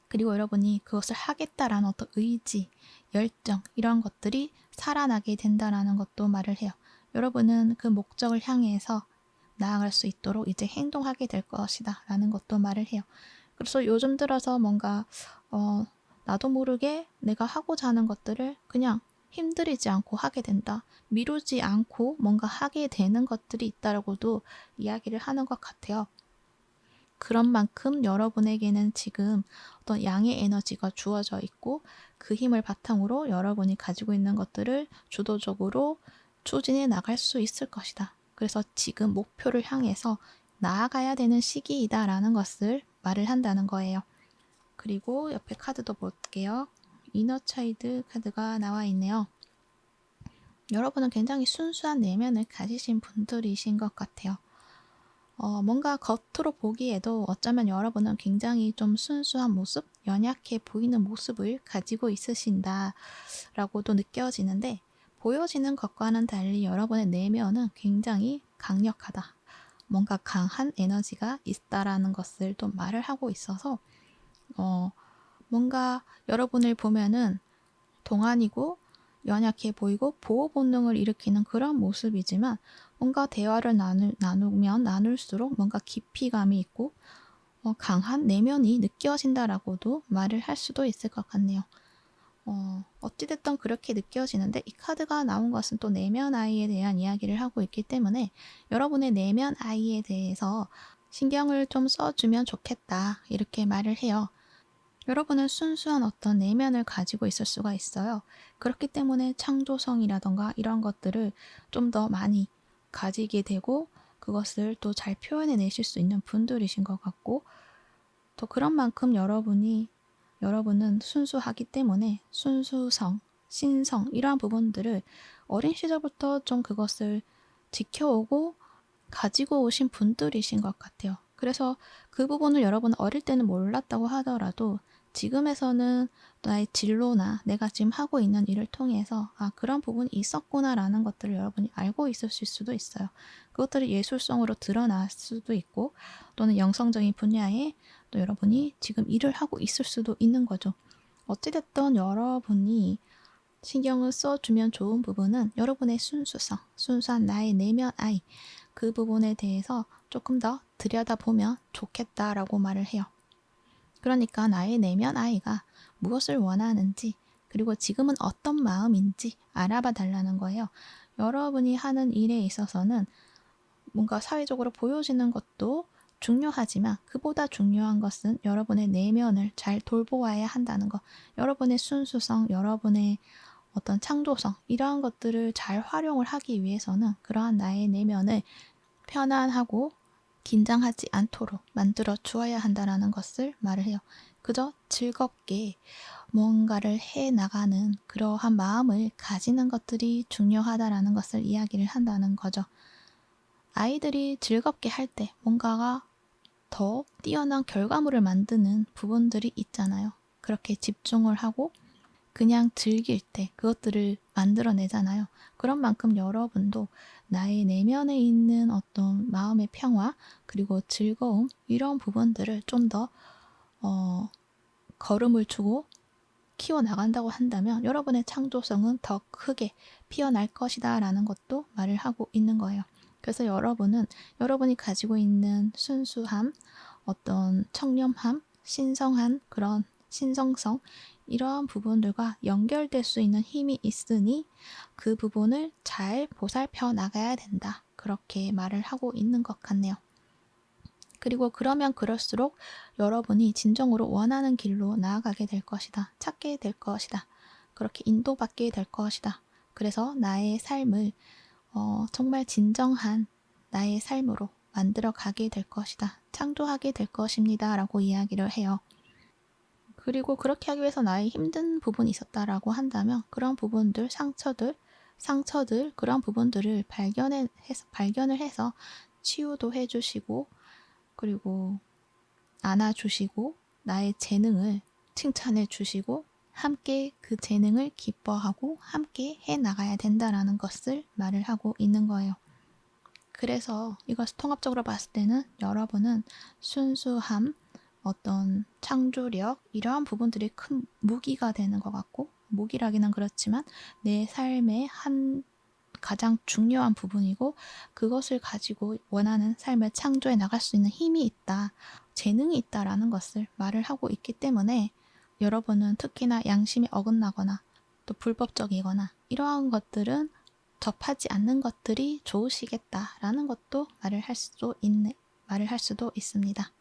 그리고 여러분이 그것을 하겠다라는 어떤 의지, 열정 이런 것들이 살아나게 된다라는 것도 말을 해요. 여러분은 그 목적을 향해서 나아갈 수 있도록 이제 행동하게 될 것이다 라는 것도 말을 해요. 그래서 요즘 들어서 뭔가 나도 모르게 내가 하고자 하는 것들을 그냥 힘들이지 않고 하게 된다. 미루지 않고 뭔가 하게 되는 것들이 있다라고도 이야기를 하는 것 같아요. 그런 만큼 여러분에게는 지금 어떤 양의 에너지가 주어져 있고 그 힘을 바탕으로 여러분이 가지고 있는 것들을 주도적으로 추진해 나갈 수 있을 것이다. 그래서 지금 목표를 향해서 나아가야 되는 시기이다라는 것을 말을 한다는 거예요. 그리고 옆에 카드도 볼게요. 이너 차일드 카드가 나와 있네요. 여러분은 굉장히 순수한 내면을 가지신 분들이신 것 같아요. 뭔가 겉으로 보기에도 어쩌면 여러분은 굉장히 좀 순수한 모습, 연약해 보이는 모습을 가지고 있으신다라고도 느껴지는데, 보여지는 것과는 달리 여러분의 내면은 굉장히 강력하다. 뭔가 강한 에너지가 있다라는 것을 또 말을 하고 있어서, 뭔가 여러분을 보면은 동안이고 연약해 보이고 보호 본능을 일으키는 그런 모습이지만, 뭔가 대화를 나누면 나눌수록 뭔가 깊이감이 있고 강한 내면이 느껴진다라고도 말을 할 수도 있을 것 같네요. 어찌됐든 그렇게 느껴지는데, 이 카드가 나온 것은 또 내면 아이에 대한 이야기를 하고 있기 때문에 여러분의 내면 아이에 대해서 신경을 좀 써주면 좋겠다, 이렇게 말을 해요. 여러분은 순수한 어떤 내면을 가지고 있을 수가 있어요. 그렇기 때문에 창조성이라던가 이런 것들을 좀 더 많이 가지게 되고, 그것을 또 잘 표현해 내실 수 있는 분들이신 것 같고, 또 그런 만큼 여러분은 순수하기 때문에 순수성, 신성, 이러한 부분들을 어린 시절부터 좀 그것을 지켜오고 가지고 오신 분들이신 것 같아요. 그래서 그 부분을 여러분은 어릴 때는 몰랐다고 하더라도 지금에서는 나의 진로나 내가 지금 하고 있는 일을 통해서 그런 부분이 있었구나라는 것들을 여러분이 알고 있으실 수도 있어요. 그것들이 예술성으로 드러날 수도 있고, 또는 영성적인 분야에 또 여러분이 지금 일을 하고 있을 수도 있는 거죠. 어찌됐든 여러분이 신경을 써주면 좋은 부분은 여러분의 순수성, 순수한 나의 내면 아이, 그 부분에 대해서 조금 더 들여다보면 좋겠다라고 말을 해요. 그러니까 나의 내면 아이가 무엇을 원하는지, 그리고 지금은 어떤 마음인지 알아봐 달라는 거예요. 여러분이 하는 일에 있어서는 뭔가 사회적으로 보여지는 것도 중요하지만, 그보다 중요한 것은 여러분의 내면을 잘 돌보아야 한다는 것. 여러분의 순수성, 여러분의 어떤 창조성, 이러한 것들을 잘 활용을 하기 위해서는 그러한 나의 내면을 편안하고 긴장하지 않도록 만들어 주어야 한다는 것을 말을 해요. 그저 즐겁게 뭔가를 해 나가는 그러한 마음을 가지는 것들이 중요하다라는 것을 이야기를 한다는 거죠. 아이들이 즐겁게 할 때 뭔가가 더 뛰어난 결과물을 만드는 부분들이 있잖아요. 그렇게 집중을 하고 그냥 즐길 때 그것들을 만들어내잖아요. 그런 만큼 여러분도 나의 내면에 있는 어떤 마음의 평화, 그리고 즐거움, 이런 부분들을 좀 더 걸음을 주고 키워나간다고 한다면 여러분의 창조성은 더 크게 피어날 것이다 라는 것도 말을 하고 있는 거예요. 그래서 여러분은 여러분이 가지고 있는 순수함, 어떤 청렴함, 신성한 그런 신성성, 이러한 부분들과 연결될 수 있는 힘이 있으니 그 부분을 잘 보살펴 나가야 된다, 그렇게 말을 하고 있는 것 같네요. 그리고 그러면 그럴수록 여러분이 진정으로 원하는 길로 나아가게 될 것이다. 찾게 될 것이다. 그렇게 인도받게 될 것이다. 그래서 나의 삶을 정말 진정한 나의 삶으로 만들어 가게 될 것이다. 창조하게 될 것입니다. 라고 이야기를 해요. 그리고 그렇게 하기 위해서 나의 힘든 부분이 있었다라고 한다면 그런 부분들, 상처들, 그런 부분들을 발견을 해서 치유도 해주시고, 그리고 안아주시고 나의 재능을 칭찬해 주시고 함께 그 재능을 기뻐하고 함께 해 나가야 된다라는 것을 말을 하고 있는 거예요. 그래서 이것을 통합적으로 봤을 때는 여러분은 순수함, 어떤 창조력, 이러한 부분들이 큰 무기가 되는 것 같고, 무기라기는 그렇지만 내 삶의 한 가장 중요한 부분이고, 그것을 가지고 원하는 삶을 창조해 나갈 수 있는 힘이 있다, 재능이 있다라는 것을 말을 하고 있기 때문에 여러분은 특히나 양심이 어긋나거나 또 불법적이거나 이러한 것들은 접하지 않는 것들이 좋으시겠다라는 것도 말을 할 수도 있습니다.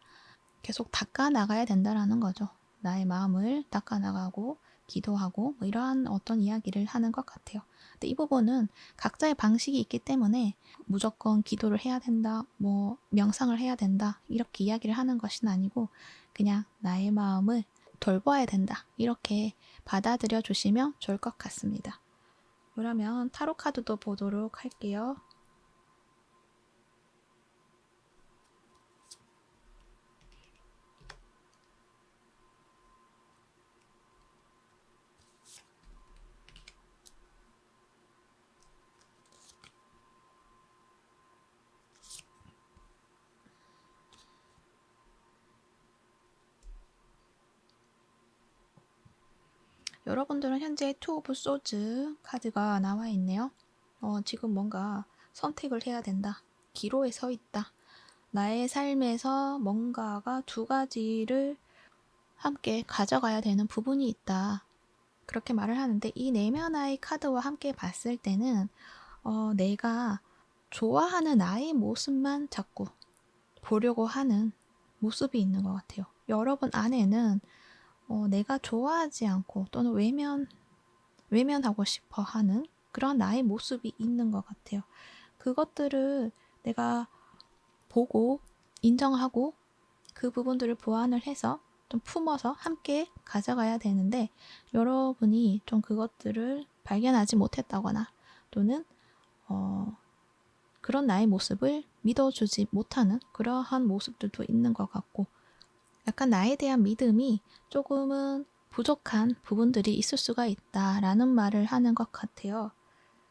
계속 닦아 나가야 된다라는 거죠. 나의 마음을 닦아 나가고 기도하고 이러한 어떤 이야기를 하는 것 같아요. 근데 이 부분은 각자의 방식이 있기 때문에 무조건 기도를 해야 된다, 명상을 해야 된다, 이렇게 이야기를 하는 것은 아니고, 그냥 나의 마음을 돌봐야 된다. 이렇게 받아들여 주시면 좋을 것 같습니다. 그러면 타로 카드도 보도록 할게요. 여러분들은 현재 투 오브 소즈 카드가 나와 있네요. 지금 뭔가 선택을 해야 된다. 기로에 서 있다. 나의 삶에서 뭔가가 두 가지를 함께 가져가야 되는 부분이 있다. 그렇게 말을 하는데 이 내면의 카드와 함께 봤을 때는 내가 좋아하는 나의 모습만 자꾸 보려고 하는 모습이 있는 것 같아요. 여러분 안에는 내가 좋아하지 않고 또는 외면하고 싶어 하는 그런 나의 모습이 있는 것 같아요. 그것들을 내가 보고 인정하고 그 부분들을 보완을 해서 좀 품어서 함께 가져가야 되는데 여러분이 좀 그것들을 발견하지 못했다거나 또는 그런 나의 모습을 믿어주지 못하는 그러한 모습들도 있는 것 같고 약간 나에 대한 믿음이 조금은 부족한 부분들이 있을 수가 있다라는 말을 하는 것 같아요.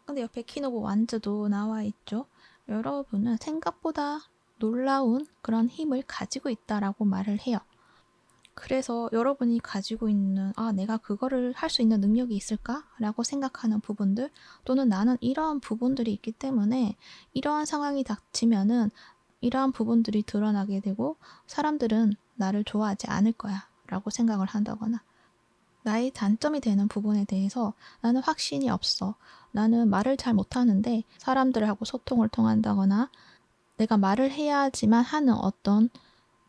근데 옆에 퀸 오브 완즈도 나와 있죠. 여러분은 생각보다 놀라운 그런 힘을 가지고 있다라고 말을 해요. 그래서 여러분이 가지고 있는 내가 그거를 할 수 있는 능력이 있을까? 라고 생각하는 부분들 또는 나는 이러한 부분들이 있기 때문에 이러한 상황이 닥치면은 이러한 부분들이 드러나게 되고 사람들은 나를 좋아하지 않을 거야 라고 생각을 한다거나 나의 단점이 되는 부분에 대해서 나는 확신이 없어. 나는 말을 잘 못하는데 사람들하고 소통을 통한다거나 내가 말을 해야지만 하는 어떤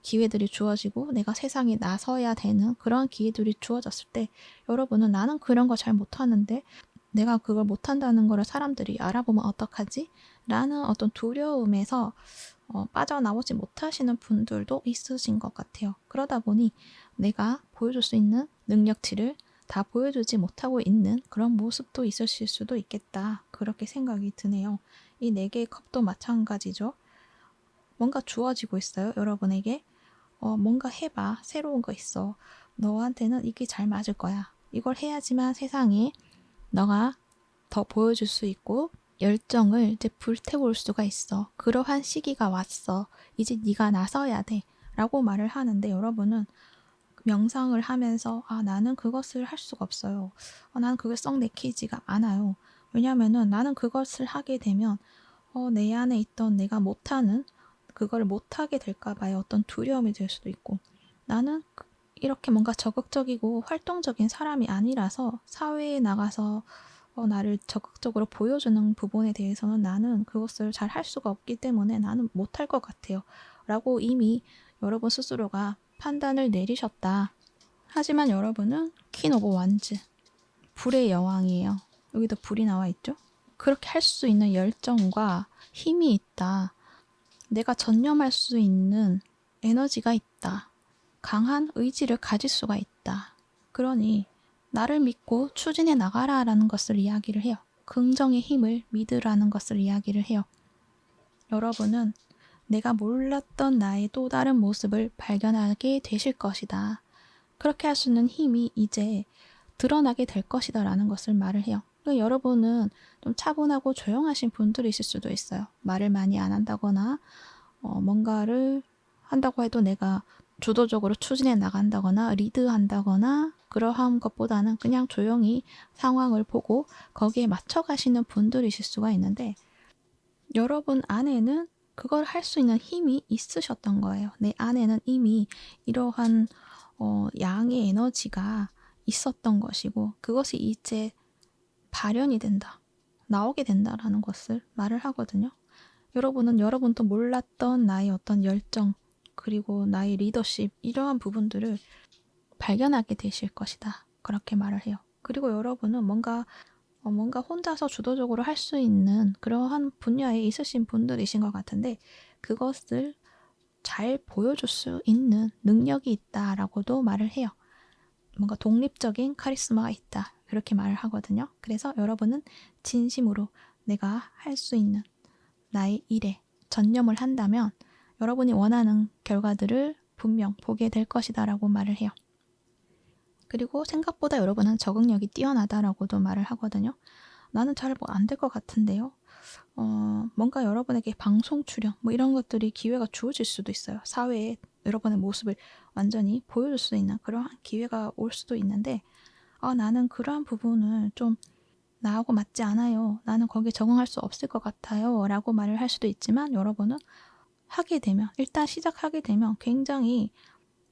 기회들이 주어지고 내가 세상에 나서야 되는 그런 기회들이 주어졌을 때 여러분은 나는 그런 거 잘 못하는데 내가 그걸 못한다는 거를 사람들이 알아보면 어떡하지? 라는 어떤 두려움에서 빠져나오지 못하시는 분들도 있으신 것 같아요. 그러다 보니 내가 보여줄 수 있는 능력치를 다 보여주지 못하고 있는 그런 모습도 있으실 수도 있겠다. 그렇게 생각이 드네요. 이 4개의 컵도 마찬가지죠. 뭔가 주어지고 있어요. 여러분에게. 뭔가 해봐. 새로운 거 있어. 너한테는 이게 잘 맞을 거야. 이걸 해야지만 세상에 너가 더 보여줄 수 있고 열정을 이제 불태울 수가 있어. 그러한 시기가 왔어. 이제 네가 나서야 돼. 라고 말을 하는데 여러분은 명상을 하면서 나는 그것을 할 수가 없어요. 나는 그게 썩 내키지가 않아요. 왜냐면은 나는 그것을 하게 되면 내 안에 있던 내가 못하는 그걸 못하게 될까 봐요. 어떤 두려움이 될 수도 있고 나는 이렇게 뭔가 적극적이고 활동적인 사람이 아니라서 사회에 나가서 나를 적극적으로 보여주는 부분에 대해서는 나는 그것을 잘 할 수가 없기 때문에 나는 못할 것 같아요. 라고 이미 여러분 스스로가 판단을 내리셨다. 하지만 여러분은 퀸 오브 완즈, 불의 여왕이에요. 여기도 불이 나와 있죠? 그렇게 할 수 있는 열정과 힘이 있다. 내가 전념할 수 있는 에너지가 있다. 강한 의지를 가질 수가 있다. 그러니 나를 믿고 추진해 나가라라는 것을 이야기를 해요. 긍정의 힘을 믿으라는 것을 이야기를 해요. 여러분은 내가 몰랐던 나의 또 다른 모습을 발견하게 되실 것이다. 그렇게 할 수 있는 힘이 이제 드러나게 될 것이다 라는 것을 말을 해요. 그러니까 여러분은 좀 차분하고 조용하신 분들이실 수도 있어요. 말을 많이 안 한다거나 뭔가를 한다고 해도 내가 주도적으로 추진해 나간다거나 리드한다거나 그러한 것보다는 그냥 조용히 상황을 보고 거기에 맞춰 가시는 분들이실 수가 있는데 여러분 안에는 그걸 할 수 있는 힘이 있으셨던 거예요. 내 안에는 이미 이러한 양의 에너지가 있었던 것이고 그것이 이제 발현이 된다. 나오게 된다라는 것을 말을 하거든요. 여러분은 여러분도 몰랐던 나의 어떤 열정 그리고 나의 리더십 이러한 부분들을 발견하게 되실 것이다. 그렇게 말을 해요. 그리고 여러분은 뭔가 혼자서 주도적으로 할 수 있는 그러한 분야에 있으신 분들이신 것 같은데 그것을 잘 보여줄 수 있는 능력이 있다라고도 말을 해요. 뭔가 독립적인 카리스마가 있다. 그렇게 말을 하거든요. 그래서 여러분은 진심으로 내가 할 수 있는 나의 일에 전념을 한다면 여러분이 원하는 결과들을 분명 보게 될 것이다 라고 말을 해요. 그리고 생각보다 여러분은 적응력이 뛰어나다라고도 말을 하거든요. 나는 잘 뭐 안 될 것 같은데요. 뭔가 여러분에게 방송 출연 뭐 이런 것들이 기회가 주어질 수도 있어요. 사회에 여러분의 모습을 완전히 보여줄 수 있는 그러한 기회가 올 수도 있는데 나는 그러한 부분을 좀 나하고 맞지 않아요. 나는 거기에 적응할 수 없을 것 같아요. 라고 말을 할 수도 있지만 여러분은 하게 되면 일단 시작하게 되면 굉장히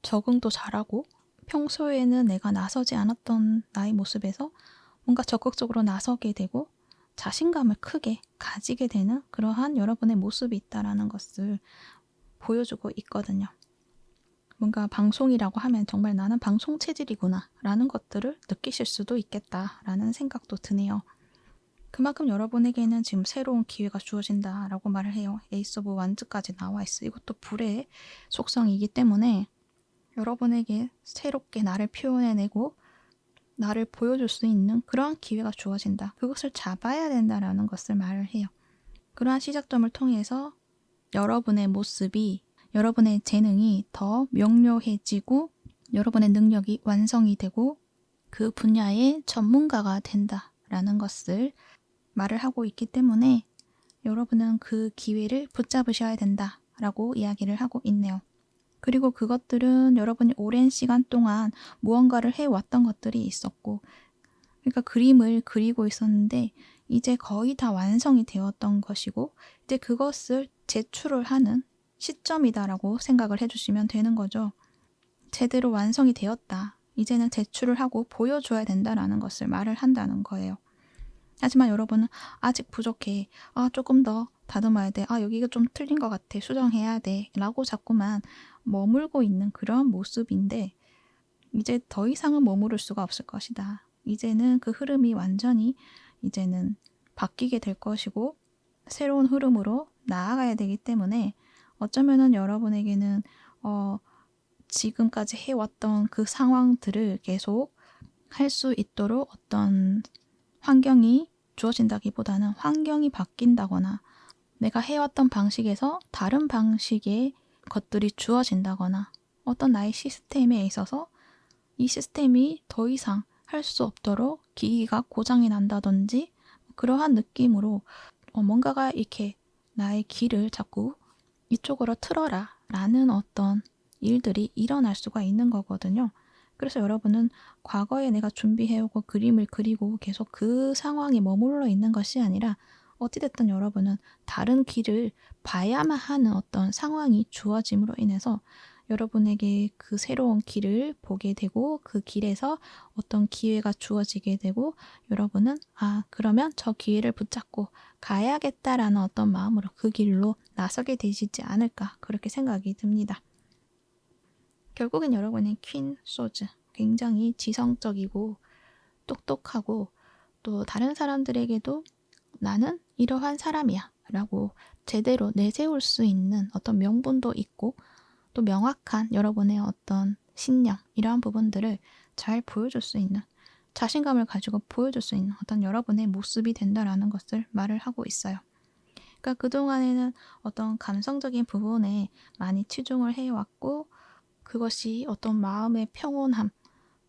적응도 잘하고 평소에는 내가 나서지 않았던 나의 모습에서 뭔가 적극적으로 나서게 되고 자신감을 크게 가지게 되는 그러한 여러분의 모습이 있다라는 것을 보여주고 있거든요. 뭔가 방송이라고 하면 정말 나는 방송 체질이구나 라는 것들을 느끼실 수도 있겠다라는 생각도 드네요. 그만큼 여러분에게는 지금 새로운 기회가 주어진다라고 말을 해요. 에이스 오브 완즈까지 나와 있어요. 이것도 불의 속성이기 때문에 여러분에게 새롭게 나를 표현해내고 나를 보여줄 수 있는 그러한 기회가 주어진다. 그것을 잡아야 된다라는 것을 말을 해요. 그러한 시작점을 통해서 여러분의 모습이, 여러분의 재능이 더 명료해지고 여러분의 능력이 완성이 되고 그 분야의 전문가가 된다라는 것을 말을 하고 있기 때문에 여러분은 그 기회를 붙잡으셔야 된다라고 이야기를 하고 있네요. 그리고 그것들은 여러분이 오랜 시간 동안 무언가를 해왔던 것들이 있었고 그러니까 그림을 그리고 있었는데 이제 거의 다 완성이 되었던 것이고 이제 그것을 제출을 하는 시점이다라고 생각을 해주시면 되는 거죠. 제대로 완성이 되었다. 이제는 제출을 하고 보여줘야 된다라는 것을 말을 한다는 거예요. 하지만 여러분은 아직 부족해. 조금 더 다듬어야 돼. 여기가 좀 틀린 것 같아. 수정해야 돼. 라고 자꾸만 머물고 있는 그런 모습인데 이제 더 이상은 머무를 수가 없을 것이다. 이제는 그 흐름이 완전히 이제는 바뀌게 될 것이고 새로운 흐름으로 나아가야 되기 때문에 어쩌면은 여러분에게는 지금까지 해왔던 그 상황들을 계속 할 수 있도록 어떤 환경이 주어진다기보다는 환경이 바뀐다거나 내가 해왔던 방식에서 다른 방식의 것들이 주어진다거나 어떤 나의 시스템에 있어서 이 시스템이 더 이상 할 수 없도록 기기가 고장이 난다든지 그러한 느낌으로 뭔가가 이렇게 나의 길을 자꾸 이쪽으로 틀어라 라는 어떤 일들이 일어날 수가 있는 거거든요. 그래서 여러분은 과거에 내가 준비해오고 그림을 그리고 계속 그 상황에 머물러 있는 것이 아니라 어찌됐든 여러분은 다른 길을 봐야만 하는 어떤 상황이 주어짐으로 인해서 여러분에게 그 새로운 길을 보게 되고 그 길에서 어떤 기회가 주어지게 되고 여러분은 그러면 저 기회를 붙잡고 가야겠다라는 어떤 마음으로 그 길로 나서게 되시지 않을까 그렇게 생각이 듭니다. 결국엔 여러분의 퀸 소즈 굉장히 지성적이고 똑똑하고 또 다른 사람들에게도 나는 이러한 사람이야 라고 제대로 내세울 수 있는 어떤 명분도 있고 또 명확한 여러분의 어떤 신념 이러한 부분들을 잘 보여줄 수 있는 자신감을 가지고 보여줄 수 있는 어떤 여러분의 모습이 된다라는 것을 말을 하고 있어요. 그러니까 그동안에는 어떤 감성적인 부분에 많이 치중을 해왔고 그것이 어떤 마음의 평온함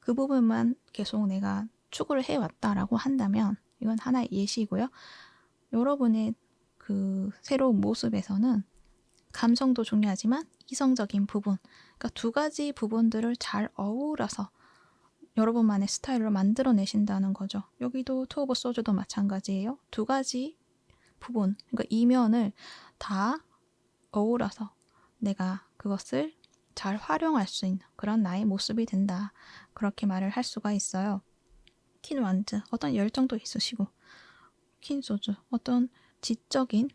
그 부분만 계속 내가 추구를 해왔다라고 한다면 이건 하나의 예시고요. 여러분의 그 새로운 모습에서는 감성도 중요하지만 이성적인 부분 그러니까 두 가지 부분들을 잘 어우러서 여러분만의 스타일로 만들어내신다는 거죠. 여기도 투 오브 소주도 마찬가지예요. 두 가지 부분 그러니까 이면을 다 어우러서 내가 그것을 잘 활용할 수 있는 그런 나의 모습이 된다. 그렇게 말을 할 수가 있어요. 퀸 완즈 어떤 열정도 있으시고 퀸 소주 어떤 지적인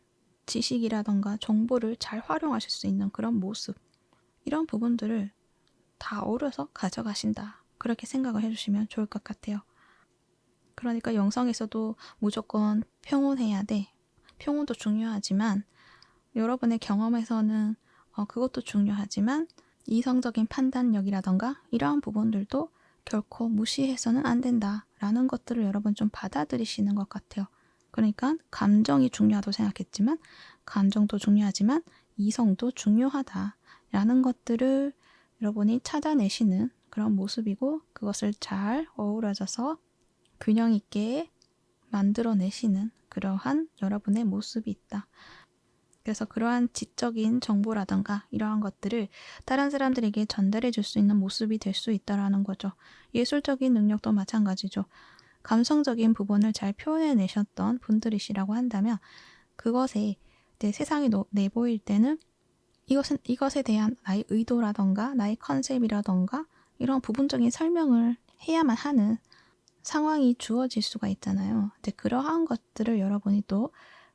지식이라던가 정보를 잘 활용하실 수 있는 그런 모습 이런 부분들을 다 어우러서 가져가신다. 그렇게 생각을 해주시면 좋을 것 같아요. 그러니까 영성에서도 무조건 평온해야 돼. 평온도 중요하지만 여러분의 경험에서는 그것도 중요하지만 이성적인 판단력이라던가 이러한 부분들도 결코 무시해서는 안 된다라는 것들을 여러분 좀 받아들이시는 것 같아요. 그러니까 감정이 중요하다고 생각했지만 감정도 중요하지만 이성도 중요하다라는 것들을 여러분이 찾아내시는 그런 모습이고 그것을 잘 어우러져서 균형 있게 만들어내시는 그러한 여러분의 모습이 있다. 그래서 그러한 지적인 정보라던가 이러한 것들을 다른 사람들에게 전달해 줄 수 있는 모습이 될 수 있다라는 거죠. 예술적인 능력도 마찬가지죠. 감성적인 부분을 잘 표현해내셨던 분들이시라고 한다면 그것에 내 세상에 내보일 때는 이것에 대한 나의 의도라던가 나의 컨셉이라던가 이런 부분적인 설명을 해야만 하는 상황이 주어질 수가 있잖아요. 이제 그러한 것들을 여러분이 또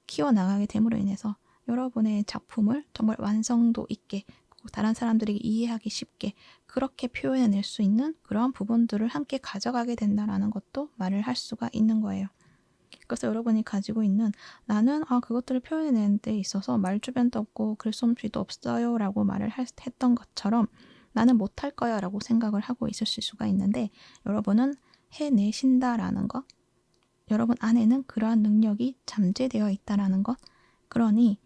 키워나가게 됨으로 인해서 여러분의 작품을 정말 완성도 있게 다른 사람들에게 이해하기 쉽게 그렇게 표현해낼 수 있는 그러한 부분들을 함께 가져가게 된다는 것도 말을 할 수가 있는 거예요. 그래서 여러분이 가지고 있는 나는 그것들을 표현해내는 데 있어서 말주변도 없고 글솜씨도 없어요 라고 말을 했던 것처럼 나는 못할 거야 라고 생각을 하고 있으실 수가 있는데 여러분은 해내신다라는 것, 여러분 안에는 그러한 능력이 잠재되어 있다라는 것, 그러니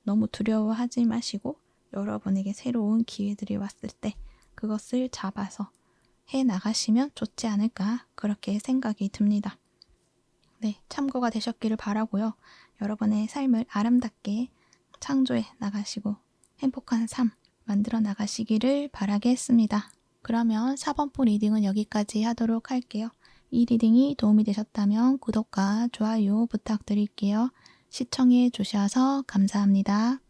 너무 두려워하지 마시고 여러분에게 새로운 기회들이 왔을 때 그것을 잡아서 해나가시면 좋지 않을까 그렇게 생각이 듭니다. 네, 참고가 되셨기를 바라고요. 여러분의 삶을 아름답게 창조해 나가시고 행복한 삶 만들어 나가시기를 바라겠습니다. 그러면 4번포 리딩은 여기까지 하도록 할게요. 이 리딩이 도움이 되셨다면 구독과 좋아요 부탁드릴게요. 시청해 주셔서 감사합니다.